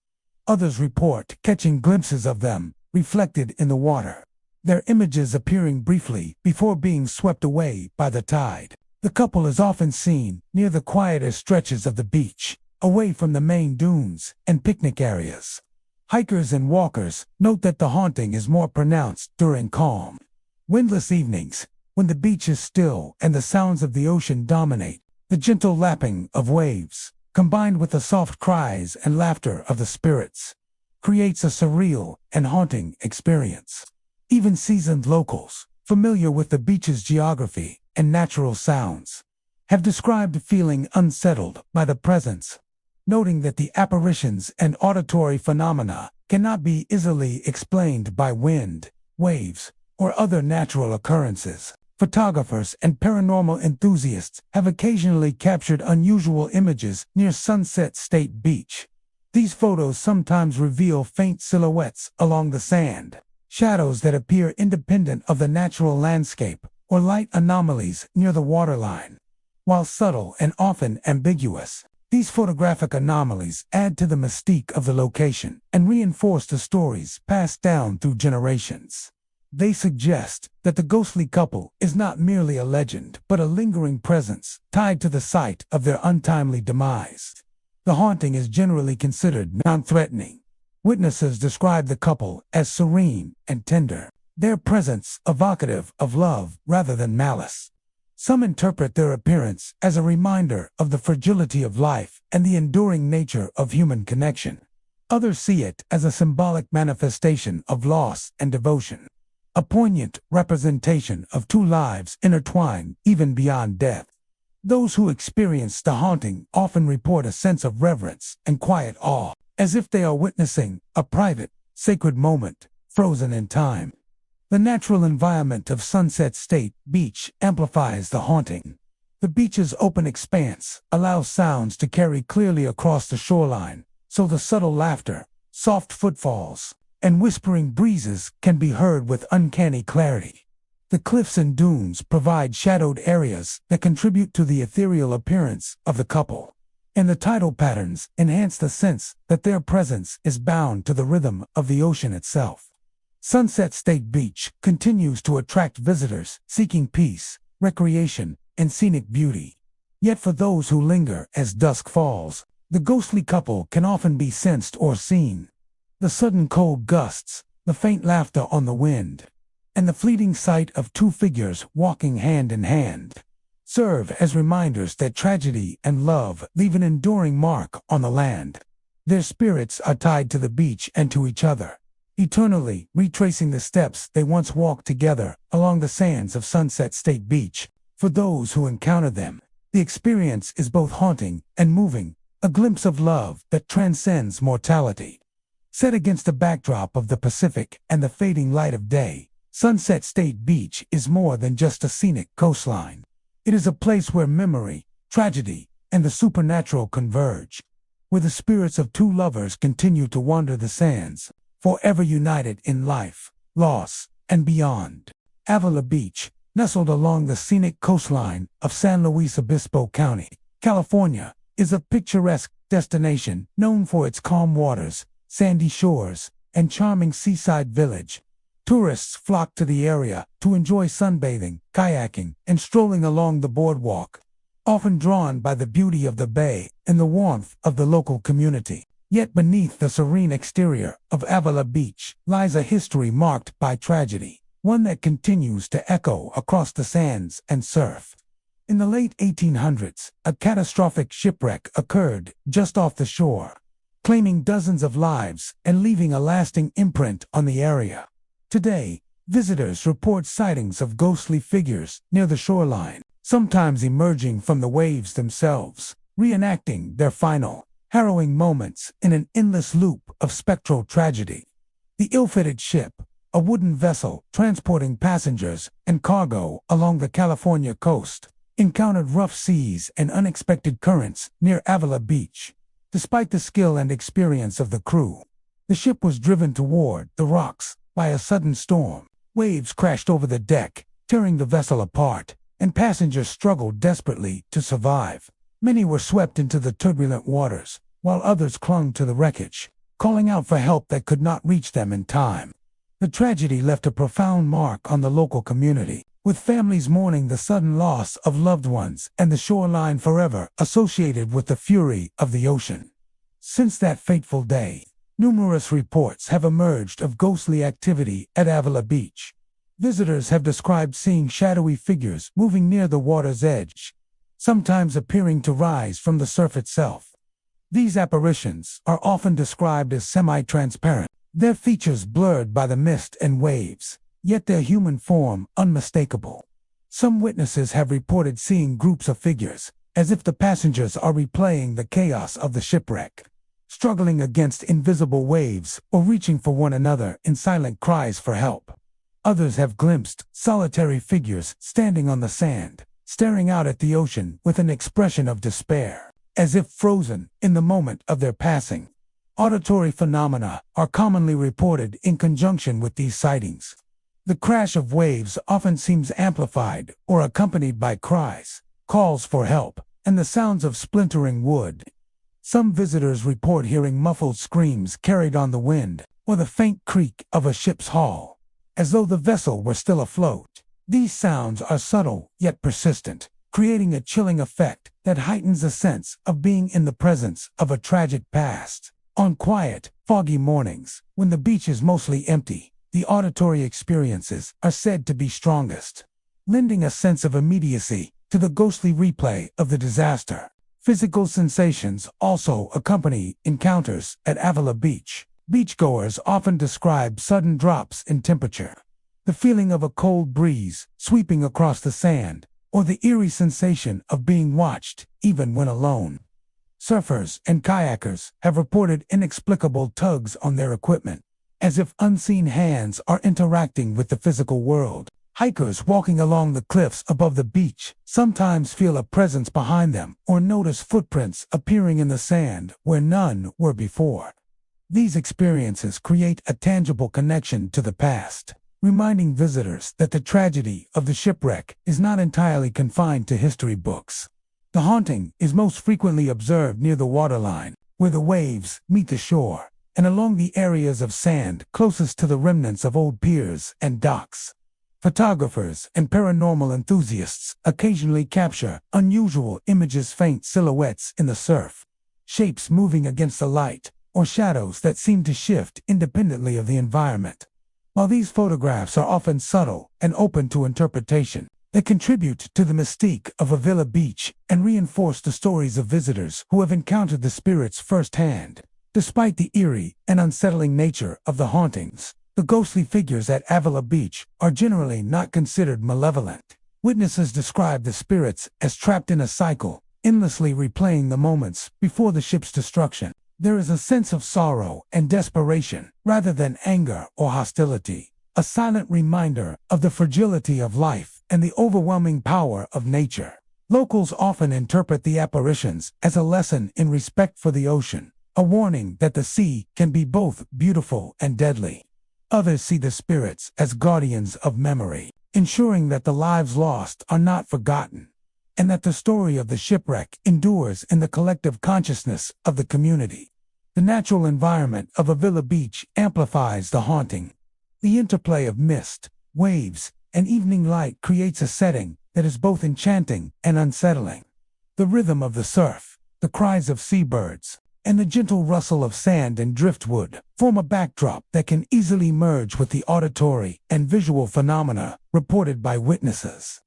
Others report catching glimpses of them reflected in the water, their images appearing briefly before being swept away by the tide. The couple is often seen near the quieter stretches of the beach, away from the main dunes and picnic areas. Hikers and walkers note that the haunting is more pronounced during calm, windless evenings, when the beach is still and the sounds of the ocean dominate. The gentle lapping of waves, combined with the soft cries and laughter of the spirits, creates a surreal and haunting experience. Even seasoned locals, familiar with the beach's geography and natural sounds, have described feeling unsettled by the presence, noting that the apparitions and auditory phenomena cannot be easily explained by wind, waves, or other natural occurrences. Photographers and paranormal enthusiasts have occasionally captured unusual images near Sunset State Beach, These photos sometimes reveal faint silhouettes along the sand, shadows that appear independent of the natural landscape, or light anomalies near the waterline. While subtle and often ambiguous, these photographic anomalies add to the mystique of the location and reinforce the stories passed down through generations. They suggest that the ghostly couple is not merely a legend, but a lingering presence tied to the site of their untimely demise. The haunting is generally considered non-threatening. Witnesses describe the couple as serene and tender, their presence evocative of love rather than malice. Some interpret their appearance as a reminder of the fragility of life and the enduring nature of human connection. Others see it as a symbolic manifestation of loss and devotion, a poignant representation of two lives intertwined even beyond death. Those who experience the haunting often report a sense of reverence and quiet awe, as if they are witnessing a private, sacred moment frozen in time. The natural environment of Sunset State Beach amplifies the haunting. The beach's open expanse allows sounds to carry clearly across the shoreline, so the subtle laughter, soft footfalls, and whispering breezes can be heard with uncanny clarity. The cliffs and dunes provide shadowed areas that contribute to the ethereal appearance of the couple, and the tidal patterns enhance the sense that their presence is bound to the rhythm of the ocean itself. Sunset State Beach continues to attract visitors seeking peace, recreation, and scenic beauty. Yet for those who linger as dusk falls, the ghostly couple can often be sensed or seen. The sudden cold gusts, the faint laughter on the wind, and the fleeting sight of two figures walking hand in hand serve as reminders that tragedy and love leave an enduring mark on the land. Their spirits are tied to the beach and to each other, eternally retracing the steps they once walked together along the sands of Sunset State Beach. For those who encounter them, the experience is both haunting and moving, a glimpse of love that transcends mortality. Set against the backdrop of the Pacific and the fading light of day, Sunset State Beach is more than just a scenic coastline. It is a place where memory, tragedy, and the supernatural converge, where the spirits of two lovers continue to wander the sands, forever united in life, loss, and beyond. Avila Beach, nestled along the scenic coastline of San Luis Obispo County, California, is a picturesque destination known for its calm waters, sandy shores, and charming seaside village. Tourists flock to the area to enjoy sunbathing, kayaking, and strolling along the boardwalk, often drawn by the beauty of the bay and the warmth of the local community. Yet beneath the serene exterior of Avila Beach lies a history marked by tragedy, one that continues to echo across the sands and surf. In the late 1800s, a catastrophic shipwreck occurred just off the shore, claiming dozens of lives and leaving a lasting imprint on the area. Today, visitors report sightings of ghostly figures near the shoreline, sometimes emerging from the waves themselves, reenacting their final, harrowing moments in an endless loop of spectral tragedy. The ill-fated ship, a wooden vessel transporting passengers and cargo along the California coast, encountered rough seas and unexpected currents near Avila Beach. Despite the skill and experience of the crew, the ship was driven toward the rocks by a sudden storm. Waves crashed over the deck, tearing the vessel apart, and passengers struggled desperately to survive. Many were swept into the turbulent waters, while others clung to the wreckage, calling out for help that could not reach them in time. The tragedy left a profound mark on the local community, with families mourning the sudden loss of loved ones and the shoreline forever associated with the fury of the ocean. Since that fateful day, numerous reports have emerged of ghostly activity at Avila Beach. Visitors have described seeing shadowy figures moving near the water's edge, sometimes appearing to rise from the surf itself. These apparitions are often described as semi-transparent, their features blurred by the mist and waves, yet their human form unmistakable. Some witnesses have reported seeing groups of figures, as if the passengers are replaying the chaos of the shipwreck, struggling against invisible waves or reaching for one another in silent cries for help. Others have glimpsed solitary figures standing on the sand, staring out at the ocean with an expression of despair, as if frozen in the moment of their passing. Auditory phenomena are commonly reported in conjunction with these sightings. The crash of waves often seems amplified or accompanied by cries, calls for help, and the sounds of splintering wood. Some visitors report hearing muffled screams carried on the wind, or the faint creak of a ship's hull, as though the vessel were still afloat. These sounds are subtle yet persistent, creating a chilling effect that heightens the sense of being in the presence of a tragic past. On quiet, foggy mornings, when the beach is mostly empty, the auditory experiences are said to be strongest, lending a sense of immediacy to the ghostly replay of the disaster. Physical sensations also accompany encounters at Avila Beach. Beachgoers often describe sudden drops in temperature, the feeling of a cold breeze sweeping across the sand, or the eerie sensation of being watched, even when alone. Surfers and kayakers have reported inexplicable tugs on their equipment, as if unseen hands are interacting with the physical world. Hikers walking along the cliffs above the beach sometimes feel a presence behind them or notice footprints appearing in the sand where none were before. These experiences create a tangible connection to the past, reminding visitors that the tragedy of the shipwreck is not entirely confined to history books. The haunting is most frequently observed near the waterline, where the waves meet the shore, and along the areas of sand closest to the remnants of old piers and docks. Photographers and paranormal enthusiasts occasionally capture unusual images, faint silhouettes in the surf, shapes moving against the light, or shadows that seem to shift independently of the environment. While these photographs are often subtle and open to interpretation, they contribute to the mystique of Avila Beach and reinforce the stories of visitors who have encountered the spirits firsthand. Despite the eerie and unsettling nature of the hauntings, the ghostly figures at Avila Beach are generally not considered malevolent. Witnesses describe the spirits as trapped in a cycle, endlessly replaying the moments before the ship's destruction. There is a sense of sorrow and desperation, rather than anger or hostility, a silent reminder of the fragility of life and the overwhelming power of nature. Locals often interpret the apparitions as a lesson in respect for the ocean, a warning that the sea can be both beautiful and deadly. Others see the spirits as guardians of memory, ensuring that the lives lost are not forgotten, and that the story of the shipwreck endures in the collective consciousness of the community. The natural environment of Avila Beach amplifies the haunting. The interplay of mist, waves, and evening light creates a setting that is both enchanting and unsettling. The rhythm of the surf, the cries of seabirds, and the gentle rustle of sand and driftwood form a backdrop that can easily merge with the auditory and visual phenomena reported by witnesses.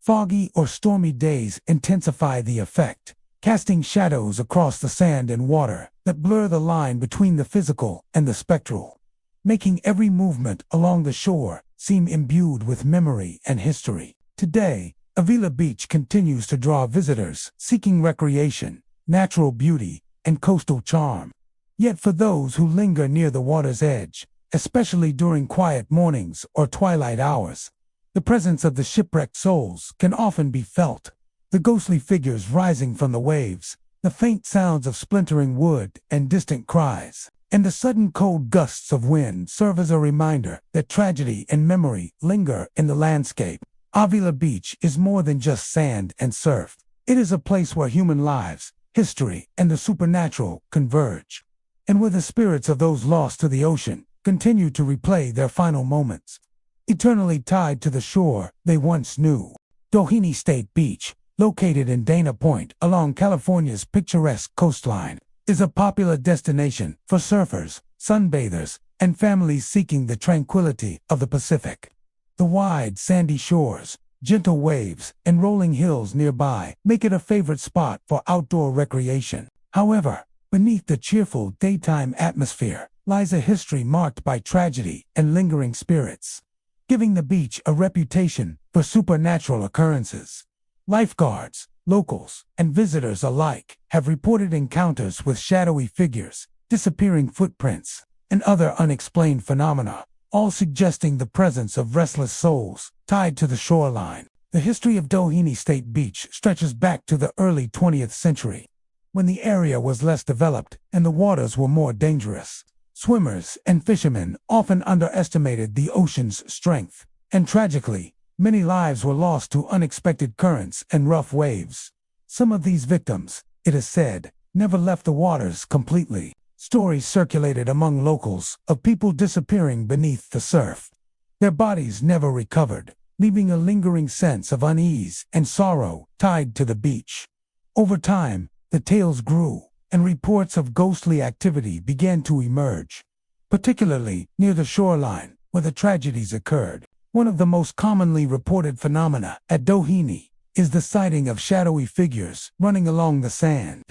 Foggy or stormy days intensify the effect, casting shadows across the sand and water that blur the line between the physical and the spectral, making every movement along the shore seem imbued with memory and history. Today, Avila Beach continues to draw visitors seeking recreation, natural beauty, and coastal charm. Yet for those who linger near the water's edge, especially during quiet mornings or twilight hours, the presence of the shipwrecked souls can often be felt. The ghostly figures rising from the waves, the faint sounds of splintering wood and distant cries, and the sudden cold gusts of wind serve as a reminder that tragedy and memory linger in the landscape. Avila Beach is more than just sand and surf. It is a place where human lives, history, and the supernatural converge, and where the spirits of those lost to the ocean continue to replay their final moments, eternally tied to the shore they once knew. Doheny State Beach, located in Dana Point along California's picturesque coastline, is a popular destination for surfers, sunbathers, and families seeking the tranquility of the Pacific. The wide, sandy shores, gentle waves, and rolling hills nearby make it a favorite spot for outdoor recreation. However, beneath the cheerful daytime atmosphere lies a history marked by tragedy and lingering spirits, giving the beach a reputation for supernatural occurrences. Lifeguards, locals, and visitors alike have reported encounters with shadowy figures, disappearing footprints, and other unexplained phenomena, all suggesting the presence of restless souls tied to the shoreline. The history of Doheny State Beach stretches back to the early 20th century. when the area was less developed and the waters were more dangerous. Swimmers and fishermen often underestimated the ocean's strength, and tragically, many lives were lost to unexpected currents and rough waves. Some of these victims, it is said, never left the waters completely. Stories circulated among locals of people disappearing beneath the surf. Their bodies never recovered, leaving a lingering sense of unease and sorrow tied to the beach. Over time, the tales grew, and reports of ghostly activity began to emerge, particularly near the shoreline where the tragedies occurred. One of the most commonly reported phenomena at Doheny is the sighting of shadowy figures running along the sand.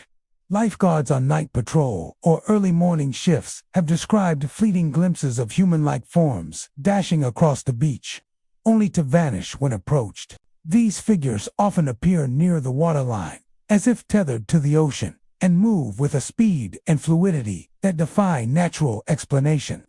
Lifeguards on night patrol or early morning shifts have described fleeting glimpses of human-like forms dashing across the beach, only to vanish when approached. These figures often appear near the waterline, as if tethered to the ocean, and move with a speed and fluidity that defy natural explanation.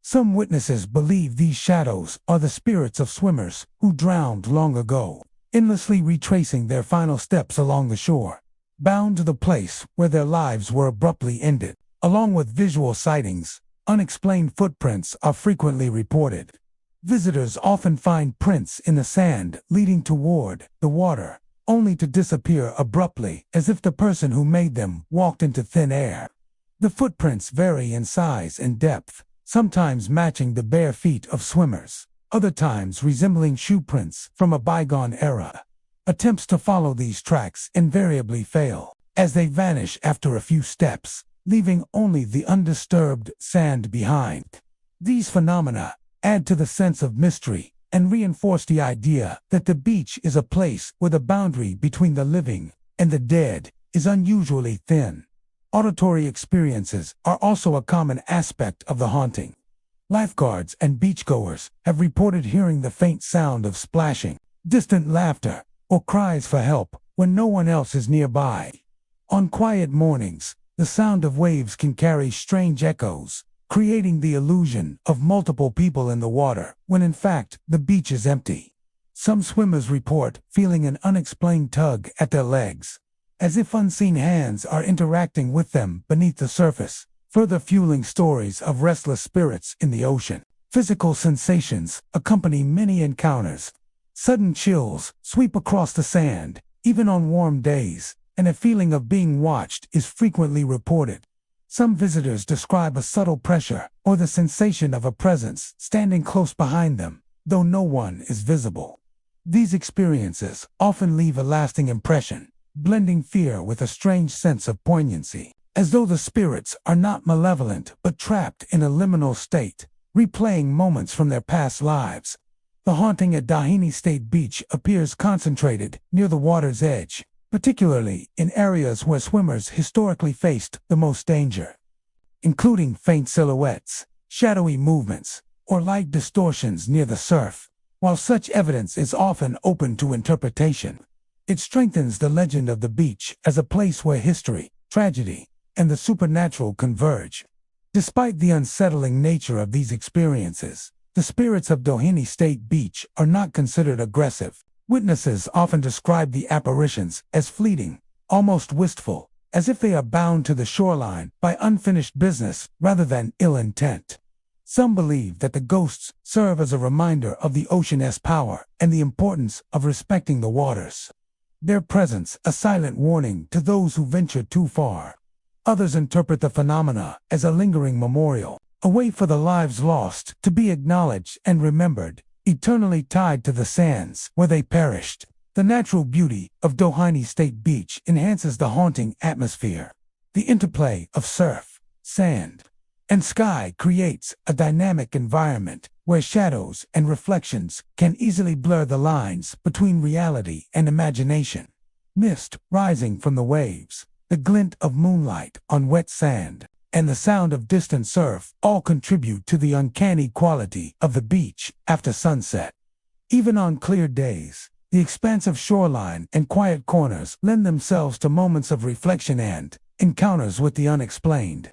Some witnesses believe these shadows are the spirits of swimmers who drowned long ago, endlessly retracing their final steps along the shore, bound to the place where their lives were abruptly ended. Along with visual sightings, unexplained footprints are frequently reported. Visitors often find prints in the sand leading toward the water, only to disappear abruptly as if the person who made them walked into thin air. The footprints vary in size and depth, sometimes matching the bare feet of swimmers, other times resembling shoe prints from a bygone era. Attempts to follow these tracks invariably fail, as they vanish after a few steps, leaving only the undisturbed sand behind. These phenomena add to the sense of mystery and reinforce the idea that the beach is a place where the boundary between the living and the dead is unusually thin. Auditory experiences are also a common aspect of the haunting. Lifeguards and beachgoers have reported hearing the faint sound of splashing, distant laughter, or cries for help when no one else is nearby. On quiet mornings, the sound of waves can carry strange echoes, creating the illusion of multiple people in the water, when in fact the beach is empty. Some swimmers report feeling an unexplained tug at their legs, as if unseen hands are interacting with them beneath the surface, further fueling stories of restless spirits in the ocean. Physical sensations accompany many encounters. Sudden chills sweep across the sand, even on warm days, and a feeling of being watched is frequently reported. Some visitors describe a subtle pressure or the sensation of a presence standing close behind them, though no one is visible. These experiences often leave a lasting impression, blending fear with a strange sense of poignancy, as though the spirits are not malevolent but trapped in a liminal state, replaying moments from their past lives. The haunting at Doheny State Beach appears concentrated near the water's edge, particularly in areas where swimmers historically faced the most danger, including faint silhouettes, shadowy movements, or light distortions near the surf. While such evidence is often open to interpretation, it strengthens the legend of the beach as a place where history, tragedy, and the supernatural converge. Despite the unsettling nature of these experiences, the spirits of Doheny State Beach are not considered aggressive. Witnesses often describe the apparitions as fleeting, almost wistful, as if they are bound to the shoreline by unfinished business rather than ill intent. Some believe that the ghosts serve as a reminder of the ocean's power and the importance of respecting the waters. Their presence a silent warning to those who venture too far. Others interpret the phenomena as a lingering memorial, a way for the lives lost to be acknowledged and remembered, eternally tied to the sands where they perished. The natural beauty of Doheny State Beach enhances the haunting atmosphere. The interplay of surf, sand, and sky creates a dynamic environment where shadows and reflections can easily blur the lines between reality and imagination. Mist rising from the waves, the glint of moonlight on wet sand, and the sound of distant surf all contribute to the uncanny quality of the beach after sunset. Even on clear days, the expansive shoreline and quiet corners lend themselves to moments of reflection and encounters with the unexplained.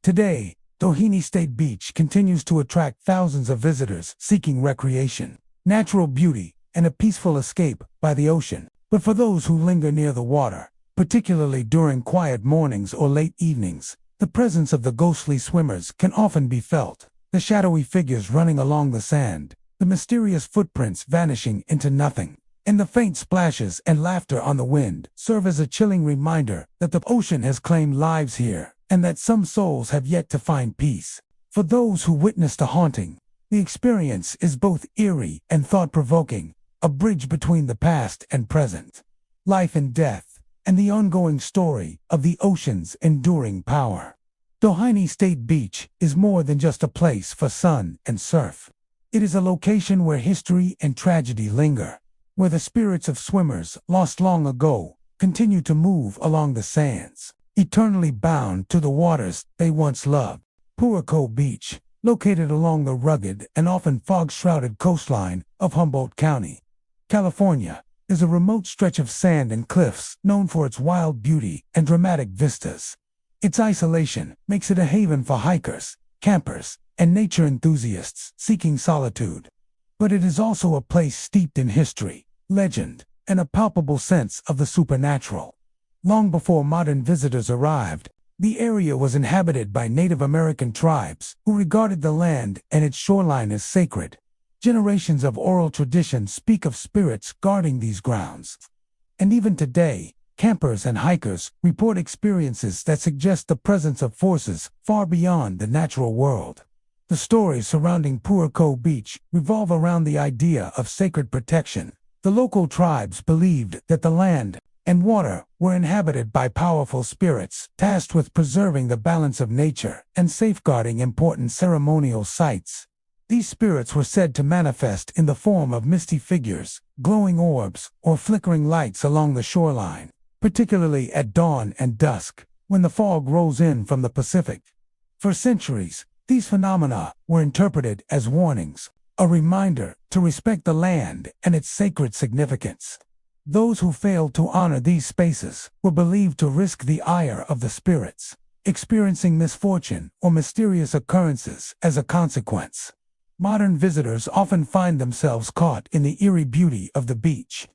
Today, Doheny State Beach continues to attract thousands of visitors seeking recreation, natural beauty, and a peaceful escape by the ocean. But for those who linger near the water, particularly during quiet mornings or late evenings. The presence of the ghostly swimmers can often be felt. The shadowy figures running along the sand, the mysterious footprints vanishing into nothing, and the faint splashes and laughter on the wind serve as a chilling reminder that the ocean has claimed lives here, and that some souls have yet to find peace. For those who witnessed a haunting, the experience is both eerie and thought-provoking, a bridge between the past and present, life and death, and the ongoing story of the ocean's enduring power. Doheny State Beach is more than just a place for sun and surf. It is a location where history and tragedy linger, where the spirits of swimmers lost long ago continue to move along the sands, eternally bound to the waters they once loved. Puerco Beach, located along the rugged and often fog-shrouded coastline of Humboldt County, California, is a remote stretch of sand and cliffs known for its wild beauty and dramatic vistas. Its isolation makes it a haven for hikers, campers, and nature enthusiasts seeking solitude. But it is also a place steeped in history, legend, and a palpable sense of the supernatural. Long before modern visitors arrived, the area was inhabited by Native American tribes who regarded the land and its shoreline as sacred. Generations of oral tradition speak of spirits guarding these grounds. And even today, campers and hikers report experiences that suggest the presence of forces far beyond the natural world. The stories surrounding Puerco Beach revolve around the idea of sacred protection. The local tribes believed that the land and water were inhabited by powerful spirits tasked with preserving the balance of nature and safeguarding important ceremonial sites. These spirits were said to manifest in the form of misty figures, glowing orbs, or flickering lights along the shoreline, particularly at dawn and dusk, when the fog rolls in from the Pacific. For centuries, these phenomena were interpreted as warnings, a reminder to respect the land and its sacred significance. Those who failed to honor these spaces were believed to risk the ire of the spirits, experiencing misfortune or mysterious occurrences as a consequence. Modern visitors often find themselves caught in the eerie beauty of the beach.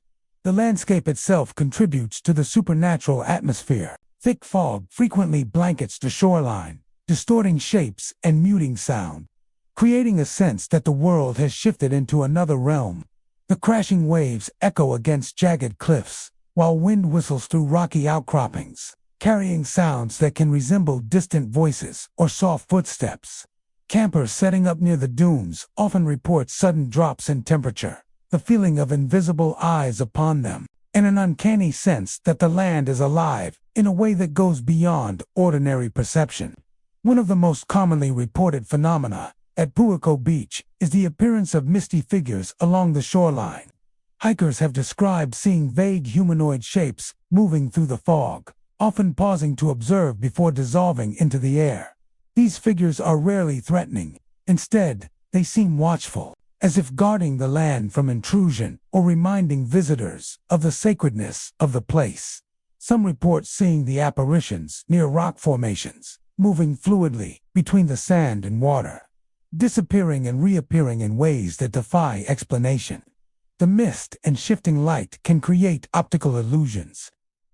The landscape itself contributes to the supernatural atmosphere. Thick fog frequently blankets the shoreline, distorting shapes and muting sound, creating a sense that the world has shifted into another realm. The crashing waves echo against jagged cliffs, while wind whistles through rocky outcroppings, carrying sounds that can resemble distant voices or soft footsteps. Campers setting up near the dunes often report sudden drops in temperature, the feeling of invisible eyes upon them, and an uncanny sense that the land is alive in a way that goes beyond ordinary perception. One of the most commonly reported phenomena at Puerco Beach is the appearance of misty figures along the shoreline. Hikers have described seeing vague humanoid shapes moving through the fog, often pausing to observe before dissolving into the air. These figures are rarely threatening. Instead, they seem watchful, as if guarding the land from intrusion or reminding visitors of the sacredness of the place. Some report seeing the apparitions near rock formations, moving fluidly between the sand and water, disappearing and reappearing in ways that defy explanation. The mist and shifting light can create optical illusions,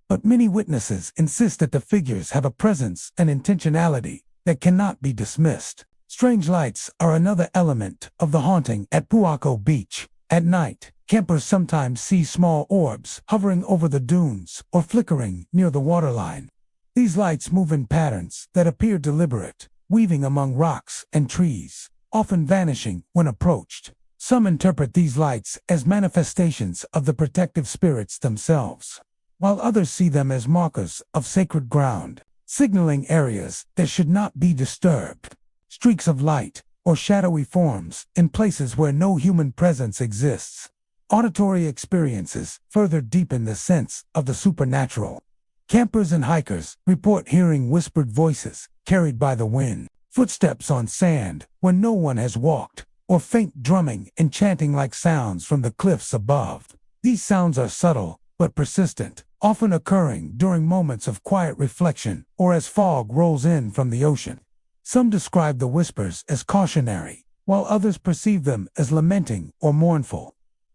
but many witnesses insist that the figures have a presence and intentionality that cannot be dismissed. Strange lights are another element of the haunting at Puerco Beach. At night, campers sometimes see small orbs hovering over the dunes or flickering near the waterline. These lights move in patterns that appear deliberate, weaving among rocks and trees, often vanishing when approached. Some interpret these lights as manifestations of the protective spirits themselves, while others see them as markers of sacred ground, signaling areas that should not be disturbed. Streaks of light, or shadowy forms, in places where no human presence exists. Auditory experiences further deepen the sense of the supernatural. Campers and hikers report hearing whispered voices carried by the wind, footsteps on sand where no one has walked, or faint drumming and chanting-like sounds from the cliffs above. These sounds are subtle but persistent, often occurring during moments of quiet reflection or as fog rolls in from the ocean. Some describe the whispers as cautionary, while others perceive them as lamenting or mournful,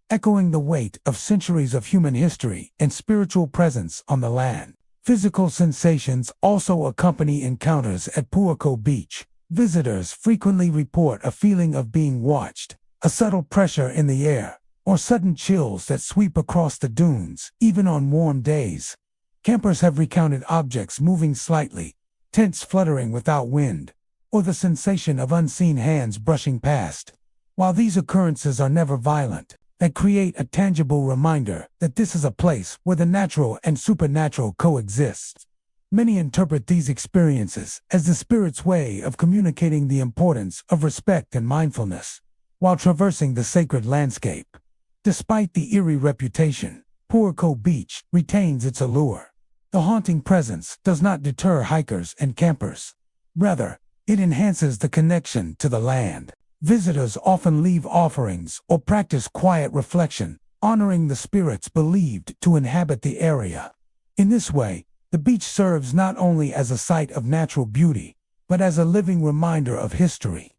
echoing the weight of centuries of human history and spiritual presence on the land. Physical sensations also accompany encounters at Puerco Beach. Visitors frequently report a feeling of being watched, a subtle pressure in the air, or sudden chills that sweep across the dunes, even on warm days. Campers have recounted objects moving slightly, tents fluttering without wind, or the sensation of unseen hands brushing past. While these occurrences are never violent, they create a tangible reminder that this is a place where the natural and supernatural coexist. Many interpret these experiences as the spirit's way of communicating the importance of respect and mindfulness while traversing the sacred landscape. Despite the eerie reputation, Puerco Beach retains its allure. The haunting presence does not deter hikers and campers. Rather, it enhances the connection to the land. Visitors often leave offerings or practice quiet reflection, honoring the spirits believed to inhabit the area. In this way, the beach serves not only as a site of natural beauty, but as a living reminder of history,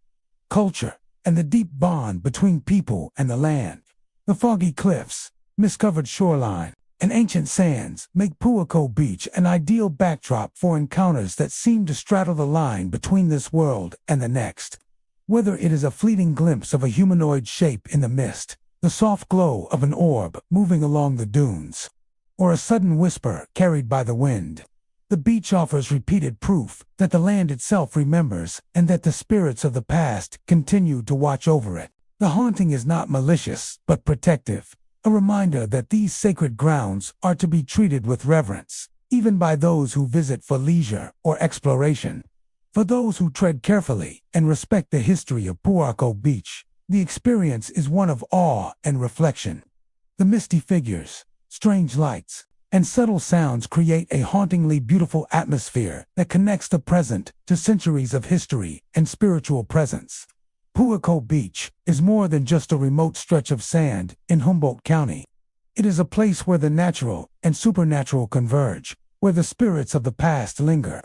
culture, and the deep bond between people and the land. The foggy cliffs, mist-covered shoreline, and ancient sands make Puerco Beach an ideal backdrop for encounters that seem to straddle the line between this world and the next. Whether it is a fleeting glimpse of a humanoid shape in the mist, the soft glow of an orb moving along the dunes, or a sudden whisper carried by the wind, the beach offers repeated proof that the land itself remembers and that the spirits of the past continue to watch over it. The haunting is not malicious, but protective, a reminder that these sacred grounds are to be treated with reverence, even by those who visit for leisure or exploration. For those who tread carefully and respect the history of Puerco Beach, the experience is one of awe and reflection. The misty figures, strange lights, and subtle sounds create a hauntingly beautiful atmosphere that connects the present to centuries of history and spiritual presence. Puerco Beach is more than just a remote stretch of sand in Humboldt County. It is a place where the natural and supernatural converge, where the spirits of the past linger,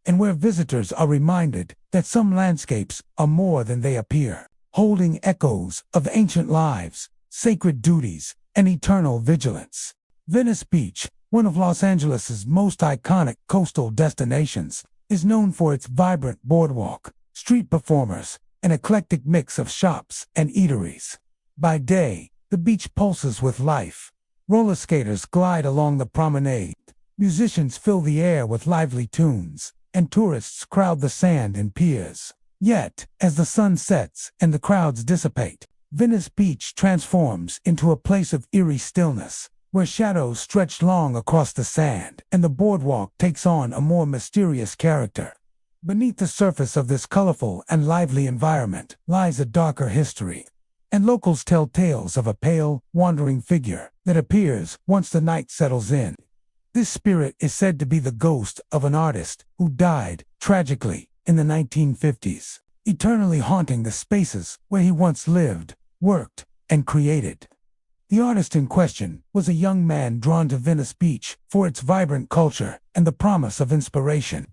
and where visitors are reminded that some landscapes are more than they appear, holding echoes of ancient lives, sacred duties, and eternal vigilance. Venice Beach, one of Los Angeles's most iconic coastal destinations, is known for its vibrant boardwalk, street performers, an eclectic mix of shops and eateries. By day, the beach pulses with life. Roller skaters glide along the promenade, musicians fill the air with lively tunes, and tourists crowd the sand and piers. Yet, as the sun sets and the crowds dissipate, Venice Beach transforms into a place of eerie stillness, where shadows stretch long across the sand and the boardwalk takes on a more mysterious character. Beneath the surface of this colorful and lively environment lies a darker history, and locals tell tales of a pale, wandering figure that appears once the night settles in. This spirit is said to be the ghost of an artist who died, tragically, in the 1950s, eternally haunting the spaces where he once lived, worked, and created. The artist in question was a young man drawn to Venice Beach for its vibrant culture and the promise of inspiration.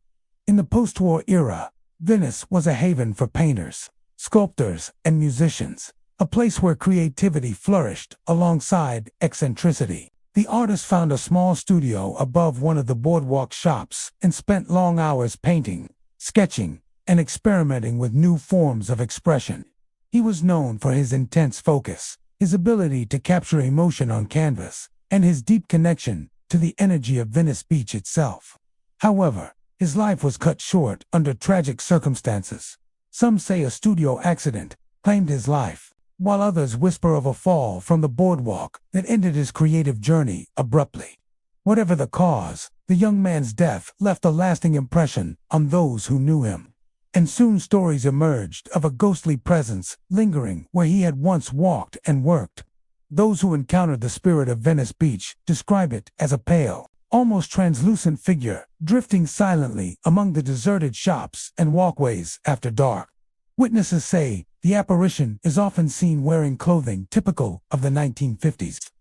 In the post-war era, Venice was a haven for painters, sculptors, and musicians, a place where creativity flourished alongside eccentricity. The artist found a small studio above one of the boardwalk shops and spent long hours painting, sketching, and experimenting with new forms of expression. He was known for his intense focus, his ability to capture emotion on canvas, and his deep connection to the energy of Venice Beach itself. However, his life was cut short under tragic circumstances. Some say a studio accident claimed his life, while others whisper of a fall from the boardwalk that ended his creative journey abruptly. Whatever the cause, the young man's death left a lasting impression on those who knew him. And soon stories emerged of a ghostly presence lingering where he had once walked and worked. Those who encountered the spirit of Venice Beach describe it as a pale, almost translucent figure drifting silently among the deserted shops and walkways after dark. Witnesses say the apparition is often seen wearing clothing typical of the 1950s.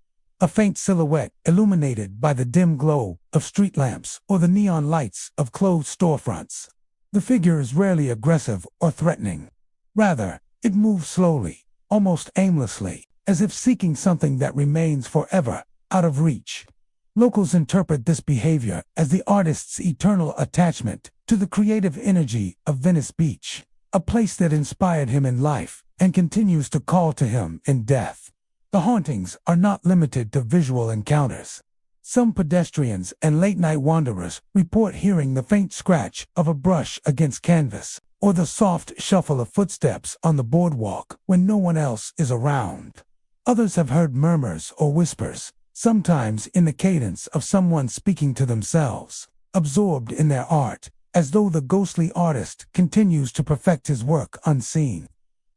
A faint silhouette illuminated by the dim glow of street lamps or the neon lights of closed storefronts. The figure is rarely aggressive or threatening. Rather, it moves slowly, almost aimlessly, as if seeking something that remains forever out of reach. Locals interpret this behavior as the artist's eternal attachment to the creative energy of Venice Beach, a place that inspired him in life and continues to call to him in death. The hauntings are not limited to visual encounters. Some pedestrians and late-night wanderers report hearing the faint scratch of a brush against canvas or the soft shuffle of footsteps on the boardwalk when no one else is around. Others have heard murmurs or whispers, sometimes in the cadence of someone speaking to themselves, absorbed in their art, as though the ghostly artist continues to perfect his work unseen.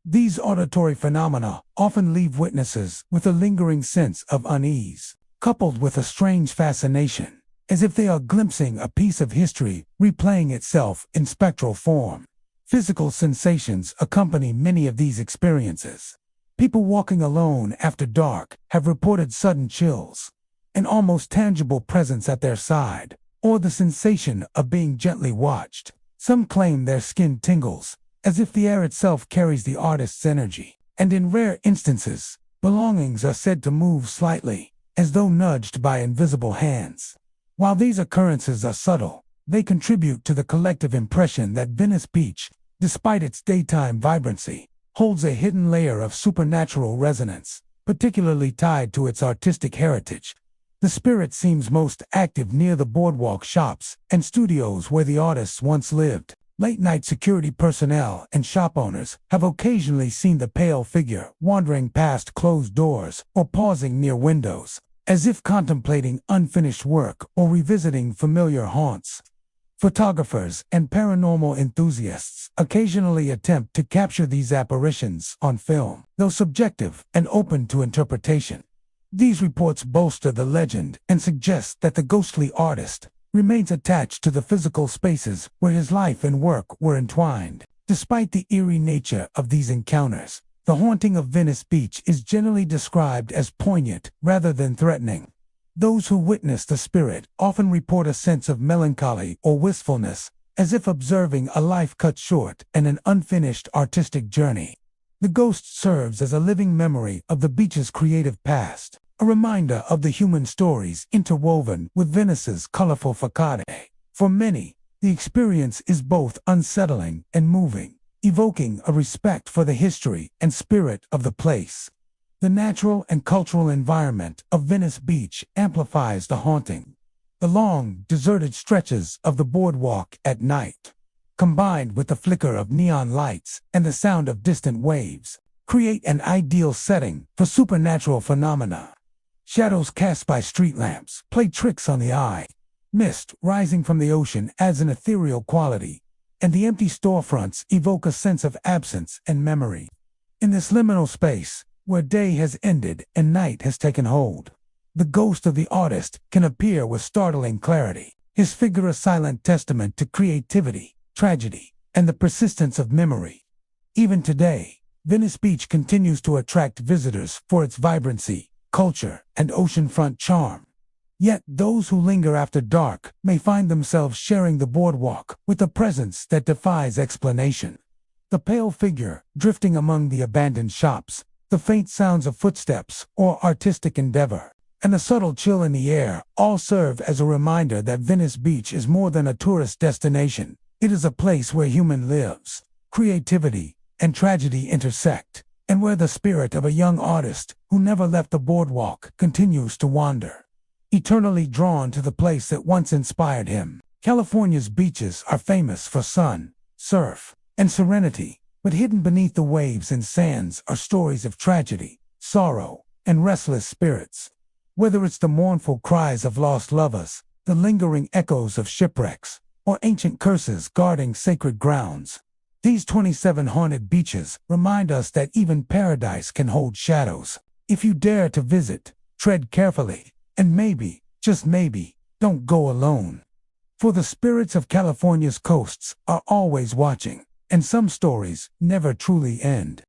These auditory phenomena often leave witnesses with a lingering sense of unease, coupled with a strange fascination, as if they are glimpsing a piece of history replaying itself in spectral form. Physical sensations accompany many of these experiences. People walking alone after dark have reported sudden chills, an almost tangible presence at their side, or the sensation of being gently watched. Some claim their skin tingles, as if the air itself carries the artist's energy, and in rare instances, belongings are said to move slightly, as though nudged by invisible hands. While these occurrences are subtle, they contribute to the collective impression that Venice Beach, despite its daytime vibrancy, holds a hidden layer of supernatural resonance, particularly tied to its artistic heritage. The spirit seems most active near the boardwalk shops and studios where the artists once lived. Late-night security personnel and shop owners have occasionally seen the pale figure wandering past closed doors or pausing near windows, as if contemplating unfinished work or revisiting familiar haunts. Photographers and paranormal enthusiasts occasionally attempt to capture these apparitions on film, though subjective and open to interpretation. These reports bolster the legend and suggest that the ghostly artist remains attached to the physical spaces where his life and work were entwined. Despite the eerie nature of these encounters, the haunting of Venice Beach is generally described as poignant rather than threatening. Those who witness the spirit often report a sense of melancholy or wistfulness, as if observing a life cut short and an unfinished artistic journey. The ghost serves as a living memory of the beach's creative past, a reminder of the human stories interwoven with Venice's colorful facade. For many, the experience is both unsettling and moving, evoking a respect for the history and spirit of the place. The natural and cultural environment of Venice Beach amplifies the haunting. The long, deserted stretches of the boardwalk at night, combined with the flicker of neon lights and the sound of distant waves, create an ideal setting for supernatural phenomena. Shadows cast by street lamps play tricks on the eye. Mist rising from the ocean adds an ethereal quality, and the empty storefronts evoke a sense of absence and memory. In this liminal space, where day has ended and night has taken hold, the ghost of the artist can appear with startling clarity, his figure a silent testament to creativity, tragedy, and the persistence of memory. Even today, Venice Beach continues to attract visitors for its vibrancy, culture, and oceanfront charm. Yet those who linger after dark may find themselves sharing the boardwalk with a presence that defies explanation. The pale figure drifting among the abandoned shops, the faint sounds of footsteps or artistic endeavor, and the subtle chill in the air all serve as a reminder that Venice Beach is more than a tourist destination. It is a place where human lives, creativity, and tragedy intersect, and where the spirit of a young artist who never left the boardwalk continues to wander. Eternally drawn to the place that once inspired him, California's beaches are famous for sun, surf, and serenity, but hidden beneath the waves and sands are stories of tragedy, sorrow, and restless spirits. Whether it's the mournful cries of lost lovers, the lingering echoes of shipwrecks, or ancient curses guarding sacred grounds, these 27 haunted beaches remind us that even paradise can hold shadows. If you dare to visit, tread carefully, and maybe, just maybe, don't go alone. For the spirits of California's coasts are always watching, and some stories never truly end.